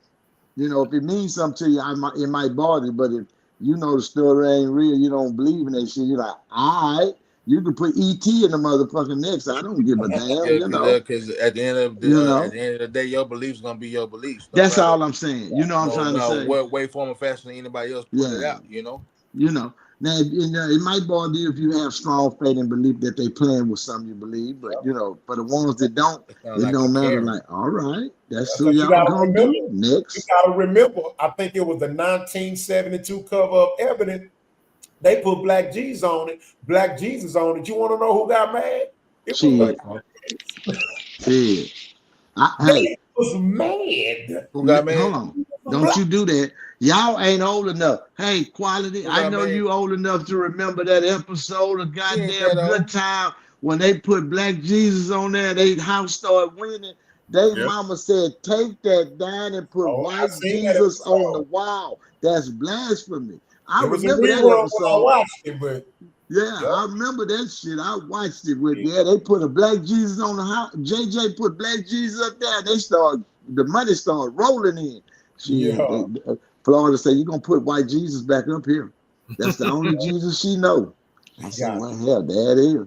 Speaker 9: if it means something to you, it might bother you, but if the story ain't real, you don't believe in that shit, you're like, all right, you can put ET in the motherfucking next. I don't give a damn,
Speaker 3: because at the end of the day, your beliefs gonna be your beliefs.
Speaker 9: That's all I'm saying. What I'm trying to say.
Speaker 3: What way, form, or fashion anybody else put it out,
Speaker 9: Now, it might bother you if you have strong faith and belief that they playing with something you believe, but for the ones that don't, it don't matter. Like, all right, that's who y'all gonna do next.
Speaker 2: You gotta remember, I think it was the 1972 cover of Ervin. They put Black Jesus on it. Black Jesus on it. You want to know who got mad? It was mad.
Speaker 3: Who got mad?
Speaker 9: Hold on. Don't you do that. Y'all ain't old enough. Hey, Quality, I know you old enough to remember that episode of Goddamn Good Time when they put Black Jesus on there, they house started winning. Mama said, take that down and put white Jesus on the wall. That's blasphemy. I remember that episode.
Speaker 2: I watched it, but
Speaker 9: I remember that shit. I watched it with they put a Black Jesus on the house. JJ put Black Jesus up there. The money started rolling in. Florida said, you're gonna put white Jesus back up here. That's the only Jesus she know. I said, well, hell, that is.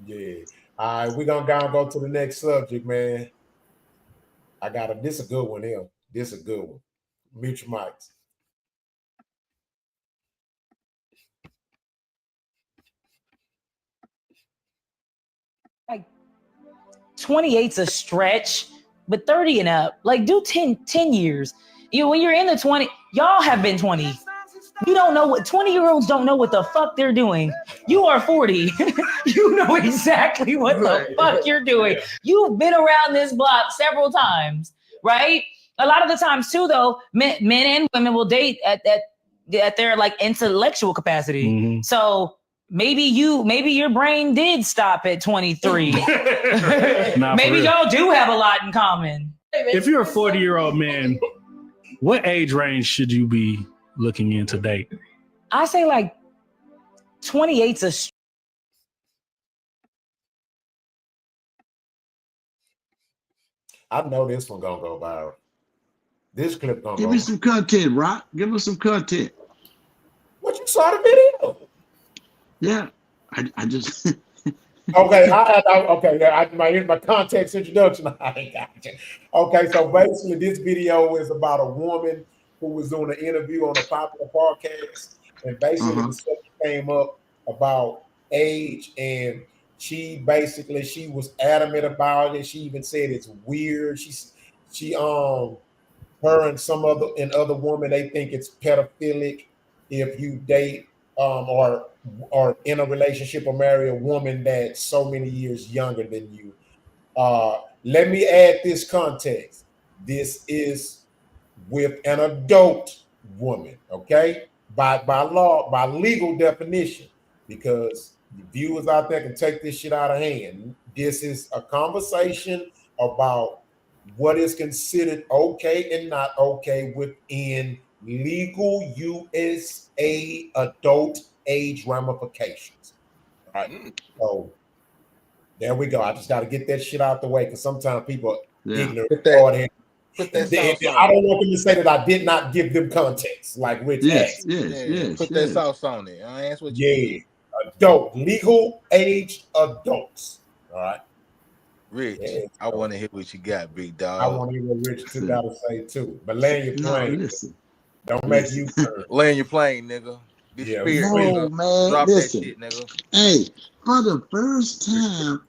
Speaker 2: Yeah. All right, we're gonna go to the next subject, man. This a good one here. This a good one. Mute your mics.
Speaker 10: Like 28's a stretch, but 30 and up, like do 10 years. When you're in the 20, y'all have been 20. You don't know what 20-year-olds don't know what the fuck they're doing. You are 40. You know exactly what the fuck you're doing. You've been around this block several times, right? A lot of the times too, though, men and women will date at their like intellectual capacity. Mm-hmm. So maybe your brain did stop at 23. Maybe y'all do have a lot in common.
Speaker 11: If you're a 40-year-old man, what age range should you be looking in to date?
Speaker 10: I say like 28's a
Speaker 2: I know this one gonna go viral. This clip gonna
Speaker 9: give me some content, Rock. Give us some content.
Speaker 2: What, you saw the video?
Speaker 9: Yeah, I just.
Speaker 2: Okay, my context introduction. I got you. Okay, so basically, this video is about a woman who was doing an interview on a popular podcast, and basically the subject came up about age, and she was adamant about it. She even said it's weird. Her and other women, they think it's pedophilic if you date or in a relationship or marry a woman that's so many years younger than you. Let me add this context. This is with an adult woman, okay? By law, by legal definition, because the viewers out there can take this shit out of hand. This is a conversation about what is considered okay and not okay within legal USA adult age ramifications. All right. So there we go. I just got to get that shit out the way because sometimes people are ignorant.
Speaker 3: Put that sauce on
Speaker 2: I
Speaker 3: it.
Speaker 2: don't want them to say that I did not give them context, like Rich asked.
Speaker 3: Put that sauce on it. That's what you did.
Speaker 2: Adult, legal age adults. All right.
Speaker 3: Rich, I want to hear what you got, big dog.
Speaker 2: I want to hear what Rich got to say too. But land your plane.
Speaker 9: Listen.
Speaker 2: Don't make you
Speaker 3: land your plane, nigga. This spirit, nigga.
Speaker 9: Man,
Speaker 3: drop
Speaker 9: listen.
Speaker 3: that shit, nigga.
Speaker 9: Hey, for the first time,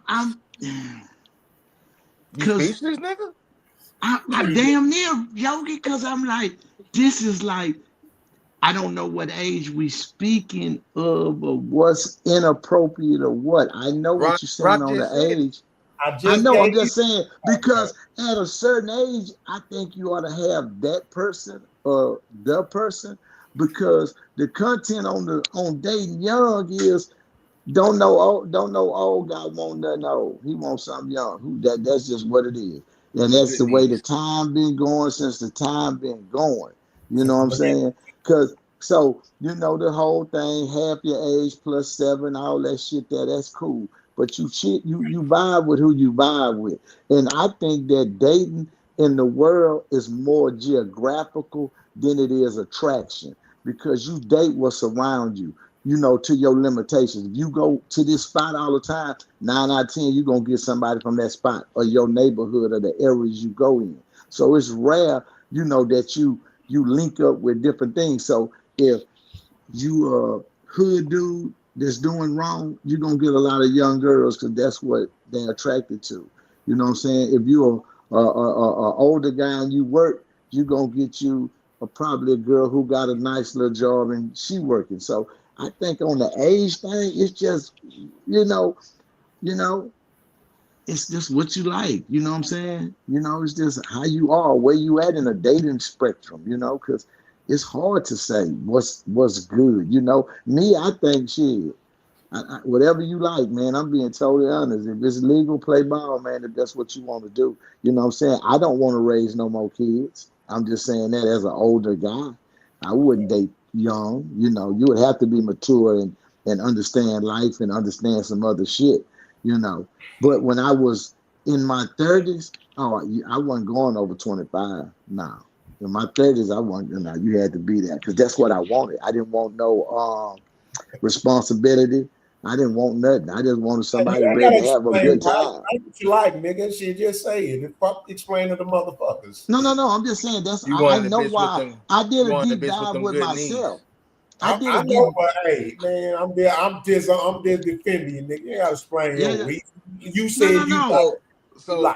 Speaker 9: I'm
Speaker 3: you speechless, nigga?
Speaker 9: I damn near yogi because I'm like, this is like, I don't know what age we speaking of or what's inappropriate or what. I know what you're saying on the age. I know, I'm just saying, because at a certain age, I think you ought to have that person or the person, because the content on dating young is don't know old guy want nothing old. He wants something young. That's just what it is. And that's the way the time been going since the time been going. You know what I'm saying? Because so you know the whole thing, half your age plus 7, all that shit that's cool. But you vibe with who you vibe with. And I think that dating in the world is more geographical than it is attraction, because you date what's around you, you know, to your limitations. If you go to this spot all the time, 9 out of 10, you're going to get somebody from that spot or your neighborhood or the areas you go in. So it's rare, you know, that you link up with different things. So if you a hood dude that's doing wrong, you're going to get a lot of young girls because that's what they're attracted to. You know what I'm saying? If you're a older guy and you work, you're going to get you probably a girl who got a nice little job and she working. So I think on the age thing, it's just, you know, it's just what you like. You know what I'm saying? You know, it's just how you are, where you at in a dating spectrum, you know, because it's hard to say what's good. You know, me, I think shit. Whatever you like, man, I'm being totally honest. If it's legal, play ball, man, if that's what you want to do. You know what I'm saying? I don't want to raise no more kids. I'm just saying that as an older guy. I wouldn't date young. You know, you would have to be mature and understand life and understand some other shit, you know. But when I was in my 30s, I wasn't going over 25. No. In my 30s, I wasn't, you know, you had to be there because that's what I wanted. I didn't want no responsibility. I didn't want nothing. I just wanted somebody ready to have a good time.
Speaker 2: What you like, nigga? She just say it. Fuck, explain to the motherfuckers.
Speaker 9: No. I'm just saying I know why. I did a deep dive with myself.
Speaker 2: I know, but hey, man, I'm just defending you, nigga. You gotta explain your reason. You said
Speaker 3: So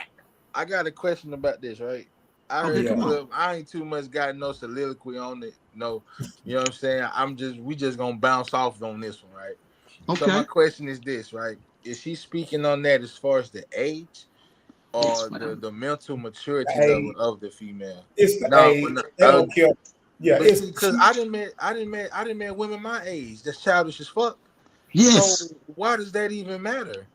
Speaker 3: I got a question about this, right? I heard I ain't too much got no soliloquy on it. No, you know what I'm saying? We just gonna bounce off on this one, right? Okay. So my question is this, right? Is she speaking on that as far as the age or the mental maturity level of the female?
Speaker 2: It's the age. They don't care. Yeah, it's
Speaker 3: because I didn't met women my age that's childish as fuck.
Speaker 9: Yes.
Speaker 3: So why does that even matter?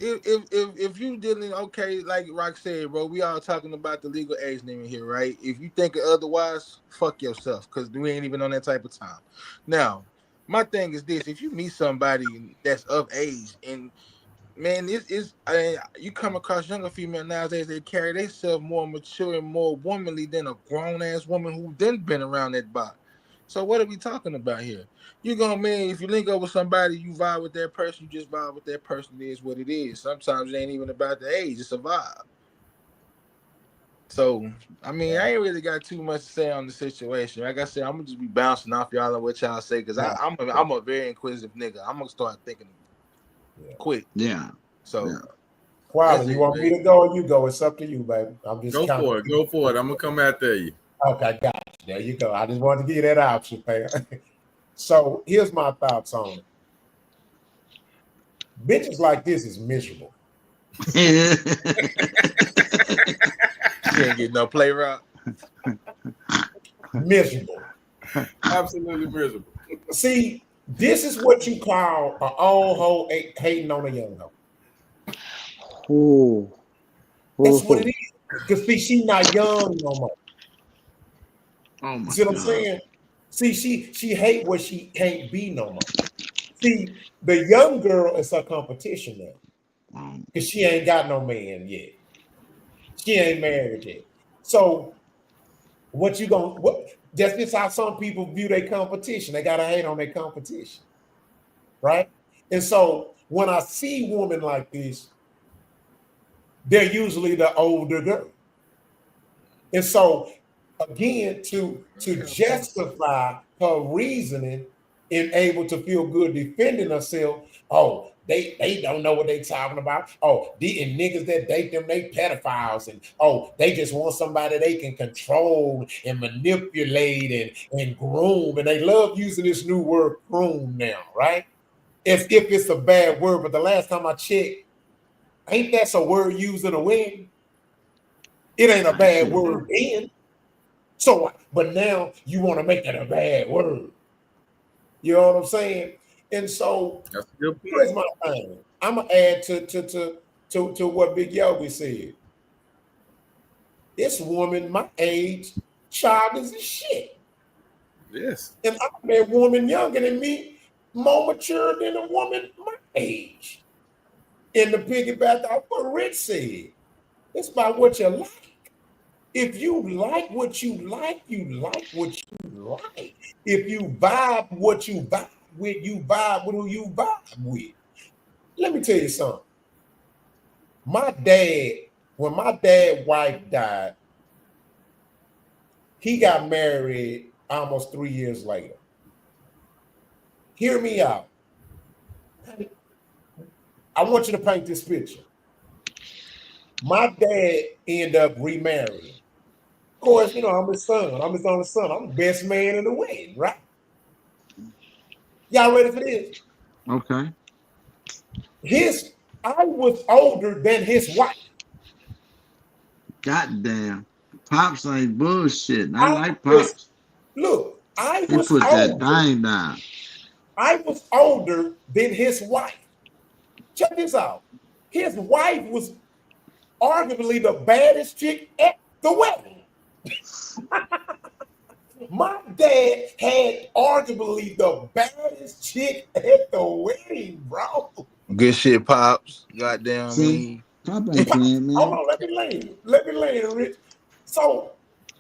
Speaker 3: If you dealing like Rock said, bro, we all talking about the legal age limit here, right? If you think otherwise, fuck yourself, because we ain't even on that type of time. Now, my thing is this: if you meet somebody that's of age, and man, you come across younger female nowadays, they carry themselves more mature and more womanly than a grown ass woman who didn't been around that block. So what are we talking about here? You gonna man, if you link up with somebody, you vibe with that person, you just vibe with that person. It is what it is. Sometimes it ain't even about the age, it's a vibe. So I mean, I ain't really got too much to say on the situation. Like I said, I'm gonna just be bouncing off y'all on what y'all say, because I'm a very inquisitive nigga. I'm gonna start thinking quick.
Speaker 9: Yeah.
Speaker 3: So
Speaker 2: Quality, you want me to go or you go? It's up to you, baby. I'm just
Speaker 4: go for it. I'm gonna come after you.
Speaker 2: Okay, got you. There you go. I just wanted to give you that option, man. So here's my thoughts on it. Bitches like this is miserable.
Speaker 3: Can't get no play rock.
Speaker 2: Miserable.
Speaker 4: Absolutely miserable.
Speaker 2: See, this is what you call an old hoe hating on a young hoe.
Speaker 9: Oh.
Speaker 2: That's what it is. Because see, she's not young no more.
Speaker 9: Oh my
Speaker 2: See what I'm
Speaker 9: God.
Speaker 2: saying? See, she hate what she can't be no more. See, the young girl is her competition now. Because she ain't got no man yet. She ain't married yet. So what that's just how some people view their competition. They gotta hate on their competition. Right? And so when I see women like this, they're usually the older girl. And so again, to justify her reasoning and able to feel good defending herself, oh, they don't know what they talking about. Oh, and niggas that date them, they pedophiles, and oh, they just want somebody they can control and manipulate and groom, and they love using this new word groom now, right? As if it's a bad word, but the last time I checked, ain't that a word used in a wedding? It ain't a bad word then. So, but now you want to make it a bad word. You know what I'm saying? And so
Speaker 4: that's a good point.
Speaker 2: Here's my thing. I'm gonna add to what Big Yogi said. This woman my age, childish as shit.
Speaker 4: Yes.
Speaker 2: And I met a woman younger than me, more mature than a woman my age. And the piggyback off what Rich said, it's about what you like. If you like what you like, you like what you like. If you vibe what you vibe with, you vibe with who you vibe with. Let me tell you something. When my dad's wife died, he got married almost 3 years later. Hear me out. I want you to paint this picture. My dad ended up remarrying. Of course, you know, I'm his son. I'm his only son. I'm the best man in the wedding, right? Y'all ready for this?
Speaker 9: Okay.
Speaker 2: I was older than his wife.
Speaker 9: Goddamn. Pops ain't bullshit. I like Pops.
Speaker 2: Look, I
Speaker 9: He
Speaker 2: was
Speaker 9: put that
Speaker 2: older.
Speaker 9: thing down.
Speaker 2: I was older than his wife. Check this out. His wife was arguably the baddest chick at the wedding. My dad had arguably the baddest chick at the wedding, bro.
Speaker 3: Good shit, Pops. Goddamn me.
Speaker 9: Pop ain't playing, man.
Speaker 2: Hold on, let me land, Rich. So,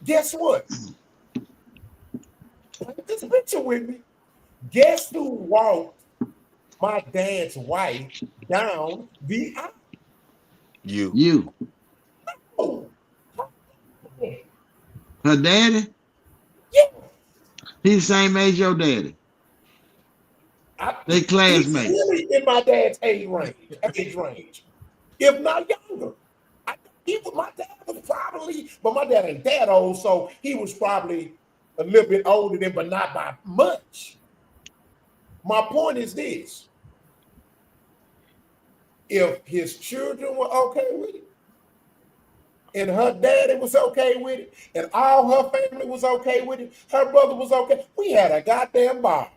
Speaker 2: guess what? Take this picture with me. Guess who walked my dad's wife down the aisle?
Speaker 9: You.
Speaker 2: Oh.
Speaker 9: Her daddy?
Speaker 2: Yeah.
Speaker 9: He's the same age your daddy. They classmates.
Speaker 2: He's really in my dad's age range, if not younger. My dad was probably, but my dad ain't that old, so he was probably a little bit older than, but not by much. My point is this: if his children were okay with it, and her daddy was okay with it, and all her family was okay with it, her brother was okay, we had a goddamn bar.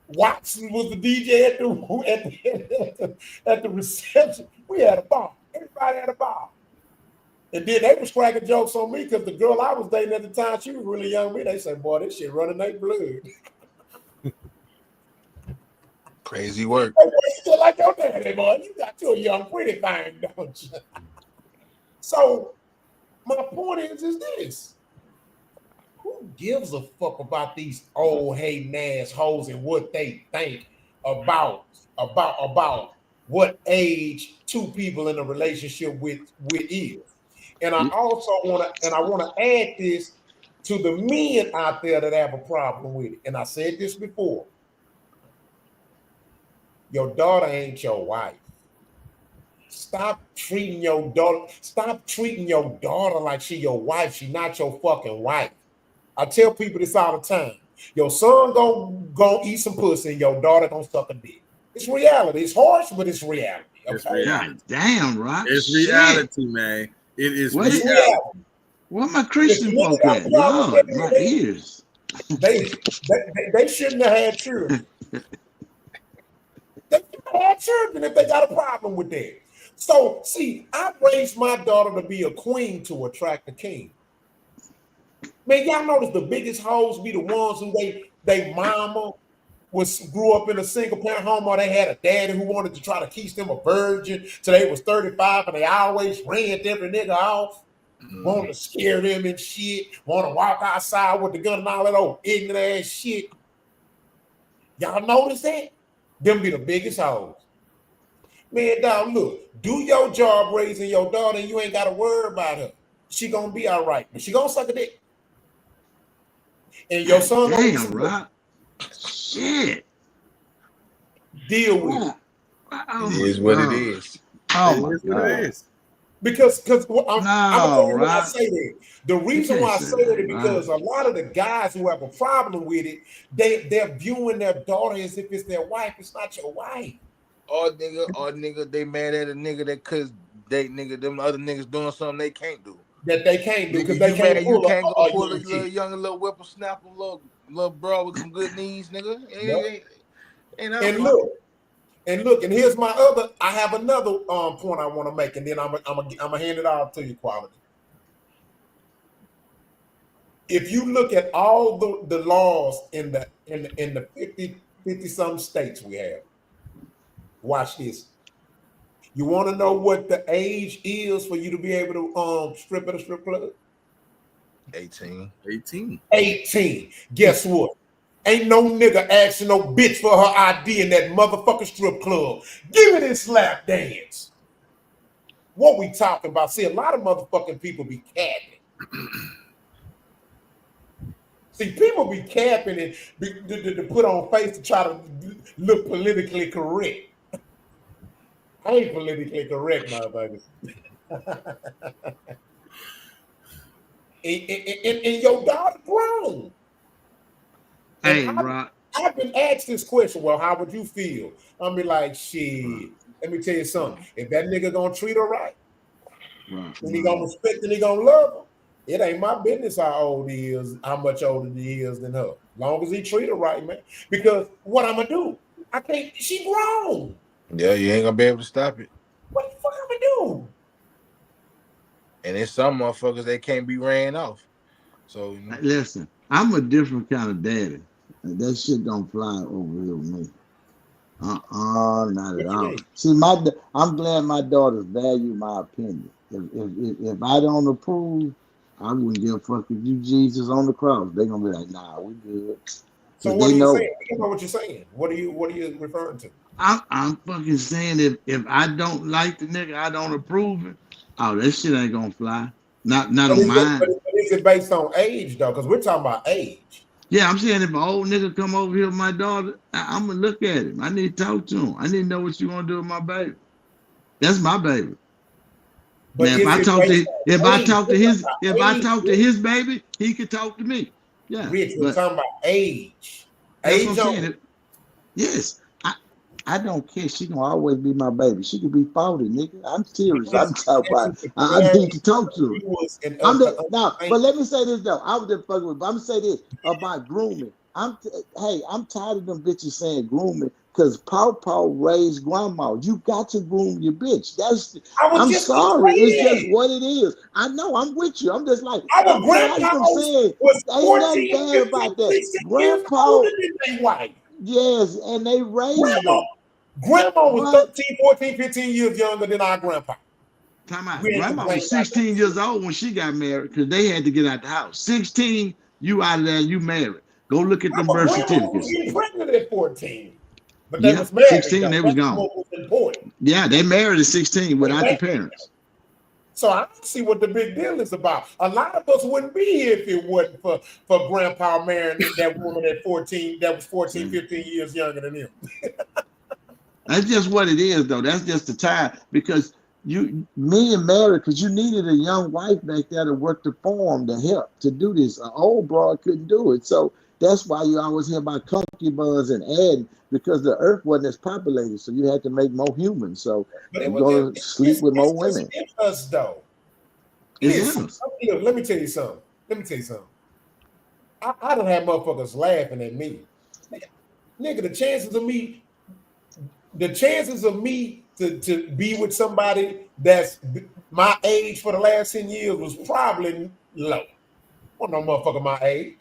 Speaker 2: Watson was the DJ at the reception. We had a bar. Everybody had a bar. And then they was cracking jokes on me because the girl I was dating at the time, she was really young. They said, boy, this shit running their blood.
Speaker 3: Crazy work.
Speaker 2: Hey, you still like your daddy, boy. You got you a young pretty thing, don't you? So my point is this. Who gives a fuck about these old hating assholes and what they think about what age two people in a relationship with is? And I also want to add this to the men out there that have a problem with it. And I said this before. Your daughter ain't your wife. Stop treating your daughter like she your wife. She not your fucking wife. I tell people this all the time. Your son gonna eat some pussy and your daughter gonna suck a dick. It's reality. It's harsh, but it's reality. Okay?
Speaker 4: It's reality.
Speaker 9: Damn, right?
Speaker 4: It's reality, man. It is reality.
Speaker 9: Where my Christian folk at? Lord, my ears.
Speaker 2: They shouldn't have had children. They shouldn't have had children if they got a problem with that. So, see, I raised my daughter to be a queen to attract a king. Man, y'all notice the biggest hoes be the ones who they mama grew up in a single parent home, or they had a daddy who wanted to try to keep them a virgin till they was 35, and they always ran every nigga off, wanted to scare them and shit, want to walk outside with the gun and all that old ignorant ass shit. Y'all notice that? Them be the biggest hoes. Man, dog, look, do your job raising your daughter, and you ain't got to worry about her. She gonna be all right, but she gonna suck a dick. And your son gonna be some
Speaker 9: right? Shit.
Speaker 2: Deal with it.
Speaker 3: It is what it is.
Speaker 9: Oh my God.
Speaker 2: Because I'm when I say that. The reason why I say that is because a lot of the guys who have a problem with it, they're viewing their daughter as if it's their wife. It's not your wife.
Speaker 3: Or nigga, they mad at a nigga that cause them other niggas doing something they can't do.
Speaker 2: That they can't do because
Speaker 3: they
Speaker 2: can't
Speaker 3: you can't go pull a little young little whippersnapper, little bro with some good knees, nigga.
Speaker 2: And look, and here's my other. I have another point I want to make, and then I'm gonna hand it off to you, Quality. If you look at all the laws in the 50 some states we have, watch this. You want to know what the age is for you to be able to strip at a strip club?
Speaker 3: 18.
Speaker 2: 18. Guess what? Ain't no nigga asking no bitch for her ID in that motherfucking strip club. Give me this lap dance. What we talking about? See, a lot of motherfucking people be capping. See, people be capping and to put on face to try to look politically correct. I ain't politically correct, motherfuckers. and your daughter grown.
Speaker 9: Hey, Rock.
Speaker 2: I've been asked this question. Well, how would you feel? I'll be like, shit. Let me tell you something. If that nigga gonna treat her right, and he gonna respect and he gonna love her, it ain't my business how old he is, how much older he is than her. As long as he treat her right, man. Because what I'm gonna do? I can't. She grown.
Speaker 3: Yeah, you ain't gonna be able to stop it.
Speaker 2: What the fuck I'm gonna do?
Speaker 3: And there's some motherfuckers that can't be ran off. So
Speaker 9: listen, I'm a different kind of daddy. That shit don't fly over here with me. Not at all. See, I'm glad my daughters value my opinion. If I don't approve, I wouldn't give a fuck if you Jesus on the cross. They're gonna be like, nah, we good.
Speaker 2: So what are you saying? You know what you're saying. What are you referring to?
Speaker 9: I'm fucking saying if I don't like the nigga, I don't approve it. Oh, that shit ain't gonna fly. Not on mine.
Speaker 2: But is it based on age though? Because we're talking about age.
Speaker 9: Yeah, I'm saying if an old nigga come over here with my daughter, I'm gonna look at him. I need to talk to him. I need to know what you gonna do with my baby. That's my baby. But now, if I talk to his baby, he could talk to me. Yeah,
Speaker 2: Rich, we're talking about age.
Speaker 9: Age what I'm saying. Yes, I don't care. She gonna always be my baby. She could be 40, nigga. I'm serious. I'm talking about. I need to talk to her. But let me say this though. I was just fucking with. But I'm gonna say this about grooming. I'm tired of them bitches saying grooming because Paw raised grandma. You got to groom your bitch. I'm sorry. It's just what it is. I know. I'm with you. I'm just like I'm tired of them saying ain't nothing bad about that. Grandpa. Yes, and they raised them.
Speaker 2: Grandma was 13, 14, 15 years younger than our grandpa.
Speaker 9: Time out. Grandma was 16 years old when she got married because they had to get out the house. 16, you out of there, you married. Go look at them birth certificates.
Speaker 2: She was pregnant at 14. But they was married.
Speaker 9: 16, they was gone. Yeah, they married at 16 without the parents.
Speaker 2: So I don't see what the big deal is about. A lot of us wouldn't be here if it wasn't for grandpa marrying that woman at 14 that was 14, 15 years younger than him.
Speaker 9: That's just what it is, though. That's just the time because me and Mary, because you needed a young wife back there to work the farm to help to do this. An old broad couldn't do it. So that's why you always hear about concubines and adding because the earth wasn't as populated. So you had to make more humans. So you're going to sleep with more women.
Speaker 2: It's us, though. Listen, let me tell you something. I don't have motherfuckers laughing at me. Nigga, the chances of me to be with somebody that's my age for the last 10 years was probably low. Well, no motherfucker my age.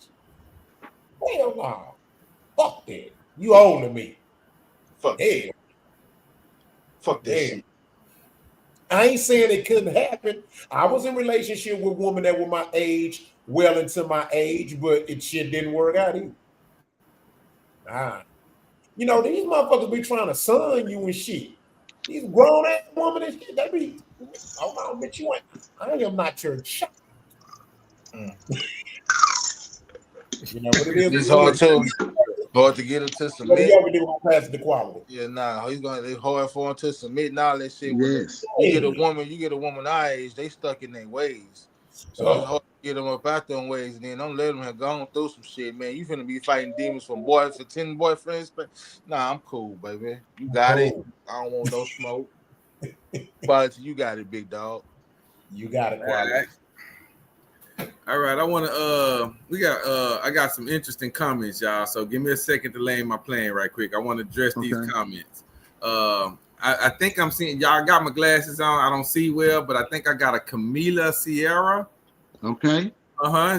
Speaker 2: Hell no. Fuck that. You older than me.
Speaker 3: Fuck.
Speaker 2: Hell.
Speaker 3: Fuck that shit.
Speaker 2: I ain't saying it couldn't happen. I was in a relationship with women that were my age, well into my age, but it shit didn't work out either. You know, these motherfuckers be trying to son you and shit. These grown ass women and shit, they be, oh no, bitch, you ain't. I am not your child. You know what it is?
Speaker 3: It's hard to get him to submit.
Speaker 2: What do you ever do on pass the quality?
Speaker 3: Yeah, nah, it's hard for him to submit and all that shit.
Speaker 9: Yes.
Speaker 3: You get a woman our age, they stuck in their ways. So it's hard to get them up out them ways, and then don't let them have gone through some shit, man. You finna be fighting demons for 10 boyfriends, but nah, I'm cool, baby. You got it. I don't want no smoke. But you got it, big dog.
Speaker 2: You got it, quality.
Speaker 4: All right, I got some interesting comments, y'all. So give me a second to land my plane right quick. I want to address these comments. I think I'm seeing y'all got my glasses on. I don't see well, but I think I got a Camila Sierra.
Speaker 9: Okay.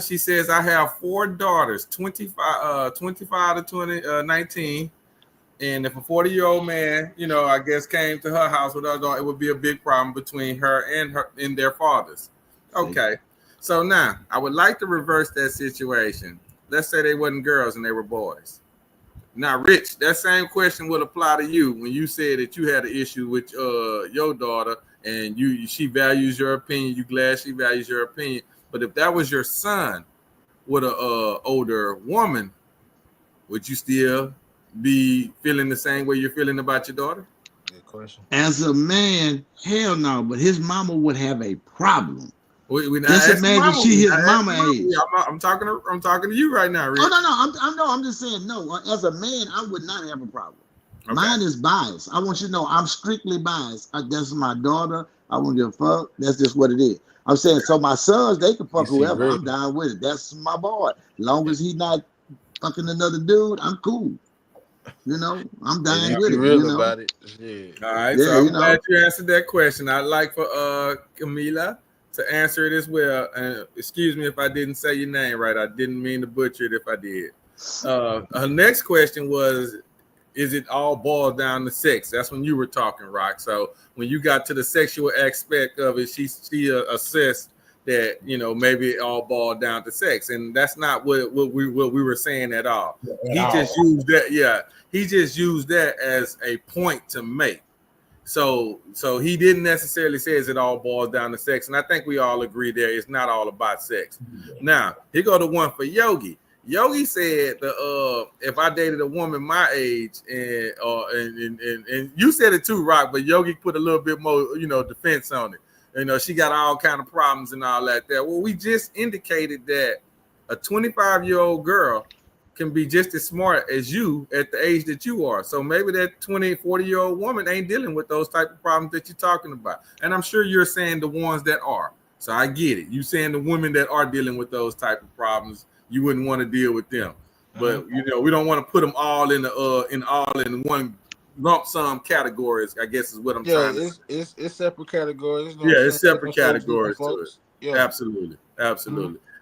Speaker 4: She says I have 4 daughters, 25 to 19. And if a 40-year-old man, I guess came to her house with her daughter, it would be a big problem between her and their fathers. Okay. So now I would like to reverse that situation. Let's say they wasn't girls and they were boys. Now, Rich, that same question would apply to you when you said that you had an issue with your daughter and she values your opinion. You glad she values your opinion. But if that was your son with an older woman, would you still be feeling the same way you're feeling about your daughter?
Speaker 3: Good question.
Speaker 9: As a man, hell no. But his mama would have a problem.
Speaker 4: Just
Speaker 9: imagine she his mama age.
Speaker 4: I'm talking to you right now, Rich.
Speaker 9: Oh no, I'm just saying no. As a man, I would not have a problem. Okay. Mine is biased. I want you to know I'm strictly biased. That's my daughter. I won't give a fuck. That's just what it is. I'm saying so my sons, they can fuck whoever. I'm down with it. That's my boy. Long as he's not fucking another dude, I'm cool. I'm dying with it.
Speaker 3: Real about it. Yeah.
Speaker 4: All right. So I'm glad you answered that question. I'd like for Camila to answer it as well. And excuse me if I didn't say your name right. I didn't mean to butcher it if I did. Her next question was, is it all boiled down to sex? That's when you were talking, Rock. So when you got to the sexual aspect of it, she assessed that, maybe it all boiled down to sex. And that's not what we were saying at all. He just used that as a point to make. So he didn't necessarily say it all boils down to sex, and I think we all agree there it's not all about sex. Now here go the one for Yogi. Yogi said if I dated a woman my age and you said it too, Rock, but Yogi put a little bit more defense on it. She got all kind of problems and all that there. Well, we just indicated that a 25-year-old girl can be just as smart as you at the age that you are. So maybe that 20, 40-year-old woman ain't dealing with those type of problems that you're talking about. And I'm sure you're saying the ones that are. So I get it. You saying the women that are dealing with those type of problems, you wouldn't want to deal with them. But we don't want to put them all in one lump sum categories, I guess is what I'm trying to say.
Speaker 3: It's separate categories.
Speaker 4: It's separate categories to it. Yeah. Absolutely.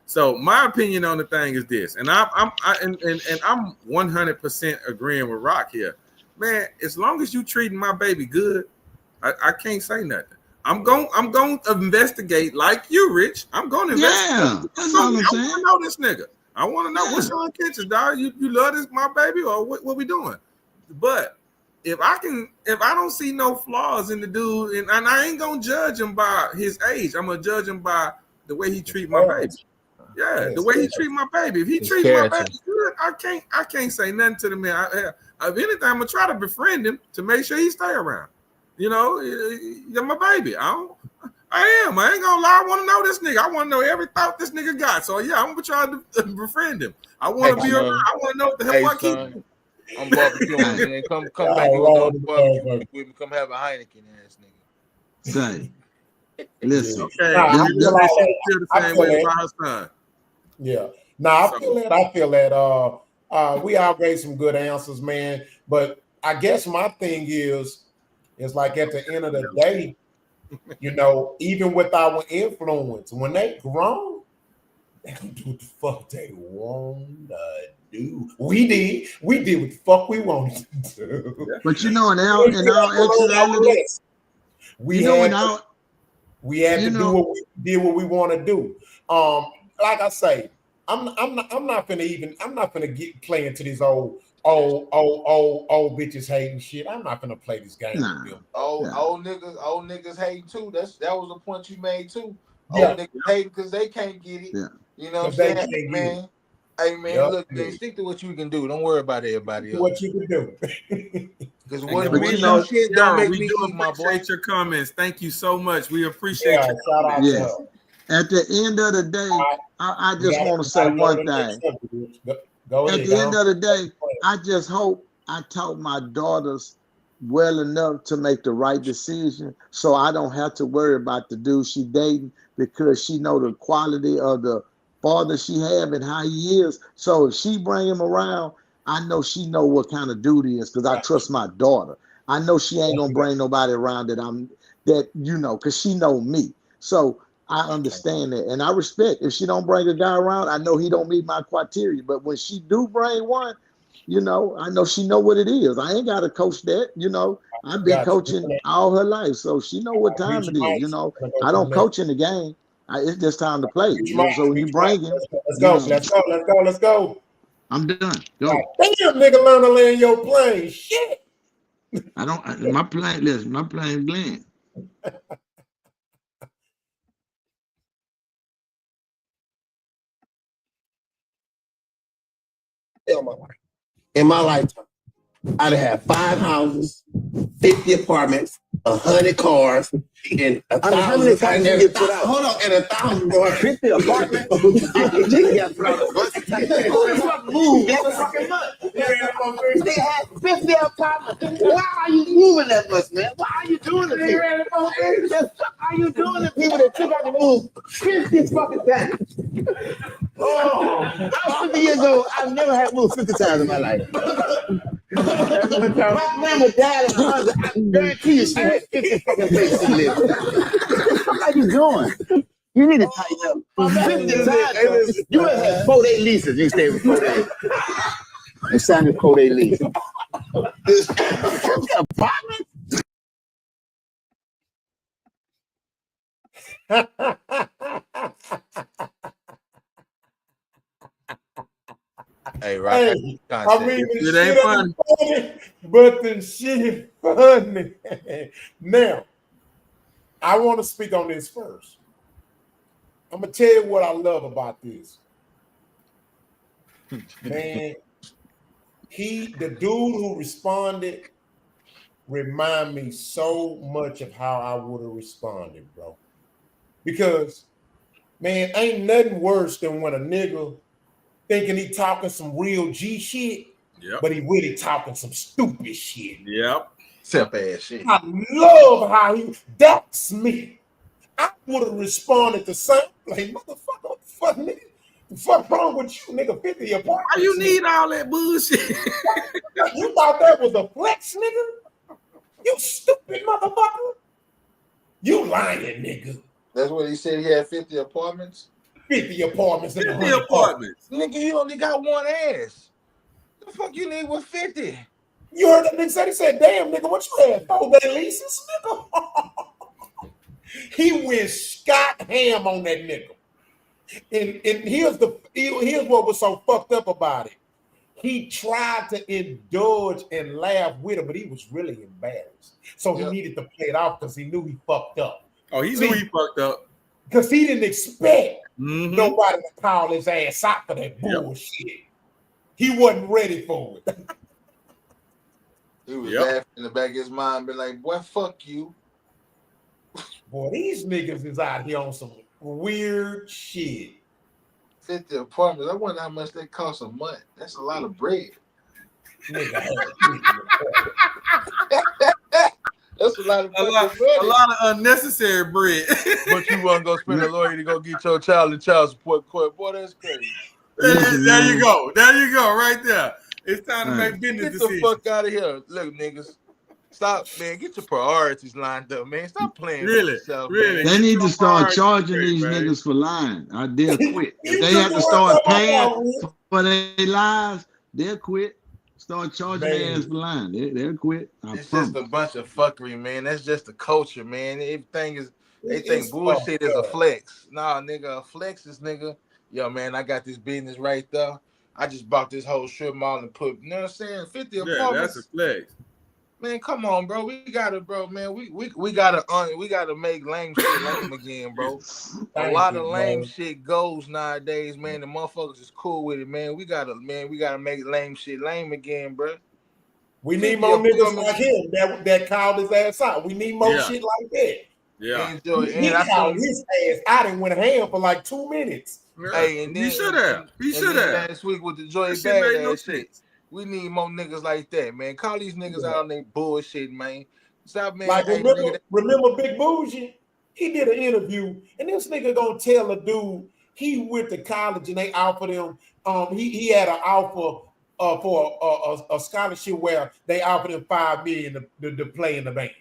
Speaker 4: So my opinion on the thing is this, and I'm 100% agreeing with Rock here, man. As long as you treating my baby good, I can't say nothing. I'm going to investigate like you, Rich. I'm going to investigate.
Speaker 9: Yeah, that's all I'm saying.
Speaker 4: I want to know this nigga. I want to know what's your intentions, dog. You love this my baby, or what we doing? But if I don't see no flaws in the dude, and I ain't gonna judge him by his age. I'm gonna judge him by the way he treat my baby. Yeah, the way he treat my baby. If he treat my baby good, I can't say nothing to the man. If anything, I'm gonna try to befriend him to make sure he stay around. You're my baby. I ain't gonna lie. I want to know this nigga. I want to know every thought this nigga got. So yeah, I'm gonna try to befriend him. I want to be around. I want to know what the hell I keep doing.
Speaker 3: I'm barbecuing, man. Come back and barbecue. Come have a Heineken ass nigga.
Speaker 9: Say, listen.
Speaker 4: Okay. I feel the same way about her son.
Speaker 2: Yeah. I feel that. We all gave some good answers, man. But I guess my thing is It's like at the end of the day, you know, even with our influence, when they grown, they gonna do what the fuck they want to do. We did what the fuck we wanted to do.
Speaker 9: But you know, in our actuality,
Speaker 2: we had to do what we did, what we want to do. Like I say, I'm not gonna get play into this old bitches hating shit. I'm not gonna play this game with them.
Speaker 3: Old niggas hating too. That was the point you made too. Old niggas hating because they can't get it.
Speaker 9: Yeah.
Speaker 3: You know what I'm saying? Hey man, look, man, stick to what you can do. Don't worry about everybody else.
Speaker 2: What you can do.
Speaker 3: Because what we know, shit don't make me eat, my boy.
Speaker 4: Appreciate your comments. Thank you so much. We appreciate
Speaker 2: you.
Speaker 4: Shout
Speaker 2: out to
Speaker 9: At the end of the day, I just want to say one thing. At the end of the day, I just hope I taught my daughters well enough to make the right decision, so I don't have to worry about the dude she dating, because she know the quality of the father she have and how he is. So if she bring him around, I know she know what kind of dude he is, because I trust my daughter. I know she ain't gonna bring nobody around because she know me. So I understand that, and I respect. If she don't bring a guy around, I know he don't meet my criteria. But when she do bring one, I know she know what it is. I ain't got to coach that. I've been coaching all her life, so she know what time it is. I don't coach in the game. It's just time to play. So when you bring him,
Speaker 2: let's go.
Speaker 9: I'm done. Go.
Speaker 2: Damn, nigga, learn to land your plane. Shit.
Speaker 9: I don't. My plane. Listen, my plane land.
Speaker 12: In my lifetime, I'd have 5 houses, 50 apartments, 100 cars, and 1,000. Hold on, and 1,000 dollars. 50 apartments. Move that fucking much. They had 50 apartments. Why are you moving that much, man? Why are you doing it? Why are you doing it? People that took out the move 50 fucking times. I'm 50 years old. I've never had moved 50 times in my life. My mama died in 100. I guarantee you she had 50 fucking places to live. What are you doing? You need to tighten up. 50 times. You ever had 4-day leases? You stay with 4 days. And sign a 4-day lease. 50 apartments?
Speaker 3: Hey, right.
Speaker 2: Hey, I mean, it ain't funny, but the shit funny. Now, I want to speak on this first. I'm gonna tell you what I love about this. Man, the dude who responded remind me so much of how I would have responded, bro. Because, man, ain't nothing worse than when a nigga thinking he talking some real G shit, but he really talking some stupid shit.
Speaker 3: Self-ass shit.
Speaker 2: I love how that's me. I would have responded the same, like, motherfucker, what the fuck, nigga? The fuck wrong with you, nigga? 50 apartments.
Speaker 4: Why you need all that bullshit?
Speaker 2: You thought that was a flex, nigga? You stupid motherfucker. You lying, nigga.
Speaker 3: That's what he said. He had 50 apartments.
Speaker 2: 50 apartments.
Speaker 4: 50 apartments.
Speaker 3: Nigga, you only got one ass. The fuck you need with 50?
Speaker 2: You heard that nigga say? He said, damn, nigga, what you had? 4-day leases, nigga? He went Scott ham on that nigga. And here's what was so fucked up about it. He tried to indulge and laugh with him, but he was really embarrassed. So he needed to play it off because he knew he fucked up.
Speaker 4: Oh, he knew he fucked up.
Speaker 2: Because he didn't expect nobody to call his ass out for that bullshit. He wasn't ready for it.
Speaker 3: He was laughing in the back of his mind, been like, boy, fuck you.
Speaker 2: Boy, these niggas is out here on some weird shit.
Speaker 3: 50 apartments. I wonder how much they cost a month. That's a lot of bread.
Speaker 2: Nigga,
Speaker 3: that's a lot of
Speaker 4: a lot of unnecessary bread.
Speaker 3: But you wasn't gonna spend a lawyer to go get your child in child support court. Boy, that's crazy.
Speaker 4: There you go. There you go. Right there. It's time to make business decisions.
Speaker 3: Get the fuck out of here. Look, niggas. Stop, man. Get your priorities lined up, man. Stop playing with
Speaker 4: Really,
Speaker 3: yourself,
Speaker 4: really.
Speaker 3: man.
Speaker 9: They need to start charging
Speaker 4: straight,
Speaker 9: these
Speaker 4: man.
Speaker 9: niggas for lying. They'll quit. If
Speaker 2: You
Speaker 9: they
Speaker 2: took
Speaker 9: have
Speaker 2: the
Speaker 9: to
Speaker 2: words
Speaker 9: start
Speaker 2: out my
Speaker 9: paying
Speaker 2: mouth, Rich.
Speaker 9: for their lies, they'll quit. Start charging their ass
Speaker 2: Man.
Speaker 9: for lying. They'll quit. I
Speaker 3: It's just a
Speaker 9: promise.
Speaker 3: bunch of fuckery, man. That's just the culture, man. Everything is they
Speaker 2: It's
Speaker 3: think bullshit
Speaker 2: fucked
Speaker 3: is a
Speaker 2: up.
Speaker 3: flex. Nah, nigga, a flex is nigga. Yo, man, I got this business right there. I just bought this whole strip mall and put, you know what I'm saying, 50
Speaker 4: Yeah,
Speaker 3: apartments.
Speaker 4: that's a flex.
Speaker 3: Man, come on, bro. We gotta, bro, man. We gotta make lame shit lame again, bro. A lot of lame shit goes nowadays, man. The motherfuckers is cool with it, man. We gotta make lame shit lame again, bro.
Speaker 2: We need more niggas like him that called his ass out. We need more shit like that.
Speaker 4: Yeah.
Speaker 2: He called his ass out and went ham for like 2 minutes.
Speaker 3: Hey, and then
Speaker 4: he should have.
Speaker 3: Last week with the Joy
Speaker 4: That shit made no
Speaker 3: Badass shit. We need more niggas like that, man. Call these niggas out on their bullshit, man. Stop, man.
Speaker 2: Like
Speaker 3: Hey,
Speaker 2: remember Big Bougie? He did an interview, and this nigga gonna tell a dude he went to college and they offered him. He had an offer for a scholarship where they offered him $5 million to play in the band.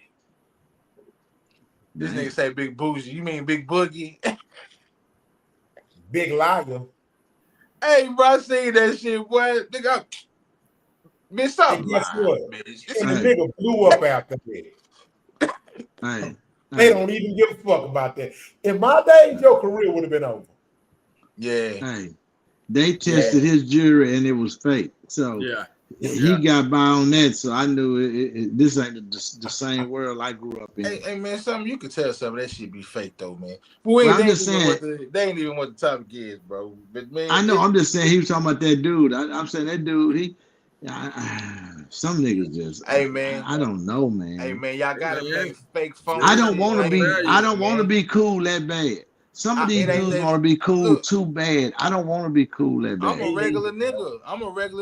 Speaker 3: This nigga say Big Bougie. You mean Big Boogie?
Speaker 2: Big liar.
Speaker 3: Hey, bro, I seen that shit, boy. Nigga, man, stop
Speaker 2: and guess
Speaker 3: lying,
Speaker 2: what?
Speaker 3: bitch.
Speaker 2: And the nigga blew up after that. They don't even give a fuck about that. In my days, your career would have been over.
Speaker 3: Yeah.
Speaker 9: Hey, they tested his jury and it was fake. So he got by on that. So I knew this ain't the same world I grew up in.
Speaker 3: Hey, man, something you could tell some of that shit be fake though, man.
Speaker 9: Well, I'm just saying
Speaker 3: they ain't even what the topic is, bro. But man,
Speaker 9: I know. I'm just saying he was talking about that dude. I'm saying that dude. Some niggas just.
Speaker 3: Hey man,
Speaker 9: I don't know, man.
Speaker 3: Hey man, y'all gotta make fake phone.
Speaker 9: I don't want to be. I don't want to be cool that bad. Some of these dudes want to be cool too bad. I don't want to be cool that bad.
Speaker 3: I'm a regular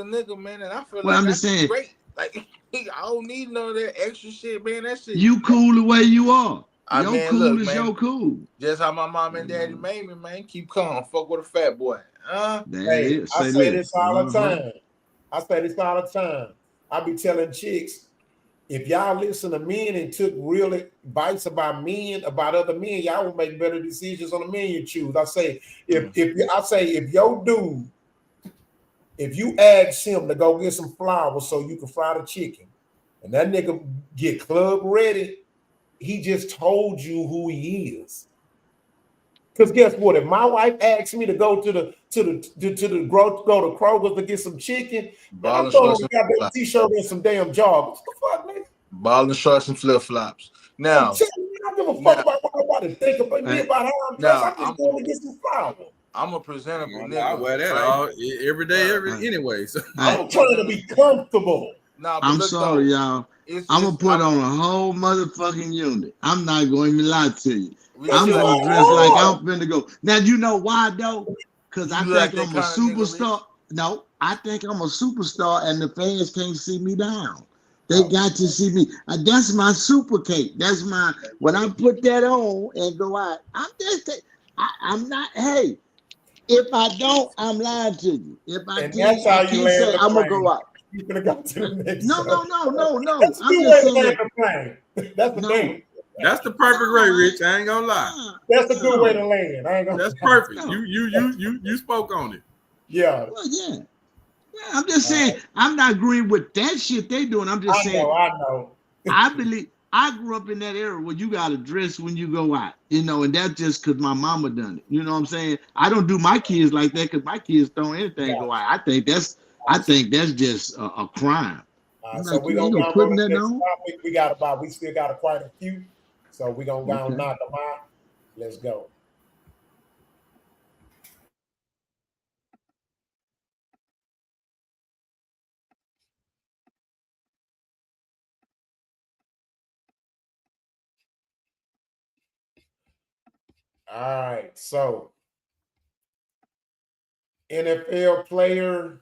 Speaker 3: nigga, man, and I feel
Speaker 9: well,
Speaker 3: like
Speaker 9: I'm just saying,
Speaker 3: great. Like I don't need none of that extra shit, man. That shit.
Speaker 9: You cool the way you are. Your
Speaker 3: man,
Speaker 9: cool
Speaker 3: look,
Speaker 9: is
Speaker 3: man,
Speaker 9: your cool.
Speaker 3: Just how my mom and daddy made me, man. Keep calm. Fuck with a fat boy.
Speaker 2: Hey, I say this all the time. I be telling chicks, if y'all listen to men and took real advice about men, about other men, y'all will make better decisions on the men you choose. I say, if your dude, if you ask him to go get some flowers so you can fry the chicken, and that nigga get club ready, he just told you who he is. Because guess what? If my wife asks me to go to Kroger's to get some chicken, I'm throwing a goddamn t-shirt and some damn joggers. What the fuck, nigga?
Speaker 3: Ball and shorts and flip flops. Now,
Speaker 2: I don't give a fuck about what nobody think about me about how I'm dressed. I'm just going to get some flowers.
Speaker 3: I'm a presentable nigga.
Speaker 4: I wear that all every day, anyway. So
Speaker 2: I'm trying to be comfortable.
Speaker 9: I'm sorry, y'all. I'm gonna put on a whole motherfucking unit. I'm not going to lie to you. I'm gonna dress like I'm finna go. Now you know why though? Because I think I'm a superstar. No, I think I'm a superstar, and the fans can't see me down. They got to see me. That's my super cake. That's my when I put that on and go out. I'm not. Hey, if I don't, I'm lying to you. If I can't say I'm gonna go out.
Speaker 2: You're gonna go to the next.
Speaker 9: No.
Speaker 2: That's
Speaker 9: I'm just saying.
Speaker 2: That's the thing.
Speaker 4: That's the perfect way, Rich. I ain't gonna lie.
Speaker 2: That's a good way to land.
Speaker 4: That's perfect. You spoke on it.
Speaker 2: Yeah.
Speaker 9: Well, yeah. I'm just saying. I'm not agreeing with that shit they doing. I'm just saying.
Speaker 2: I know.
Speaker 9: I believe. I grew up in that era where you got to dress when you go out, and that's just because my mama done it. You know what I'm saying? I don't do my kids like that because my kids don't anything go out. I think that's just a crime.
Speaker 2: So we're gonna go on the next topic. We still got quite a few, so we're gonna go and knock them out. Let's go. All right, so NFL player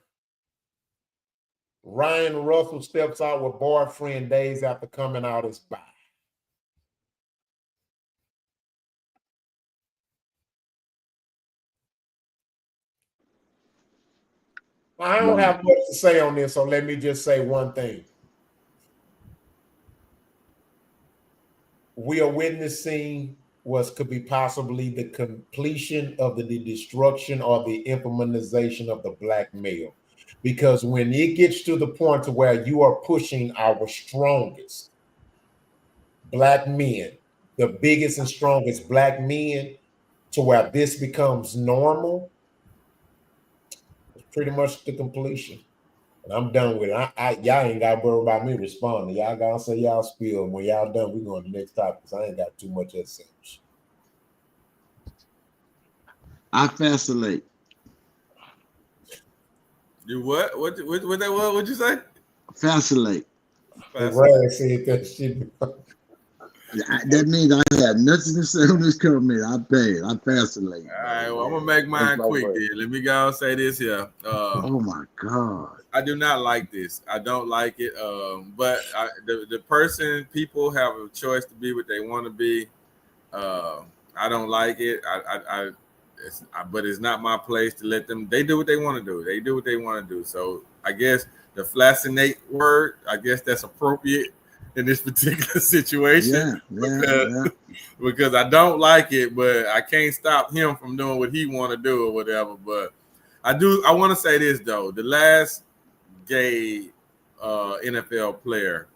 Speaker 2: Ryan Russell steps out with boyfriend days after coming out as bi. I don't have much to say on this, so let me just say one thing. we are witnessing could be possibly the completion of the destruction or the implementation of the black male. Because when it gets to the point to where you are pushing our strongest black men, the biggest and strongest black men, to where this becomes normal, it's pretty much the completion. And I'm done with it. Y'all ain't got to worry about me responding. Y'all gotta say y'all spiel. And when y'all done, we go on to the next topic because I ain't got too much else to say.
Speaker 9: I vacillate.
Speaker 4: You what? What that was? What'd you say?
Speaker 9: Vacillate.
Speaker 2: Ryan said that shit.
Speaker 9: That means I had nothing to say on this comment. I paid. I vacillate.
Speaker 4: All right, well, I'm gonna make mine quick then. Let me go and say this here.
Speaker 9: Oh my God.
Speaker 4: I do not like this. I don't like it. But the person, people have a choice to be what they want to be. I don't like it. But it's not my place to let them. They do what they want to do. They do what they want to do. So I guess the fascinate word, I guess that's appropriate in this particular situation. Because I don't like it, but I can't stop him from doing what he want to do or whatever. But I want to say this though: the last gay NFL player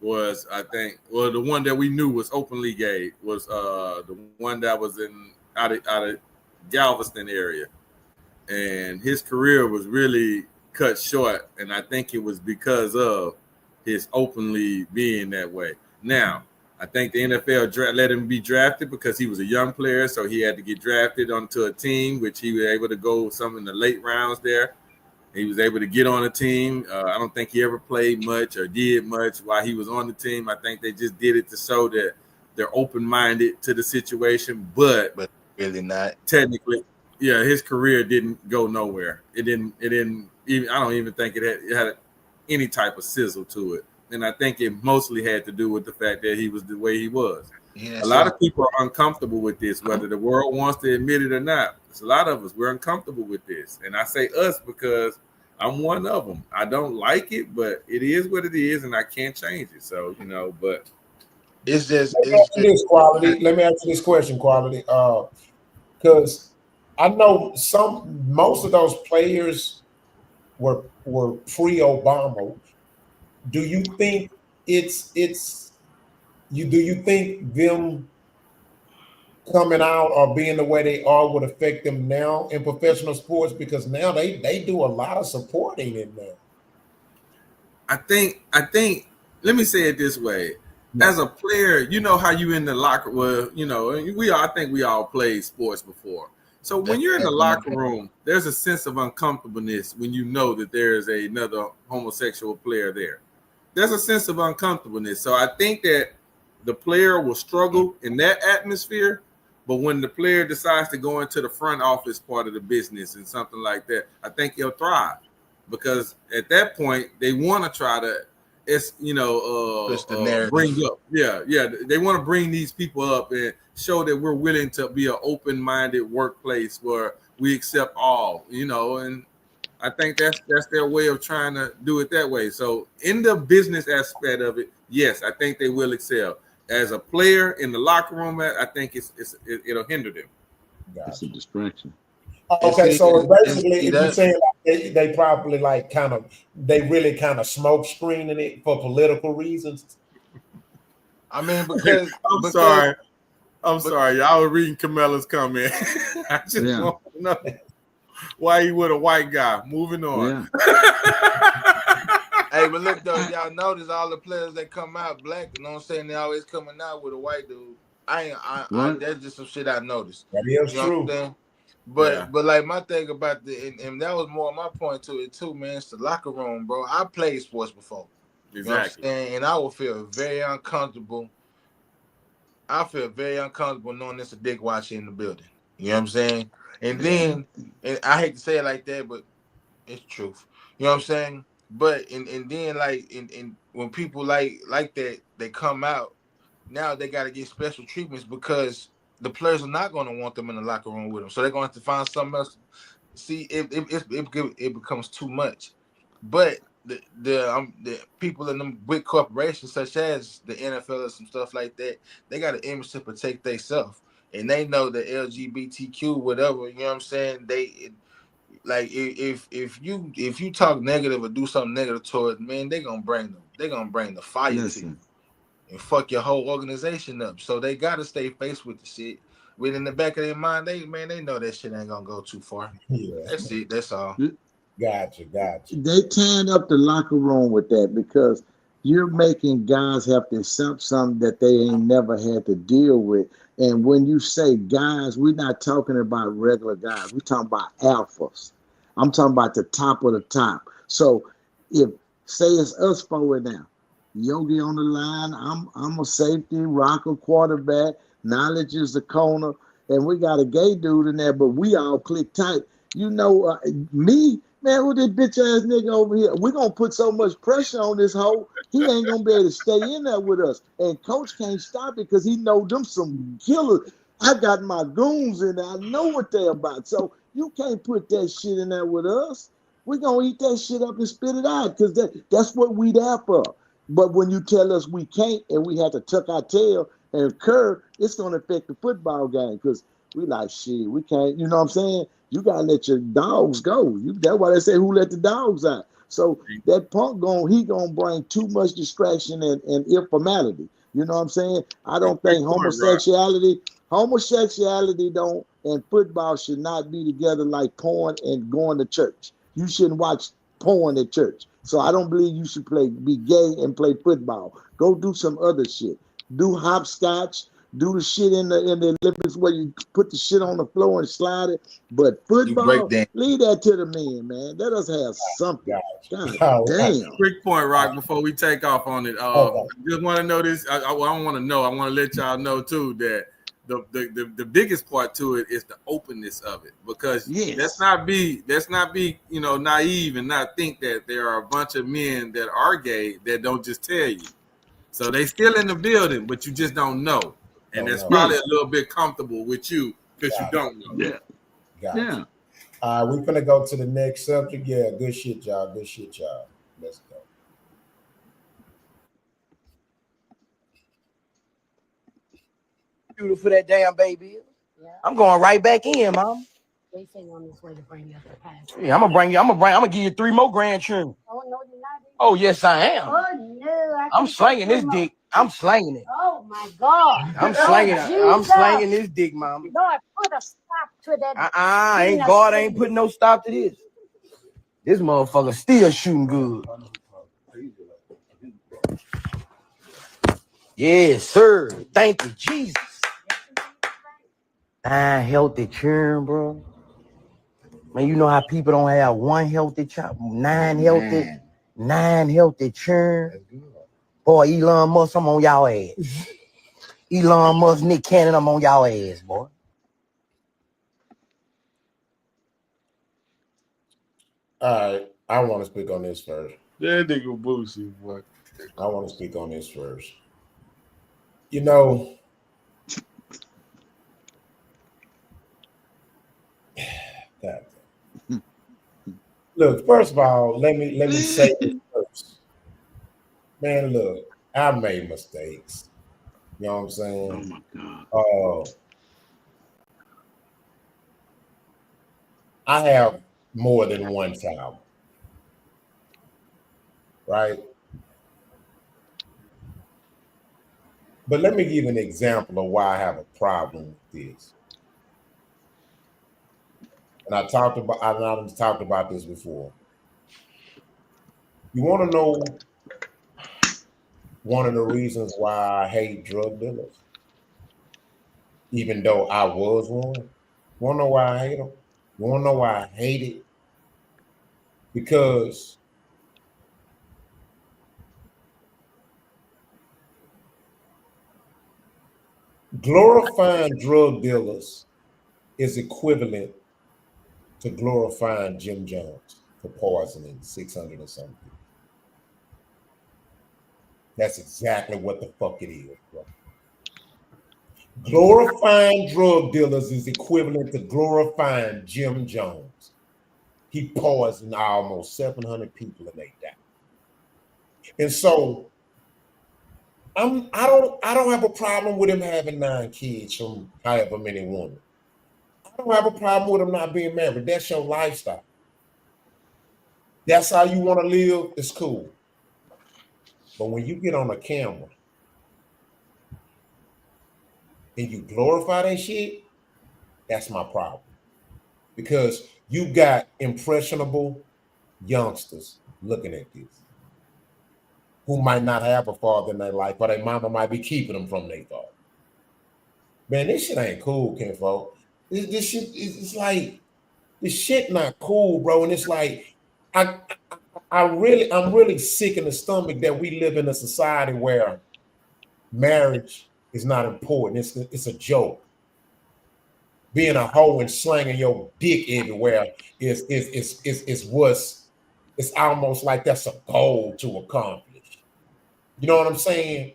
Speaker 4: was, I think, well, the one that we knew was openly gay was the one that was out of Galveston area, and his career was really cut short, and I think it was because of his openly being that way. Now, I think the NFL let him be drafted because he was a young player, so he had to get drafted onto a team, which he was able to go some in the late rounds there. He was able to get on a team. I don't think he ever played much or did much while he was on the team. I think they just did it to show that they're open-minded to the situation, but
Speaker 3: really not.
Speaker 4: Technically, yeah, his career didn't go nowhere. It didn't even, I don't even think it had any type of sizzle to it. And I think it mostly had to do with the fact that he was the way he was. Yeah, a lot of people are uncomfortable with this, whether the world wants to admit it or not. There's a lot of us, we're uncomfortable with this. And I say us because I'm one of them. I don't like it, but it is what it is, and I can't change it. So, but
Speaker 3: it's just
Speaker 2: Quality. Let me ask you this question, Quality. Because I know most of those players were pre-Obama. Do you think do you think them coming out or being the way they are would affect them now in professional sports? Because now they do a lot of supporting in there.
Speaker 4: I think let me say it this way. As a player, you know how you in the locker room, I think we all played sports before. So when you're in the locker room, there's a sense of uncomfortableness when you know that there is another homosexual player there. There's a sense of uncomfortableness. So I think that the player will struggle in that atmosphere, but when the player decides to go into the front office part of the business and something like that, I think he'll thrive, because at that point they want to try to, bring up, they want to bring these people up and show that we're willing to be an open-minded workplace where we accept all, and I think that's their way of trying to do it that way. So in the business aspect of it, yes, I think they will excel. As a player in the locker room, I think it'll hinder them.
Speaker 2: Gotcha.
Speaker 9: It's a distraction.
Speaker 2: Okay, so basically, if you're saying they probably they really kind of smoke screening it for political reasons.
Speaker 3: I mean, because
Speaker 4: I'm sorry, y'all were reading Camilla's comment. I just want to know why he with a white guy. Moving on.
Speaker 3: Hey, but look though, y'all notice all the players that come out black, you know what I'm saying? They always coming out with a white dude. That's just some shit I noticed.
Speaker 2: That is true.
Speaker 3: But like my thing about and that was more my point to it too, man. It's the locker room, bro. I played sports before.
Speaker 4: Exactly.
Speaker 3: You know what I'm saying? And I will feel very uncomfortable. I feel very uncomfortable knowing there's a dick watcher in the building. You know what I'm saying? And then, and I hate to say it like that, but it's truth. You know what I'm saying? But and then and when people like that, they come out, now they got to get special treatments because the players are not going to want them in the locker room with them. So they're going to have to find something else. See, it becomes too much. But the people in them big corporations such as the NFL and some stuff like that, they got an image to protect themselves, and they know the LGBTQ whatever. You know what I'm saying? Like if you talk negative or do something negative towards man, they gonna bring the fire to you and fuck your whole organization up. So they gotta stay faced with the shit. But in the back of their mind, they know that shit ain't gonna go too far. Yeah. That's it. That's all.
Speaker 2: Gotcha.
Speaker 9: They tearing up the locker room with that because you're making guys have to accept something that they ain't never had to deal with. And when you say guys, we're not talking about regular guys. We're talking about alphas. I'm talking about the top of the top. So if say it's us forward now, Yogi on the line, I'm a safety, Rocker quarterback, Knowledge is the corner, and we got a gay dude in there, but we all click tight. You know, me, man, who this bitch ass nigga over here? We're gonna put so much pressure on this hoe, he ain't gonna be able to stay in there with us. And coach can't stop it because he know them some killers. I got my goons in there. I know what they're about. So you can't put that shit in there with us. We're gonna eat that shit up and spit it out because that's what we there for. But when you tell us we can't and we have to tuck our tail and curve, it's gonna affect the football game because we like shit, we can't, you know what I'm saying? You gotta let your dogs go. That's why they say who let the dogs out. So that punk he gonna bring too much distraction and informality. You know what I'm saying? I don't think homosexuality don't and football should not be together like porn and going to church. You shouldn't watch porn at church. So I don't believe you should be gay and play football. Go do some other shit. Do hopscotch. Do the shit in the Olympics where you put the shit on the floor and slide it. But football, leave that to the men, man. Let us have something. God damn.
Speaker 4: Quick point, Rock, before we take off on it. Just want to know this. I don't want to know. I want to let y'all know too that the biggest part to it is the openness of it, because let's not be naive and not think that there are a bunch of men that are gay that don't just tell you. So they still in the building, but you just don't know, and that's probably a little bit comfortable with you because you don't know.
Speaker 2: Gotcha. We're gonna go to the next subject. Yeah, good shit, y'all. Let's go.
Speaker 13: For that damn baby. Yeah. I'm going right back in, Mom.
Speaker 14: They say on this way to bring you up the past.
Speaker 13: Yeah, I'm gonna give you 3 more grandchildren.
Speaker 14: Oh no, you're not.
Speaker 13: Oh yes, I am.
Speaker 14: Oh no,
Speaker 13: I'm slanging this dick. I'm slanging it.
Speaker 14: Oh my God.
Speaker 13: I'm slanging it. I'm slanging this dick, Mom.
Speaker 14: Lord, put a stop to that.
Speaker 13: God ain't putting no stop to this. This motherfucker still shooting good. Yes, sir. Thank you, Jesus. 9 healthy children, bro. Man, you know how people don't have 1 healthy child, 9 healthy children. Boy, Elon Musk, I'm on y'all ass. Elon Musk, Nick Cannon, I'm on y'all ass, boy.
Speaker 2: All right, I want to speak on this first.
Speaker 4: That nigga Boosie, boy.
Speaker 2: I want to speak on this first. You know, God. Look, first of all, let me say this first. Man, look, I made mistakes. You know what I'm saying? Oh my God. I have more than 1 child. Right? But let me give you an example of why I have a problem with this. And I've talked about this before. You want to know one of the reasons why I hate drug dealers? Even though I was one. You want to know why I hate them? You want to know why I hate it? Because glorifying drug dealers is equivalent to glorifying Jim Jones for poisoning 600 or something. That's exactly what the fuck it is, bro. Glorifying drug dealers is equivalent to glorifying Jim Jones. He poisoned almost 700 people and they died. And so I don't have a problem with him having 9 kids from however many women. I don't have a problem with him not being married. That's your lifestyle. That's how you want to live. It's cool. But when you get on a camera and you glorify that shit, that's my problem. Because you got impressionable youngsters looking at this who might not have a father in their life, but their mama might be keeping them from their father. Man, this shit ain't cool, kinfolk. This shit is like, this shit not cool, bro. And it's like, I'm really sick in the stomach that we live in a society where marriage is not important. It's a joke. Being a hoe and slanging your dick everywhere is it's almost like that's a goal to accomplish. You know what I'm saying?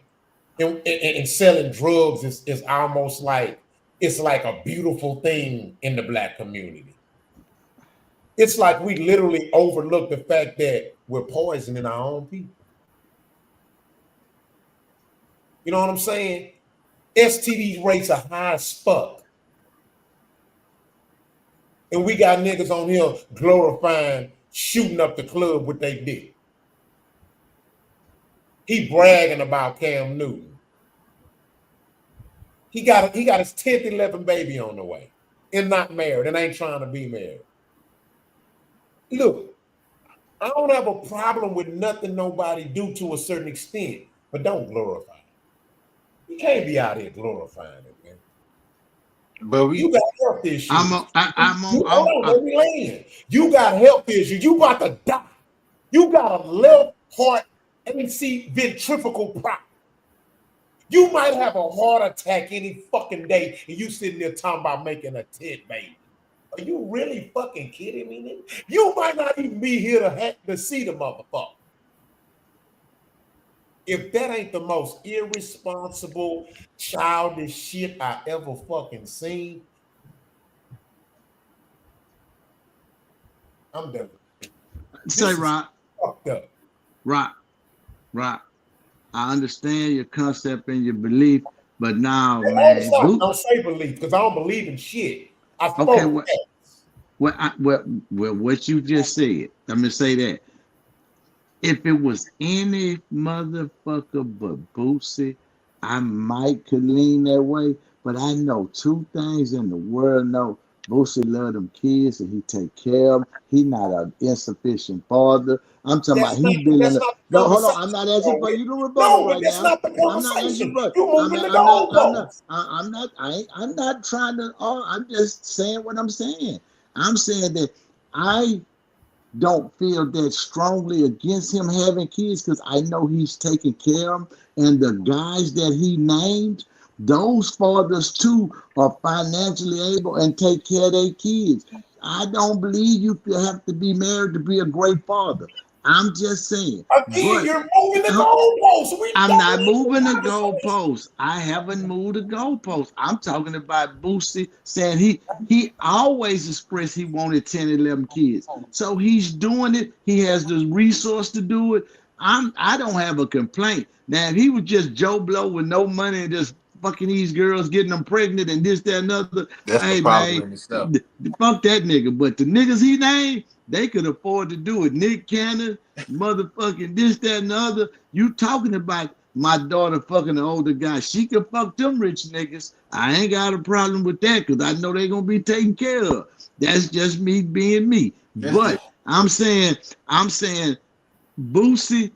Speaker 2: And selling drugs is almost like it's like a beautiful thing in the Black community. It's like we literally overlook the fact that we're poisoning our own people. You know what I'm saying? STD rates are high as fuck. And we got niggas on here glorifying shooting up the club with their dick. He bragging about Cam Newton. He got his 10th, 11th baby on the way and not married and ain't trying to be married. Look, I don't have a problem with nothing nobody do to a certain extent, but don't glorify it. You can't be out here glorifying it, man.
Speaker 3: But
Speaker 2: you got health issues. You got health issues. You about to die. You got a left heart AC ventricular problem. You might have a heart attack any fucking day, and you sitting there talking about making a 10th baby. Are you really fucking kidding me, nigga? You might not even be here to see the motherfucker. If that ain't the most irresponsible, childish shit I ever fucking seen, I'm done.
Speaker 9: Say, Rock.
Speaker 2: Fucked up.
Speaker 9: Rock. I understand your concept and your belief, but now, man.
Speaker 2: Don't say belief, because I don't believe in shit. I spoke
Speaker 9: what you just said, let me say that. If it was any motherfucker but Boosie, I might could lean that way, but I know 2 things in the world. No, Boosie love them kids and he take care of them. He not an insufficient father. I'm talking about he been in the. No, hold on. I'm not asking for you to rebuttal right now. I'm not asking for. I'm not trying to. I'm just saying what I'm saying. I'm saying that I don't feel that strongly against him having kids because I know he's taking care of them. And the guys that he named, those fathers too are financially able and take care of their kids. I don't believe you have to be married to be a great father. I'm just saying.
Speaker 2: Again, you're moving the goalposts.
Speaker 9: I'm not moving the goalposts. I haven't moved the goalposts. I'm talking about Boosie saying he always expressed he wanted 10, 11 kids. So he's doing it. He has the resource to do it. I don't have a complaint. Now, if he was just Joe Blow with no money and just fucking these girls, getting them pregnant and this, that, and other,
Speaker 3: that's
Speaker 9: hey,
Speaker 3: the problem
Speaker 9: man,
Speaker 3: in itself.
Speaker 9: Fuck that nigga. But the niggas he named, they could afford to do it. Nick Cannon, motherfucking this, that, and the other. You talking about my daughter fucking an older guy. She can fuck them rich niggas. I ain't got a problem with that because I know they're going to be taken care of. That's just me being me. But I'm saying, Boosie,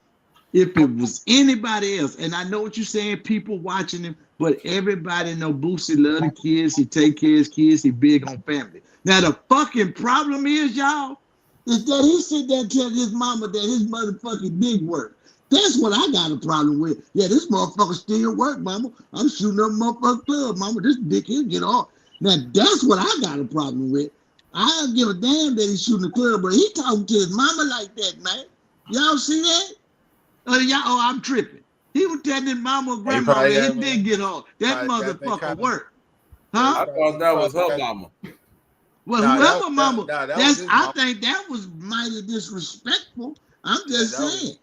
Speaker 9: if it was anybody else, and I know what you're saying, people watching him, but everybody know Boosie love the kids. He take care of his kids. He big on family. Now, the fucking problem is, y'all, is that he sit there and tell his mama that his motherfucking dick work. That's what I got a problem with. Yeah, this motherfucker still work, mama. I'm shooting up motherfucking club, mama. This dick, he'll get off. Now, that's what I got a problem with. I don't give a damn that he's shooting the club, but he talking to his mama like that, man. Y'all see that? I'm tripping. He was telling his mama and grandma that his dick get off. That motherfucker work. Huh?
Speaker 4: I thought that was her mama.
Speaker 9: Well, whoever mama, I think that was mighty disrespectful. I'm just saying.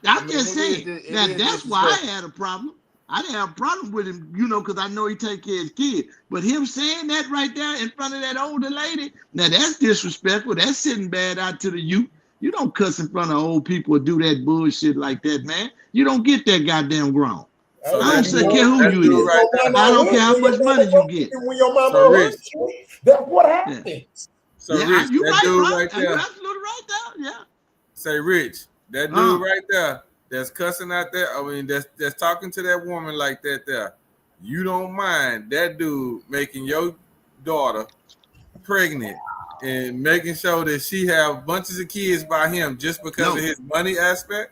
Speaker 9: I'm just saying that's why I had a problem. I didn't have a problem with him, because I know he take care of his kid. But him saying that right there in front of that older lady, now that's disrespectful. That's sitting bad out to the youth. You don't cuss in front of old people or do that bullshit like that, man. You don't get that goddamn grown.
Speaker 4: So
Speaker 9: I don't care who you is.
Speaker 4: Right
Speaker 9: I don't care how much money you get.
Speaker 2: When your mama
Speaker 4: So Rich,
Speaker 2: that's what happens.
Speaker 4: So Rich,
Speaker 9: you
Speaker 4: that
Speaker 9: right,
Speaker 4: dude
Speaker 9: bro.
Speaker 4: right there.
Speaker 9: You're absolutely right there. Yeah.
Speaker 4: Say Rich, that dude right there that's cussing out there. I mean, that's talking to that woman like that there. You don't mind that dude making your daughter pregnant and making sure that she have bunches of kids by him just because of his money aspect?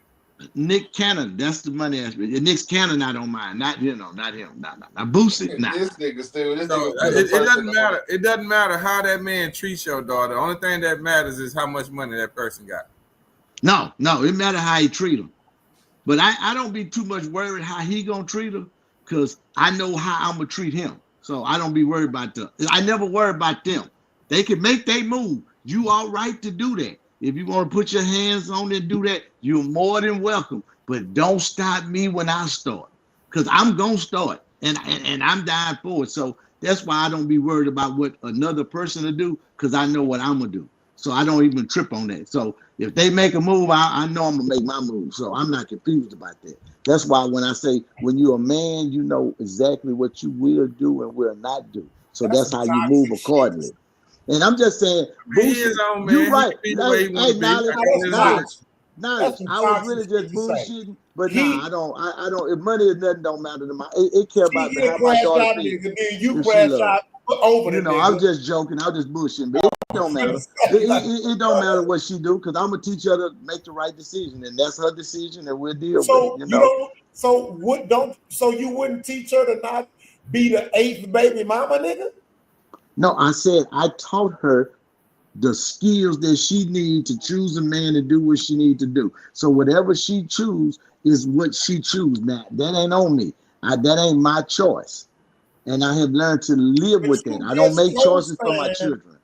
Speaker 9: Nick Cannon, that's the money aspect. Nick Cannon, I don't mind. Not him. Not Boosie, nah.
Speaker 3: This nigga still. This
Speaker 4: So
Speaker 3: nigga
Speaker 4: it doesn't matter. It doesn't matter how that man treats your daughter. The only thing that matters is how much money that person got.
Speaker 9: No, it matter how he treat him. But I don't be too much worried how he gonna treat her, because I know how I'm gonna treat him. So I don't be worried about them. I never worry about them. They can make their move. You all right to do that. If you want to put your hands on it and do that, you're more than welcome. But don't stop me when I start, because I'm gonna start, and I'm dying for it. So that's why I don't be worried about what another person will do, because I know what I'm gonna do. So I don't even trip on that. So if they make a move, I know I'm gonna make my move. So I'm not confused about that. That's why when I say when you're a man, you know exactly what you will do and will not do. So that's how you move accordingly. And I'm just saying, Boosie, you're right. Hey, knowledge. I was really just bullshitting, but I don't. If money is nothing, don't matter to my. It care about me how my daughter feels.
Speaker 2: You crash out over the nigga.
Speaker 9: I'm just joking. I'm just bullshitting. But it don't matter. It don't matter what she do, because I'm gonna teach her to make the right decision, and that's her decision, and we'll deal with it.
Speaker 2: So you wouldn't teach her to not be the 8th baby mama, nigga?
Speaker 9: No, I said I taught her the skills that she needs to choose a man and do what she needs to do. So whatever she choose is what she choose. Now that ain't on me. That ain't my choice, and I have learned to live with that. I don't make choices for my children.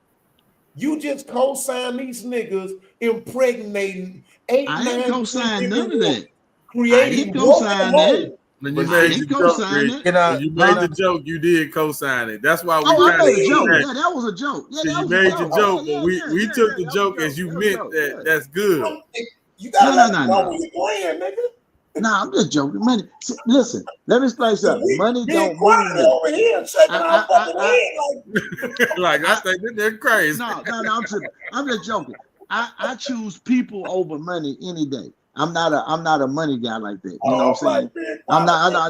Speaker 2: You just co-sign these niggas impregnating 8, 9,
Speaker 9: I ain't co-sign none of that.
Speaker 2: Creating
Speaker 9: I didn't co-sign that.
Speaker 4: When you made the joke, Rich, when you made the joke, you did co-sign it. That's why we.
Speaker 9: I made a joke. Yeah, that was a joke. Yeah,
Speaker 4: so you made your joke, but we took the joke as you meant that. That's good.
Speaker 2: You got no. You playing, nigga.
Speaker 9: Nah, I'm just joking. Money. Listen, let me explain something. Money don't move me.
Speaker 2: Over here, shaking our fucking head
Speaker 4: like I think they're crazy.
Speaker 9: No, I'm tripping. I'm just joking. I choose people over money any day. I'm not a money guy like that. You know what I'm saying? I'm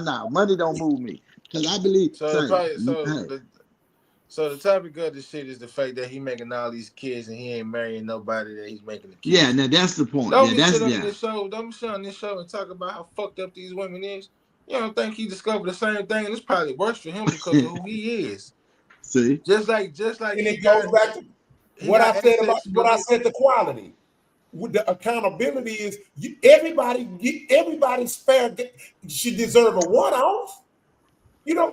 Speaker 9: not. Money don't move me, because I believe.
Speaker 3: So the topic of this shit is the fact that he making all these kids and he ain't marrying nobody that he's making the kids.
Speaker 9: Yeah, now that's the point.
Speaker 3: Don't be sit on this show and talk about how fucked up these women is. You don't think he discovered the same thing, and it's probably worse for him because of who he is.
Speaker 9: See,
Speaker 3: just like,
Speaker 2: and it goes back to what I said the quality. With the accountability is everybody's fair should deserve a one-off.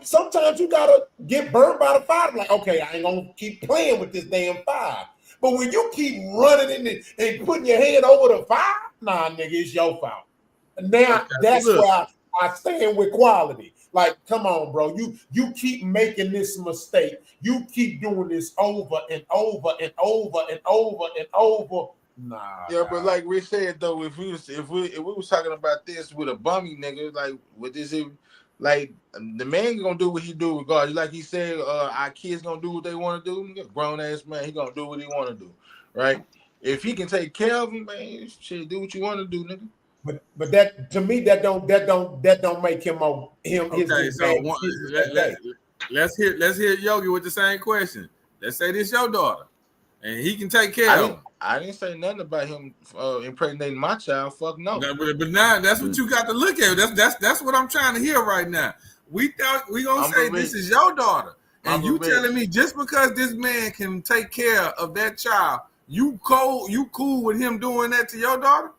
Speaker 2: Sometimes you gotta get burned by the fire. Like, okay, I ain't gonna keep playing with this damn fire. But when you keep running in it and putting your head over the fire, nah, nigga, it's your fault. Now that's why I stand with quality. Like, come on, bro. You keep making this mistake. You keep doing this over and over and over and over and over. Nah.
Speaker 3: Yeah, but like Rich said though, if we was talking about this with a bummy nigga, like with this, like the man gonna do what he do regardless. Like he said, our kids gonna do what they want to do. Grown ass man, he gonna do what he want to do, right? If he can take care of him, man, shit, do what you want to do, nigga.
Speaker 2: But that to me that don't make him
Speaker 4: okay. So let's hear Yogi with the same question. Let's say this your daughter, and he can take care of him.
Speaker 3: I didn't say nothing about him impregnating my child. Fuck no.
Speaker 4: But now that's what you got to look at. That's what I'm trying to hear right now. We gonna say this is your daughter, and you telling me just because this man can take care of that child, you cool with him doing that to your daughter?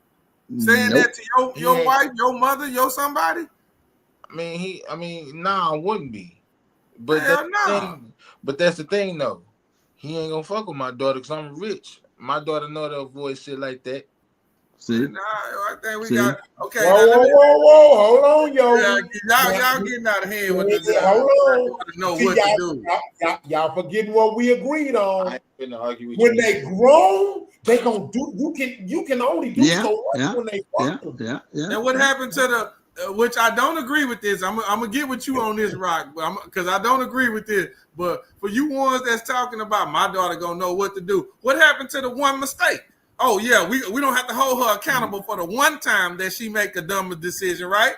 Speaker 4: Saying that to your wife, your mother, your somebody?
Speaker 3: I wouldn't be. But that's the thing though. He ain't gonna fuck with my daughter because I'm rich. My daughter know to avoid shit like that.
Speaker 9: See?
Speaker 4: I think we got okay.
Speaker 2: Whoa, hold on, yo.
Speaker 4: Y'all getting out of hand with this.
Speaker 2: Hold on.
Speaker 4: Know what to do.
Speaker 2: Y'all forgetting what we agreed on. When they grown, they gonna do. You can only do so much when they fuck.
Speaker 4: And what happened to the? Which I don't agree with this. I'm gonna get with you on this, Rock, because I don't agree with this. But for you ones that's talking about my daughter gonna know what to do. What happened to the one mistake? Oh yeah, we don't have to hold her accountable for the one time that she make a dumb decision, right?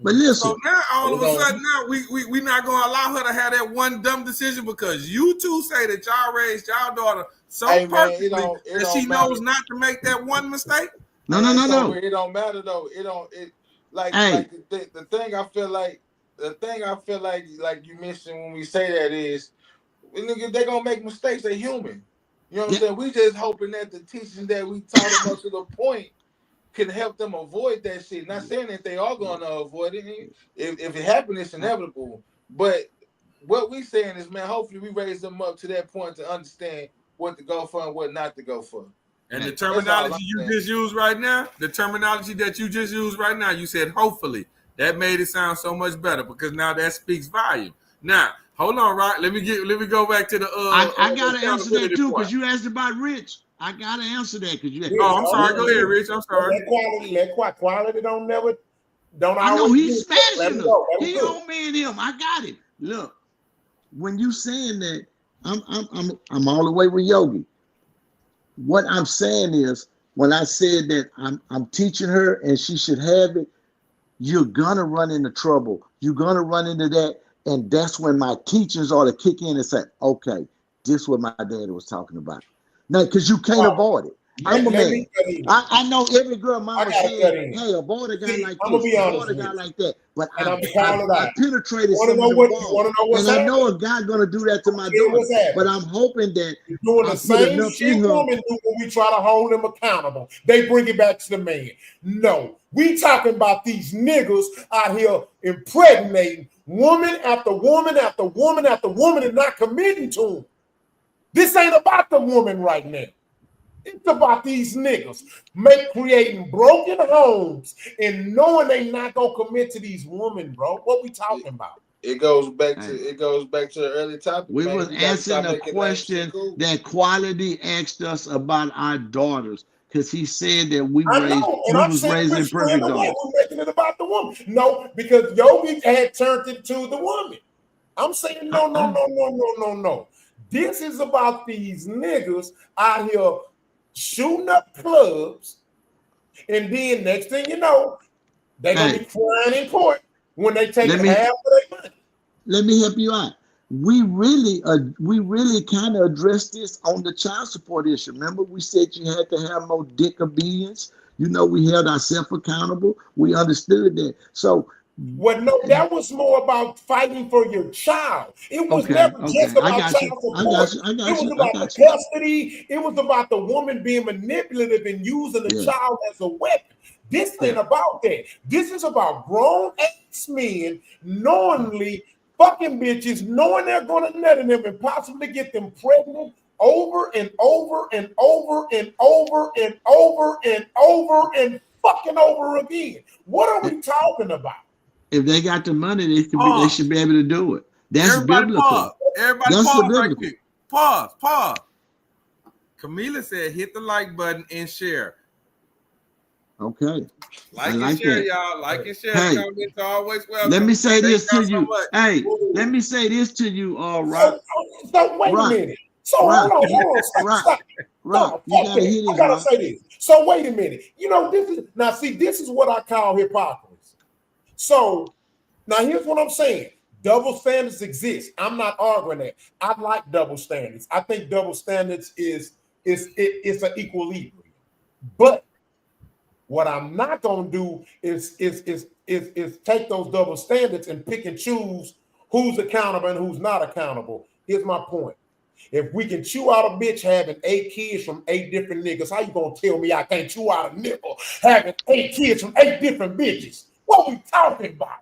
Speaker 9: But listen,
Speaker 4: so now all of a sudden now we not gonna allow her to have that one dumb decision because you two say that y'all raised y'all daughter so perfectly that she knows not to make that one mistake.
Speaker 9: No.
Speaker 3: It don't matter though. The thing I feel like you mentioned when we say that is, they're gonna make mistakes. They're human. You know what I'm saying? We just hoping that the teaching that we taught them up to the point can help them avoid that shit. Not saying that they are gonna avoid it. If it happens, it's inevitable. But what we saying is, man, hopefully we raise them up to that point to understand what to go for and what not to go for.
Speaker 4: And the terminology you just used right now, you said hopefully. That made it sound so much better because now that speaks volume. Now, hold on, right? Let me go back to the
Speaker 9: I gotta answer that too, because you asked about Rich. I gotta answer that because you.
Speaker 4: Oh, I'm sorry. Go ahead, Rich. I'm sorry.
Speaker 2: Let quality don't.
Speaker 9: I know he's smashing them. He on me and him. I got it. Look, when you saying that, I'm all the way with Yogi. What I'm saying is, when I said that I'm teaching her and she should have it, you're gonna run into trouble. You're gonna run into that, and that's when my teachers ought to kick in and say, "Okay, this is what my daddy was talking about." Now, because you can't avoid it. I'm a man. I know every girl mama said, "Hey, avoid a guy like this, avoid a guy like that." But I penetrated some of the walls, and I know a guy gonna do that to my daughter. But I'm hoping that
Speaker 2: you're doing the same shit women do when we try to hold them accountable. They bring it back to the man. No, we talking about these niggas out here impregnating woman after woman after woman after woman and not committing to them. This ain't about the woman right now. It's about these niggas creating broken homes and knowing they not gonna commit to these women, bro. What we talking about?
Speaker 3: It goes back to the early topic.
Speaker 9: We was answering a question that Quality asked us about our daughters, because he said that we was raising perfect daughters.
Speaker 2: We're making it about the woman. No, because Yogi had turned it to the woman. I'm saying no. This is about these niggas out here shooting up clubs, and then next thing you know, they're gonna be crying in court when they take half of their money.
Speaker 9: Let me help you out. We really kind of addressed this on the child support issue. Remember, we said you had to have more dick obedience. You know, we held ourselves accountable. We understood that. So.
Speaker 2: Well, no, that was more about fighting for your child. It was never just about child support. It was about the custody. It was about the woman being manipulative and using the child as a weapon. This ain't about that. This is about grown-ass men knowingly fucking bitches, knowing they're going to nut in them and possibly get them pregnant over and over and over and over and over and over and fucking over again. What are we talking about?
Speaker 9: If they got the money, they should be able to do it. That's biblical.
Speaker 4: Everybody pause right quick. Pause. Camila said, hit the like button and share.
Speaker 9: Okay.
Speaker 4: Like and share, that. Y'all. Like and share.
Speaker 9: Hey,
Speaker 4: comments always welcome.
Speaker 9: Let me say this to you. Let me say this to you, Rock.
Speaker 2: So wait a minute. So hold on. Stop. You gotta hear this, I gotta say this. So wait a minute. You know, this is what I call hypocrisy. So now here's what I'm saying. Double standards exist. I'm not arguing that. I like double standards. I think double standards is an equilibrium. But what I'm not gonna do is take those double standards and pick and choose who's accountable and who's not accountable. Here's my point. If we can chew out a bitch having 8 kids from 8 different niggas, how you gonna tell me I can't chew out a nigga having 8 kids from 8 different bitches? What we talking about?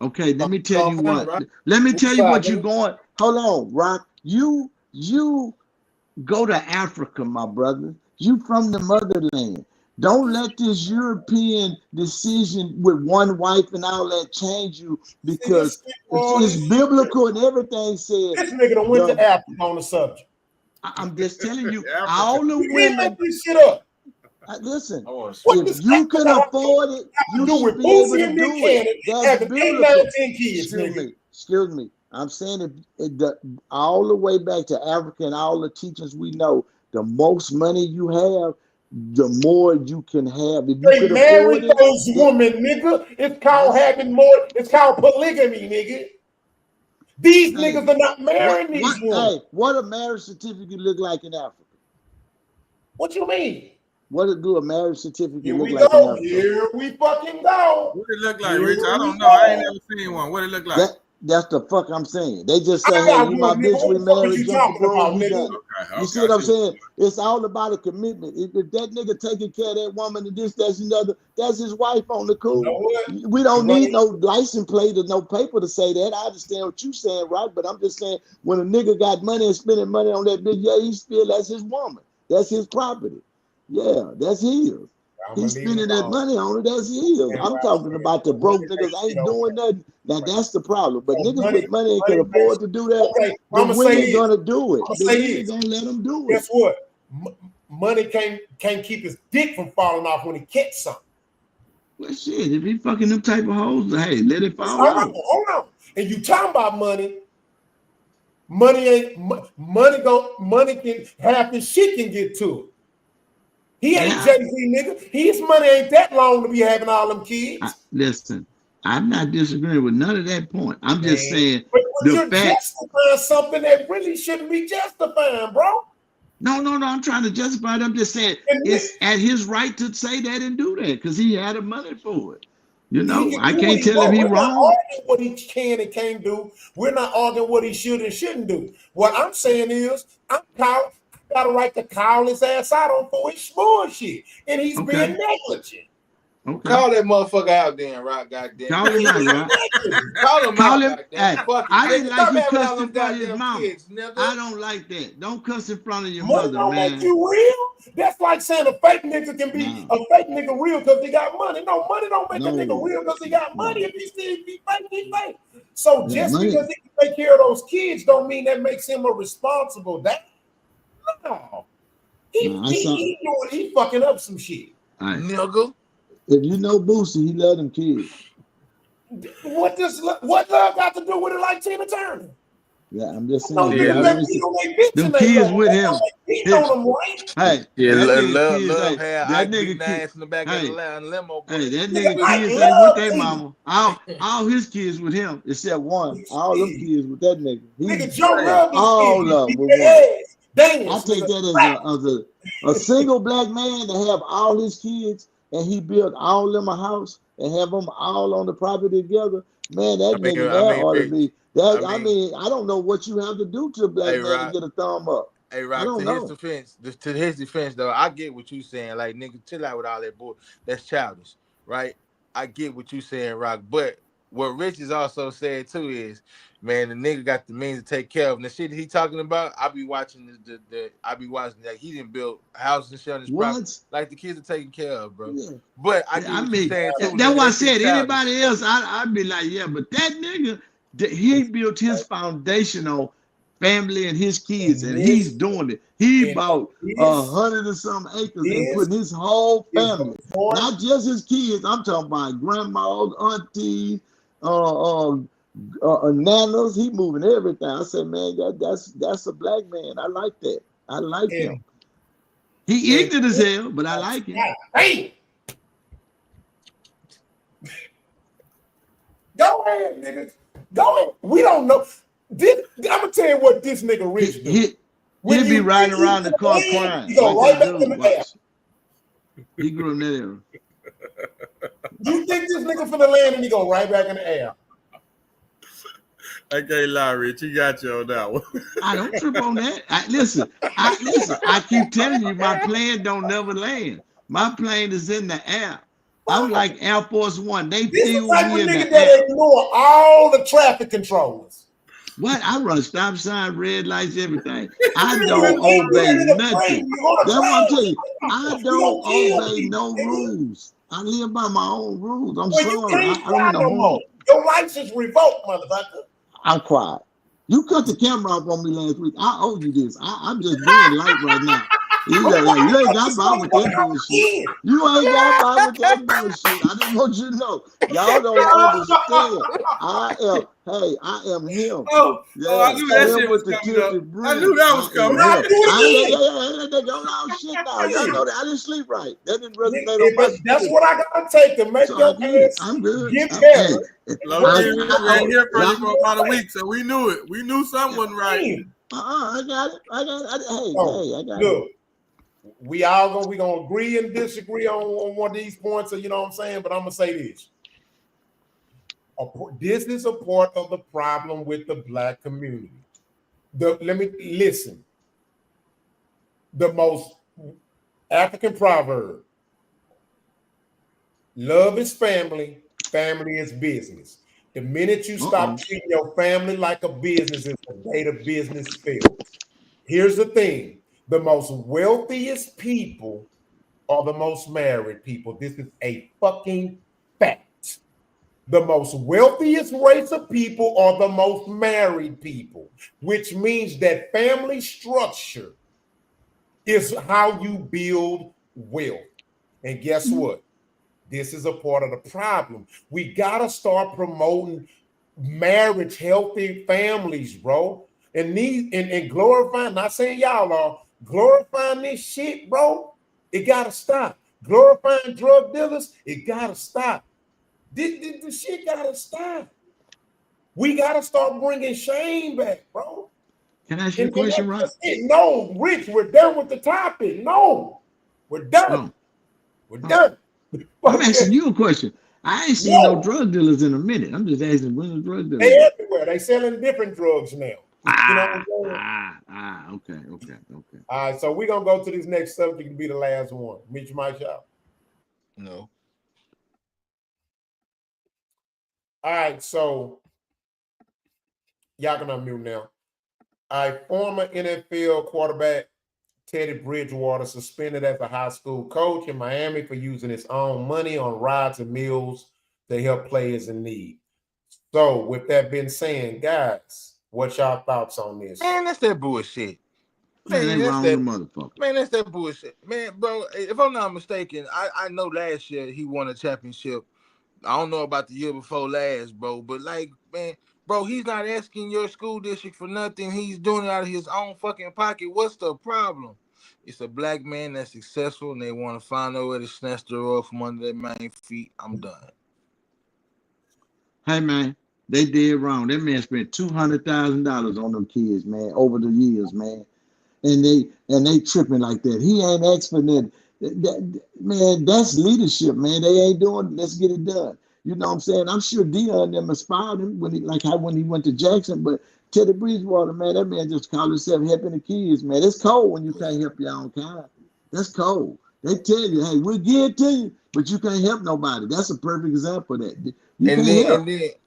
Speaker 9: Okay, let me tell you what. Let me tell you what you're going. Hold on, Rock. You go to Africa, my brother. You from the motherland. Don't let this European decision with one wife and all that change you, because it's biblical and everything said.
Speaker 2: This nigga done went to Africa on the subject.
Speaker 9: I'm just telling you, all the women.
Speaker 2: This shit up.
Speaker 9: Listen, if you can afford it, you should be able to do it. That's biblical. Excuse me. I'm saying all the way back to Africa and all the teachings we know, the most money you have, the more you can have. If you
Speaker 2: They
Speaker 9: could
Speaker 2: marry
Speaker 9: afford it,
Speaker 2: those women, nigga. It's called having more. It's called polygamy, nigga. These niggas are not marrying these women.
Speaker 9: Hey, what a marriage certificate look like in Africa?
Speaker 2: What you mean?
Speaker 9: What do a marriage certificate
Speaker 2: Here
Speaker 9: look
Speaker 2: we
Speaker 9: like
Speaker 2: go.
Speaker 9: in Africa?
Speaker 2: Here we fucking go.
Speaker 4: What it look like, Rich? I don't know. I ain't never seen one. What it look like?
Speaker 9: That's the fuck I'm saying. They just say, hey, you my bitch, we married, jump the broom, we done. You see what I'm saying? It's all about a commitment. If that nigga taking care of that woman and this, that's another, that's his wife on the cool. We don't need no license plate or no paper to say that. I understand what you're saying, right? But I'm just saying, when a nigga got money and spending money on that bitch, yeah, that's his woman. That's his property. Yeah, that's his. He's spending that money on it, that's his. I'm talking about the broke niggas ain't doing nothing. Now that's the problem. But niggas with money and can afford to do that, the women gonna do it. The women gonna let them do it.
Speaker 2: Guess what? Money can't keep his dick from falling off when he catch something.
Speaker 9: Well, shit, if he fucking them type of hoes, hey, let it fall off.
Speaker 2: Hold on. And you talking about money? Money can half his shit can get to it. He ain't Jay-Z, nigga. His money ain't that long to be having all them kids.
Speaker 9: Listen, I'm not disagreeing with none of that point. I'm just saying
Speaker 2: but you're justifying something that really shouldn't be justifying, bro. No,
Speaker 9: I'm trying to justify it. I'm just saying it's at his right to say that and do that because he had the money for it. You know, I can't tell him he's wrong.
Speaker 2: We're not arguing what he can and can't do. We're not arguing what he should and shouldn't do. What I'm saying is, got a right to call his ass out on for his bullshit, and he's being negligent.
Speaker 9: Okay.
Speaker 3: Call that motherfucker out then, Rock. Goddamn.
Speaker 9: Call him out, Rock.
Speaker 3: Call him.
Speaker 9: Hey,
Speaker 3: fuck
Speaker 9: I didn't like you
Speaker 3: cussing
Speaker 9: cussing in front of his mama. I don't like that. Don't cuss in front of your mother,
Speaker 2: don't
Speaker 9: man.
Speaker 2: Make you real. That's like saying a fake nigga can be a fake nigga real because he got money. No, money don't make a nigga real because he got money. If he fake, he fake. So just because he can take care of those kids don't mean that makes him a responsible dad. No. He fucking up some shit.
Speaker 3: Nigga.
Speaker 9: If you know Boosie, he love them kids.
Speaker 2: What love got to do with it like Tina Turner?
Speaker 9: Yeah, I'm just saying. Them kids with him. Hey, that nigga kids in the back of the limo. Hey, that nigga kids ain't with their mama. All his kids with him, except one. All them kids with that nigga.
Speaker 2: Nigga Joe Love.
Speaker 9: All of them with one. I take that as a single black man to have all his kids and he built all them a house and have them all on the property together. Man, that nigga ought to be. I don't know what you have to do to a black man to get a thumb up.
Speaker 3: Hey, Rock, to his defense, though, I get what you saying. Like, nigga, chill out with all that bull. That's childish, right? I get what you saying, Rock. But what Rich has also said, too, is, man, the nigga got the means to take care of him. The shit he talking about, I be watching like he didn't build houses and shit on his property. Like the kids are taken care of, bro. Yeah. But I get what you're saying, too.
Speaker 9: That's why I said anybody else, I'd be like, yeah, but that nigga, he built his foundation on family and his kids, and he's doing it. He bought 100 or some acres and put his whole family, not just his kids. I'm talking about grandmas, aunties, nanas. He moving everything. I said, man, that's a black man. I like that. I like him. He ignorant as hell, but I like him.
Speaker 2: Hey, go ahead, nigga. Go ahead. We don't know. I'm gonna tell you what this nigga Rich do.
Speaker 9: He'll be riding around the car crying.
Speaker 2: He go right back in the air.
Speaker 9: He grew in that era.
Speaker 2: You think this nigga finna land and he go right back in the air?
Speaker 4: I can't lie, Rich. You got you on that one.
Speaker 9: I don't trip on that. Listen. I keep telling you, my plane don't never land. My plane is in the air. I'm like Air Force One. They feel me in the air.
Speaker 2: That ignore all the traffic controllers.
Speaker 9: What? I run stop sign, red lights, everything. I don't obey nothing. That's what I'm telling you. I don't obey no rules. I live by my own rules. I'm sorry. I'm in the home.
Speaker 2: Your license revoked, motherfucker.
Speaker 9: I'm quiet. You cut the camera off on me last week. I owe you this. I'm just being light right now. You ain't got by with that bullshit. You ain't got by with that bullshit. I just want you to know. Y'all don't understand. I am him.
Speaker 4: I knew that shit was coming up. I knew that was coming.
Speaker 9: Shit now. Y'all know that I didn't sleep right. That didn't resonate on my spirit.
Speaker 2: That's what I gotta take to make your ass
Speaker 9: I'm good.
Speaker 2: get better.
Speaker 4: We ain't here for you for about a week, so we knew it. We knew something wasn't right.
Speaker 9: I got it. I got it.
Speaker 2: Look, we gonna agree and disagree on one of these points, you know what I'm saying? But I'm gonna say this. This is a part of the problem with the black community. Let me listen. The most African proverb: love is family, family is business. The minute you stop treating your family like a business is the day the business fails. Here's the thing: the most wealthiest people are the most married people. This is a fucking fact. The most wealthiest race of people are the most married people, which means that family structure is how you build wealth. And guess what? This is a part of the problem. We got to start promoting marriage, healthy families, bro. And glorifying, not saying y'all are, glorifying this shit, bro. It got to stop. Glorifying drug dealers, it got to stop. This shit got to stop. We got to start bringing shame back, bro.
Speaker 9: Can I ask you a question, Ron?
Speaker 2: No, Rich, we're done with the topic. No, we're done. We're done.
Speaker 9: I'm asking you a question. I ain't seen no drug dealers in a minute. I'm just asking when the drug dealers.
Speaker 2: They everywhere. They selling different drugs now.
Speaker 9: Okay.
Speaker 2: All right, so we're gonna go to this next subject to be the last one. Meet you, my shop.
Speaker 3: No.
Speaker 2: All right, so y'all can unmute now. All right, former NFL quarterback Teddy Bridgewater suspended as a high school coach in Miami for using his own money on rides and meals to help players in need. So, with that being said, guys, what's y'all thoughts on this?
Speaker 3: Man, that's that bullshit.
Speaker 9: Man, they wrong with motherfucker.
Speaker 3: Man, that's that bullshit. Man, bro, if I'm not mistaken, I know last year he won a championship. I don't know about the year before last, bro, but like, man, bro, he's not asking your school district for nothing. He's doing it out of his own fucking pocket. What's the problem? It's a black man that's successful, and they want to find a way to snatch the rug from under their main feet. I'm done.
Speaker 9: Hey, man, they did wrong. That man spent $200,000 on them kids, man, over the years, man. And they tripping like that. He ain't asked for that. Man, that's leadership, man. They ain't doing. Let's get it done. You know what I'm saying? I'm sure Deion them inspired him when he went to Jackson, but Teddy Bridgewater, man, that man just called himself helping the kids, man. It's cold when you can't help your own kind. That's cold. They tell you, hey, we'll give it to you, but you can't help nobody. That's a perfect example of that.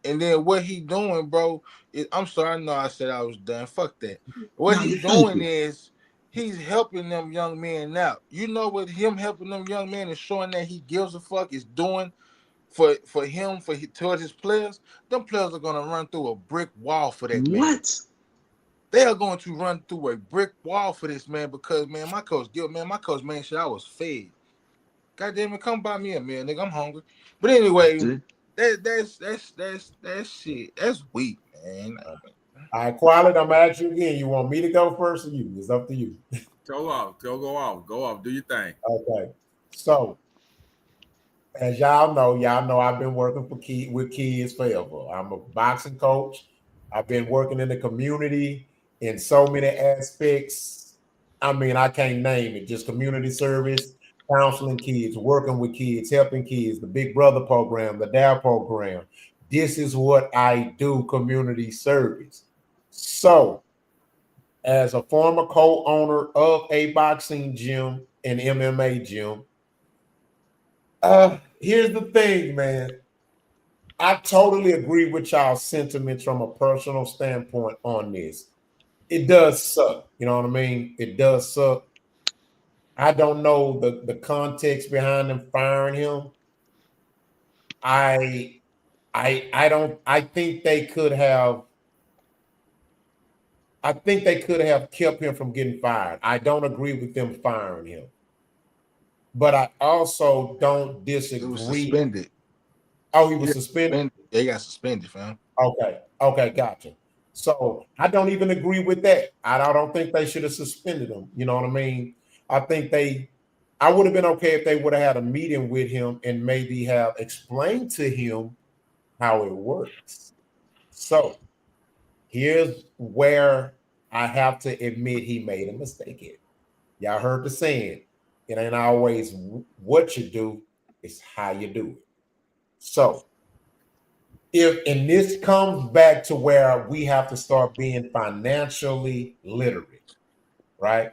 Speaker 3: And then what he doing, bro? I'm sorry, I know I said I was done. Fuck that. What he's doing is he's helping them young men out. You know what him helping them young men and showing that he gives a fuck is doing for him towards his players. Them players are gonna run through a brick wall for that man.
Speaker 9: What?
Speaker 3: They are going to run through a brick wall for this man because my coach made sure I was fed. God damn it, come buy me a meal, nigga. I'm hungry. But anyway, that's shit. That's weak, man.
Speaker 2: All right, Quality, I'm gonna ask you again. You want me to go first or you? It's up to you.
Speaker 4: Go off. Do your thing.
Speaker 2: Okay. So, as y'all know I've been working with kids forever. I'm a boxing coach. I've been working in the community in so many aspects. I mean, I can't name it. Just community service, counseling kids, working with kids, helping kids, the Big Brother program, the DAO program. This is what I do, community service. So, as a former co-owner of a boxing gym and MMA gym, here's the thing, man. I totally agree with y'all's sentiments from a personal standpoint on this. It does suck. You know what I mean? It does suck. I don't know the context behind them firing him. I don't. I think they could have kept him from getting fired. I don't agree with them firing him. But I also don't disagree.
Speaker 3: He was suspended.
Speaker 2: Oh, he was suspended?
Speaker 3: Yeah, he got suspended, fam.
Speaker 2: Okay, gotcha. So I don't even agree with that. I don't think they should have suspended him. You know what I mean? I would have been okay if they would have had a meeting with him and maybe have explained to him how it works. So here's where I have to admit he made a mistake here. Y'all heard the saying, it ain't always what you do, it's how you do it. So and this comes back to where we have to start being financially literate, right?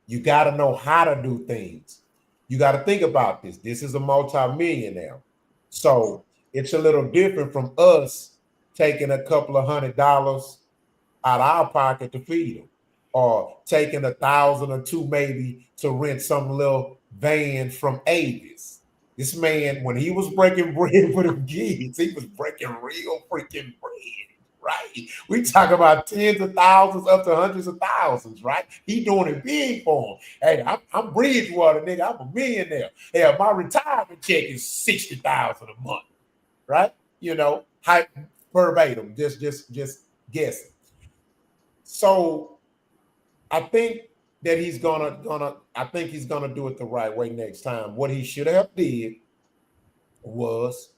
Speaker 2: You got to know how to do things. You got to think about this. This is a multi-millionaire. So it's a little different from us taking a couple of $100 out of our pocket to feed them, or taking $1,000 or $2,000 maybe to rent some little van from Avis. This man, when he was breaking bread for them kids, he was breaking real freaking bread, right? We talk about tens of thousands up to hundreds of thousands, right? He doing it big for him. Hey, I'm Bridgewater, nigga. I'm a millionaire. Yeah, my retirement check is $60,000 a month, right? You know, verbatim, just guessing. So I think that he's gonna do it the right way next time. What he should have did was,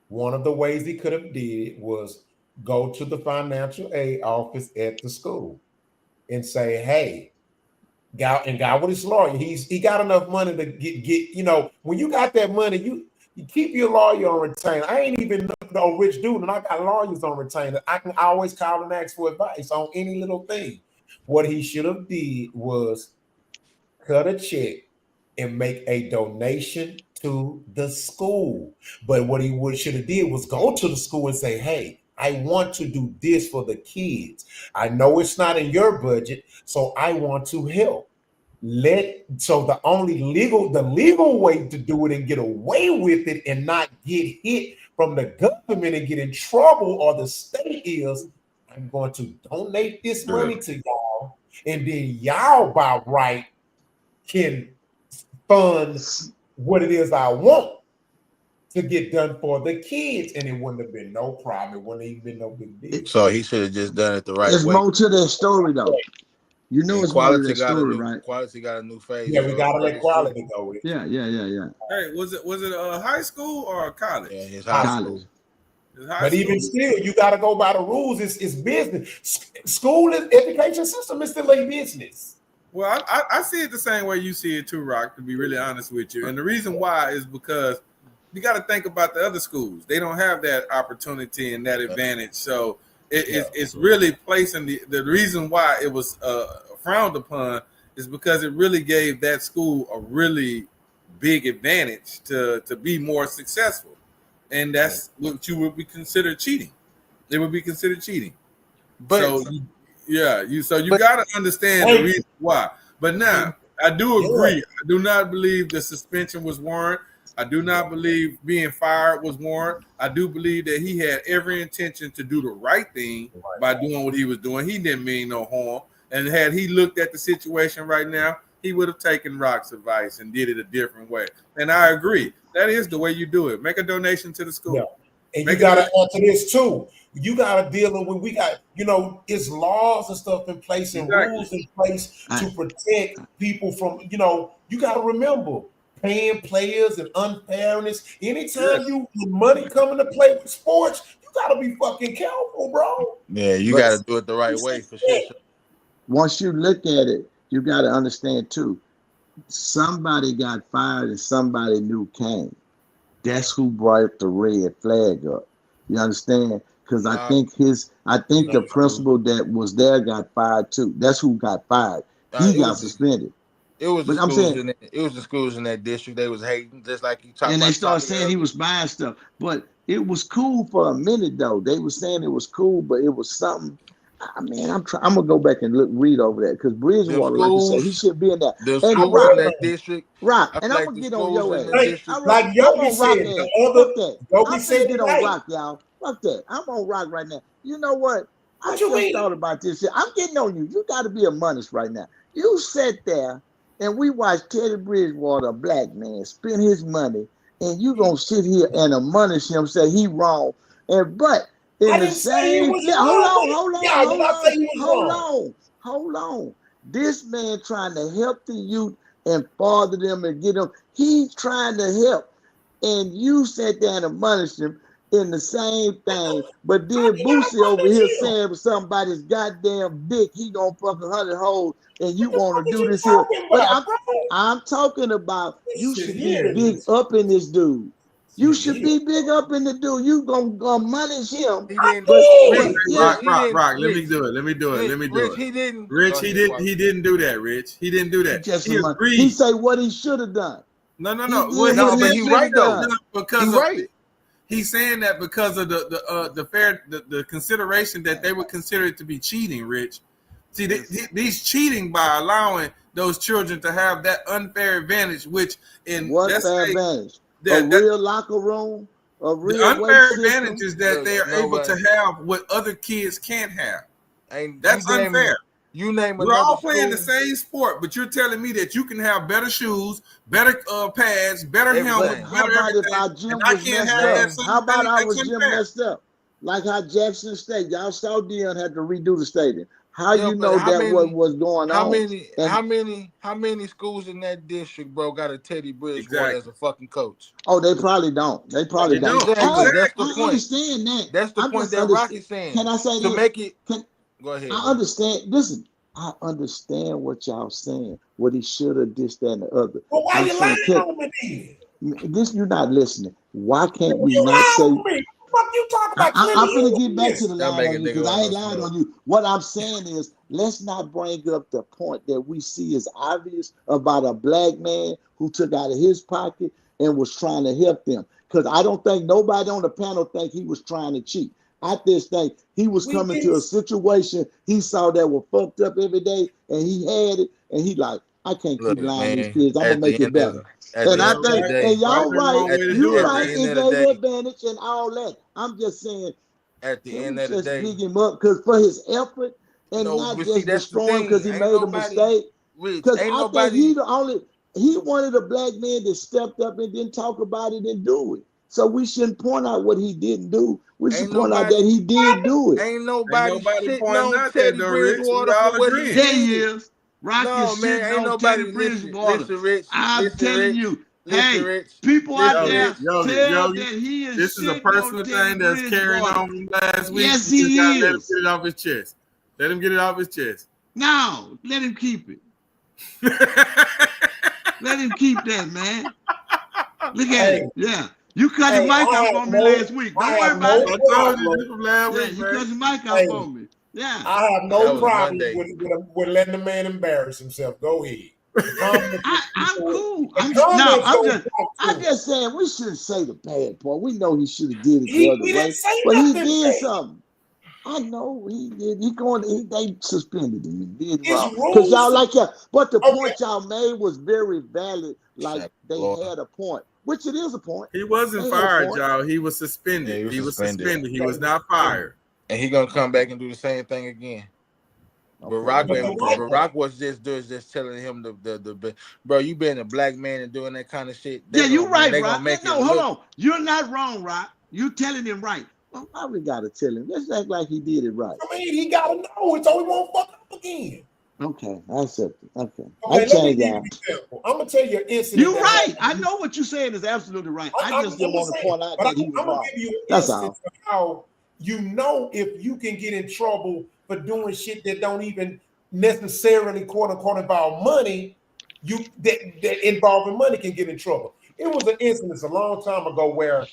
Speaker 2: one of the ways he could have did was go to the financial aid office at the school and say, hey, God with his lawyer, he got enough money to get, you know, when you got that money, you keep your lawyer on retainer. I ain't even no rich dude, and I got lawyers on retainer. I can always call and ask for advice on any little thing. What he should have did was cut a check and make a donation to the school. But what he should have did was go to the school and say, hey, I want to do this for the kids. I know it's not in your budget, so I want to help. So the legal way to do it and get away with it and not get hit from the government and get in trouble or the state is, I'm going to donate this money to y'all, and then y'all by right can fund what it is I want to get done for the kids, and it wouldn't have been no problem. It wouldn't even been no big deal.
Speaker 3: So he should have just done it the right way.
Speaker 9: There's more to that story, though. You know, it's more to that story, right?
Speaker 3: Quality got a new phase.
Speaker 2: Yeah, we gotta let quality go.
Speaker 9: Yeah.
Speaker 4: Hey, was it a high school or a college?
Speaker 3: Yeah, it's high school.
Speaker 2: But even still, you got to go by the rules. It's business. School education system is still a business.
Speaker 4: Well, I see it the same way you see it too, Rock, to be really honest with you. And the reason why is because you got to think about the other schools. They don't have that opportunity and that advantage. So it's really placing the reason why it was frowned upon is because it really gave that school a really big advantage to be more successful. And that's what you would be considered cheating. It would be considered cheating. But you got to understand the reason why. But now, I do agree. I do not believe the suspension was warranted. I do not believe being fired was warranted. I do believe that he had every intention to do the right thing by doing what he was doing. He didn't mean no harm. And had he looked at the situation right now, he would have taken Rock's advice and did it a different way. And I agree. That is the way you do it. Make a donation to the school.
Speaker 2: Yeah. And you got to add to this too. You got to deal with, we got, it's laws and stuff in place and rules in place to protect people from, you got to remember paying players and unfairness. Anytime your money coming to play with sports, you got to be fucking careful, bro.
Speaker 3: Yeah, you got to do it the right way for sure.
Speaker 9: Once you look at it, you got to understand too, somebody got fired and somebody new came. That's who brought the red flag up. You understand? Because I think the principal that was there got fired too. That's who got fired. He got suspended.
Speaker 3: It was the
Speaker 9: But I'm
Speaker 3: schools
Speaker 9: saying,
Speaker 3: in that district. They was hating, just like you talked
Speaker 9: and they
Speaker 3: about.
Speaker 9: started saying he was buying stuff. But it was cool for a minute though. They were saying it was cool, but it was something. I mean, I'm gonna go back and read over that because
Speaker 3: Them
Speaker 9: Bridgewater, like you said, he
Speaker 3: schools,
Speaker 9: should be in there.
Speaker 3: the
Speaker 9: And
Speaker 3: schools in that district.
Speaker 9: Rock,
Speaker 3: I
Speaker 9: and
Speaker 3: feel
Speaker 9: I'm
Speaker 3: like
Speaker 9: gonna
Speaker 3: the
Speaker 9: get on
Speaker 3: schools
Speaker 9: your
Speaker 3: in
Speaker 9: ass.
Speaker 3: that district.
Speaker 2: Like
Speaker 9: I'm
Speaker 2: Yogi
Speaker 9: on Rock
Speaker 2: said,
Speaker 9: ass.
Speaker 2: the other
Speaker 9: Fuck that.
Speaker 2: Yogi
Speaker 9: I'm
Speaker 2: said
Speaker 9: finna get
Speaker 2: it
Speaker 9: on
Speaker 2: right.
Speaker 9: Rock, y'all. Fuck that. I'm on Rock right now. You know what? I
Speaker 2: What you
Speaker 9: just
Speaker 2: mean?
Speaker 9: thought about this shit. I'm getting on you. You got to be a menace right now. You sat there and we watched Teddy Bridgewater, a black man, spend his money, and you gonna sit here and admonish him, say he wrong, but in
Speaker 2: I
Speaker 9: the
Speaker 2: didn't say he
Speaker 9: same
Speaker 2: was
Speaker 9: thing,
Speaker 2: wrong. Y'all did not say he was wrong.
Speaker 9: hold on. This man trying to help the youth and father them and get them. He's trying to help, and you sat there and admonished him in the same thing. But then Boosie over here saying somebody's goddamn dick, he gonna fuck 100 holes, and you want to do this here. But I'm talking about you should be big up in this dude. You should be big up in the dude. You gonna admonish him.
Speaker 3: He didn't.
Speaker 9: But
Speaker 4: Rock. Let me do it.
Speaker 3: Rich, he didn't.
Speaker 4: Rich, he didn't do that. Rich, he didn't do that. He agreed.
Speaker 9: He say what he should have done.
Speaker 4: No.
Speaker 3: But he right though.
Speaker 4: Because
Speaker 3: he right.
Speaker 4: He's saying that because of the consideration that they would consider it to be cheating. Rich, see, he's cheating by allowing those children to have that unfair advantage. Which in
Speaker 9: what fair advantage? A real locker room. A real
Speaker 4: unfair advantage is that they are able to have what other kids can't have. That's unfair. We're all playing the same sport, but you're telling me that you can have better shoes, better pads, better helmets,
Speaker 9: how about if our gym was messed up? How about our gym messed up? Like how Jackson State, y'all saw Dion had to redo the stadium. How you know that what was going on?
Speaker 3: How many schools in that district, bro, got a Teddy Bridgewater as a fucking coach?
Speaker 9: Oh, they probably don't. They probably don't.
Speaker 3: Exactly. That's the
Speaker 9: I
Speaker 3: point.
Speaker 9: understand that.
Speaker 3: That's the point that Rocky's saying.
Speaker 9: Can I say
Speaker 3: to
Speaker 9: this?
Speaker 3: make it? Go ahead.
Speaker 9: I understand. Listen, I understand what y'all saying. What he should have, this, that, and the other.
Speaker 2: Well, why you lying on me then?
Speaker 9: This you're not listening. Why can't we not say?
Speaker 2: Fuck you talking about?
Speaker 9: I'm gonna get back to the line on you because I ain't lying on you. What I'm saying is, let's not bring up the point that we see as obvious about a black man who took out of his pocket and was trying to help them. Because I don't think nobody on the panel think he was trying to cheat. I just think he was coming to a situation he saw that was fucked up every day, and he had it, and he like, I can't keep lying to these kids. I'm gonna make it better. And I think, and y'all right, you right, it gave advantage and all that. I'm just saying,
Speaker 3: at the end of the day,
Speaker 9: big him up because for his effort and not just destroy him because he made a mistake. Because I think he wanted a black man that stepped up and didn't talk about it and do it. So we shouldn't point out what he didn't do. We should point out that he did do it.
Speaker 3: Ain't nobody sitting on Teddy Bridgewater for what he did.
Speaker 9: There he is. Rocky is sitting
Speaker 3: ain't
Speaker 9: on
Speaker 3: nobody
Speaker 9: Teddy Bridgewater.
Speaker 3: Listen, Rich.
Speaker 9: I'm telling you. Hey, people out there tell that he is.
Speaker 4: This is a personal thing that's carrying on from last week.
Speaker 9: Yes, he is.
Speaker 4: Let him get it off his chest. Let him get it off his chest.
Speaker 9: No, let him keep it. Let him keep that, man. Look at it. Yeah. You cut the mic off on me last week. Don't worry about it.
Speaker 4: I told you this from last week,
Speaker 9: you cut the mic off on me. Yeah.
Speaker 2: I have no problem with letting the man embarrass himself. Go ahead.
Speaker 9: I'm cool. I'm just saying we shouldn't say the bad part. We know he should have did it the other way, but he did something. I know he did. They suspended him. He did wrong because y'all like that. But the point y'all made was very valid. Like they had a point, which it is a point.
Speaker 4: He wasn't fired, y'all. He was suspended.
Speaker 3: Yeah,
Speaker 4: he was suspended. He was not fired.
Speaker 3: And he gonna come back and do the same thing again. Okay. But Rock was just telling him the bro, you being a black man and doing that kind of shit.
Speaker 9: You're right, Rock. No, hold on. You're not wrong, Rock. You telling him right. Well, why we gotta tell him? Let's act like he did it right.
Speaker 2: I mean, he gotta know it so he won't fuck up again.
Speaker 9: Okay, I accept it. Okay.
Speaker 2: I'm gonna tell you an incident.
Speaker 9: You're right. I know what you're saying is absolutely right. I just didn't want to point out that he was wrong.
Speaker 2: Give you an instance of how you know if you can get in trouble for doing shit that don't even necessarily quote unquote involve money, that involving money can get in trouble. It was an instance a long time ago where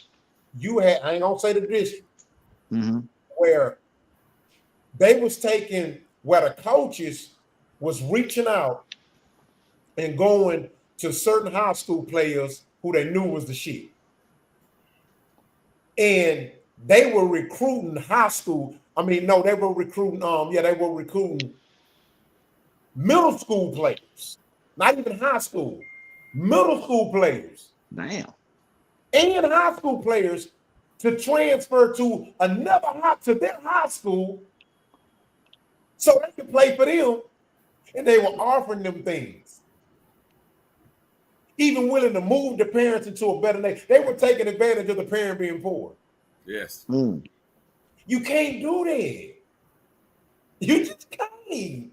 Speaker 2: you had, I ain't gonna say the district, where they was taking, where the coaches was reaching out and going to certain high school players who they knew was the shit. And they were recruiting high school. I mean, no, they were recruiting, they were recruiting middle school players, not even high school, middle school players.
Speaker 9: Damn.
Speaker 2: And high school players to transfer to their high school so they could play for them. And they were offering them things. Even willing to move the parents into a better name. They were taking advantage of the parent being poor.
Speaker 4: Yes.
Speaker 2: You can't do that. You just can't.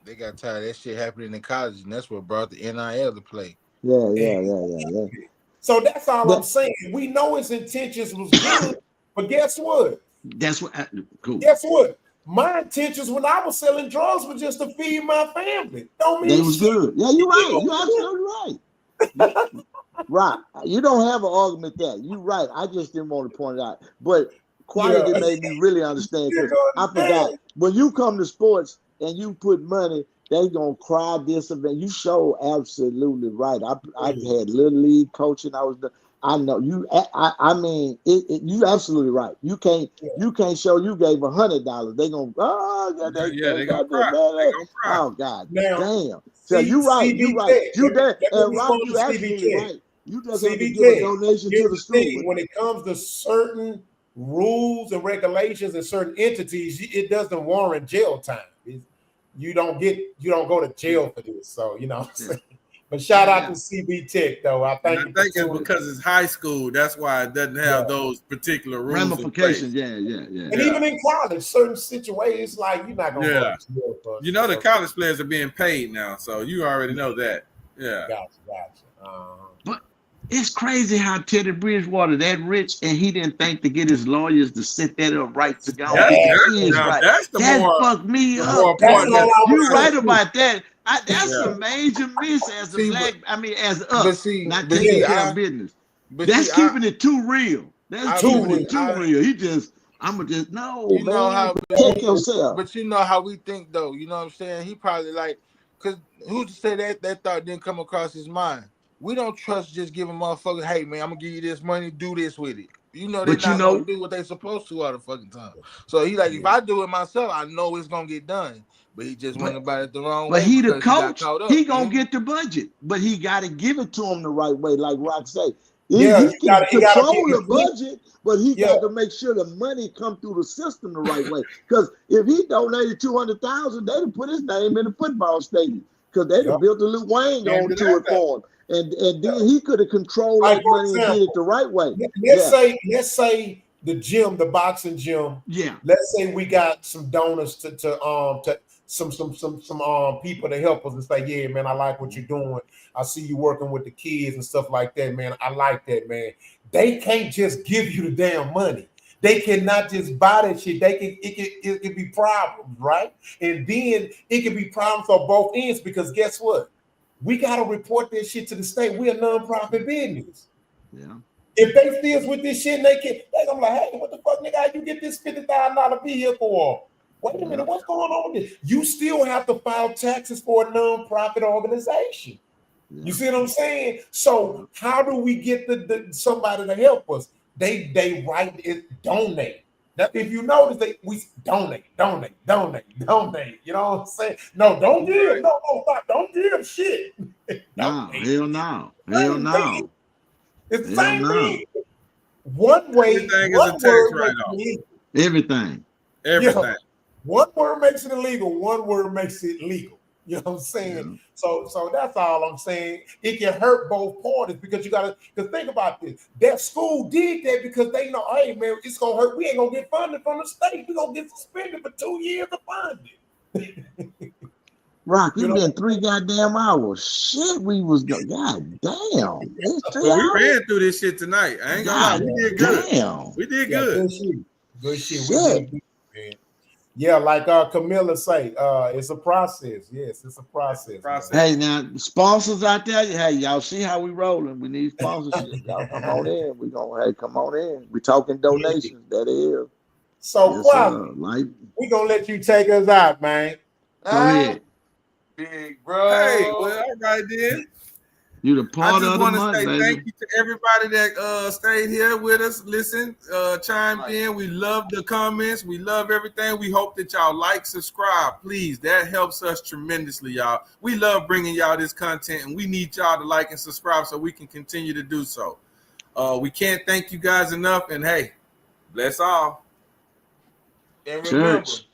Speaker 3: They got tired of that shit happening in college, and that's what brought the NIL to play.
Speaker 9: Yeah.
Speaker 2: So that's all I'm saying. We know his intentions was good, but guess what?
Speaker 9: Cool.
Speaker 2: Guess what? My intentions when I was selling drugs was just to feed my family. Don't mean
Speaker 9: they was good. Yeah, you're right. You're absolutely right. Right. You don't have an argument there. You're right. I just didn't want to point it out. But quality made me really understand, because I forgot. When you come to sports and you put money, they gonna cry this event. You show absolutely right. I had little league coaching. I know you. I mean, you absolutely right. You can't show you gave $100. They gonna they gonna cry. Oh God, damn. So you right. You right. You there. And Rob, you absolutely right. You just have to give a donation to the school.
Speaker 2: When it comes to certain rules and regulations and certain entities, it doesn't warrant jail time. You don't go to jail for this. So you know what I'm saying? But shout out to CB Tech though. I think
Speaker 4: it's because it's high school. That's why it doesn't have those particular rules.
Speaker 9: Ramifications. Yeah.
Speaker 2: And even in college, certain situations like you're not gonna go to jail for.
Speaker 4: You know the college players are being paid now, so you already know that. Yeah.
Speaker 2: Gotcha.
Speaker 9: But it's crazy how Teddy Bridgewater that rich and he didn't think to get his lawyers to set that up right to go.
Speaker 4: That
Speaker 9: fucked me up. You're right about that. That's a major miss as a black. I mean, as us, not taking care of business. That's keeping it too real. That's keeping it too real. I'ma just check yourself.
Speaker 3: But you know how we think though. You know what I'm saying? He probably because who's to say that thought didn't come across his mind? We don't trust just giving motherfuckers, hey man, I'm gonna give you this money, do this with it. You know they're not gonna do what they supposed to all the fucking time. So he if I do it myself, I know it's gonna get done. But he just went about it the wrong way.
Speaker 9: But he the coach, he gonna get the budget, but he gotta give it to him the right way, like Rock say. He can control the budget, but he got to make sure the money come through the system the right way. Because if he donated $200,000, they'd have put his name in the football stadium because they'd have built a little wing onto it for him. And then he could have controlled that money and did it the right way.
Speaker 2: Let's say the gym, the boxing gym.
Speaker 9: Yeah.
Speaker 2: Let's say we got some donors to some people to help us and say, yeah, man, I like what you're doing. I see you working with the kids and stuff like that, man. I like that, man. They can't just give you the damn money. They cannot just buy that shit. It can be problems, right? And then it can be problems on both ends because guess what? We got to report this shit to the state. We're a nonprofit business.
Speaker 9: Yeah.
Speaker 2: If they steals with this shit, they gonna be like, hey, what the fuck, nigga? How you get this $50,000 vehicle? Wait a minute, what's going on with this? You still have to file taxes for a nonprofit organization. Yeah. You see what I'm saying? So how do we get somebody to help us? They write it, donate. Now, if you notice, we donate. You know what I'm saying? No, don't give. No, stop. Don't give shit.
Speaker 9: No, hell no.
Speaker 2: It's the same thing. One way,
Speaker 4: everything is a tax write-off.
Speaker 2: Everything.
Speaker 4: Everything.
Speaker 2: One word makes it illegal. One word makes it legal. You know what I'm saying? Yeah. So that's all I'm saying. It can hurt both parties because you got to think about this. That school did that because they know, hey man, it's gonna hurt. We ain't gonna get funded from the state. We're gonna get suspended for 2 years of funding.
Speaker 9: Rock, it's been 3 goddamn hours. Shit, we was God damn.
Speaker 4: We ran through this shit tonight. I ain't gonna lie, we did good.
Speaker 9: Damn.
Speaker 4: We did good.
Speaker 2: Good shit. Yeah, like Camilla say, it's a process. Yes, it's a process.
Speaker 9: Hey, now sponsors out there, hey, y'all see how we rolling? We need sponsorship. Y'all come on in. Come on in. We talking donations. That is.
Speaker 2: So, we're gonna let you take us out, man.
Speaker 9: Go ahead.
Speaker 3: Big bro.
Speaker 4: Hey, well, all right then.
Speaker 9: You the part
Speaker 4: I just
Speaker 9: of the
Speaker 4: want to
Speaker 9: month,
Speaker 4: say
Speaker 9: baby.
Speaker 4: thank you to everybody that stayed here with us, listen, chimed in. We love the comments. We love everything. We hope that y'all like, subscribe, please. That helps us tremendously, y'all. We love bringing y'all this content, and we need y'all to like and subscribe so we can continue to do so. We can't thank you guys enough, and hey, bless all.
Speaker 3: And remember,
Speaker 9: Church.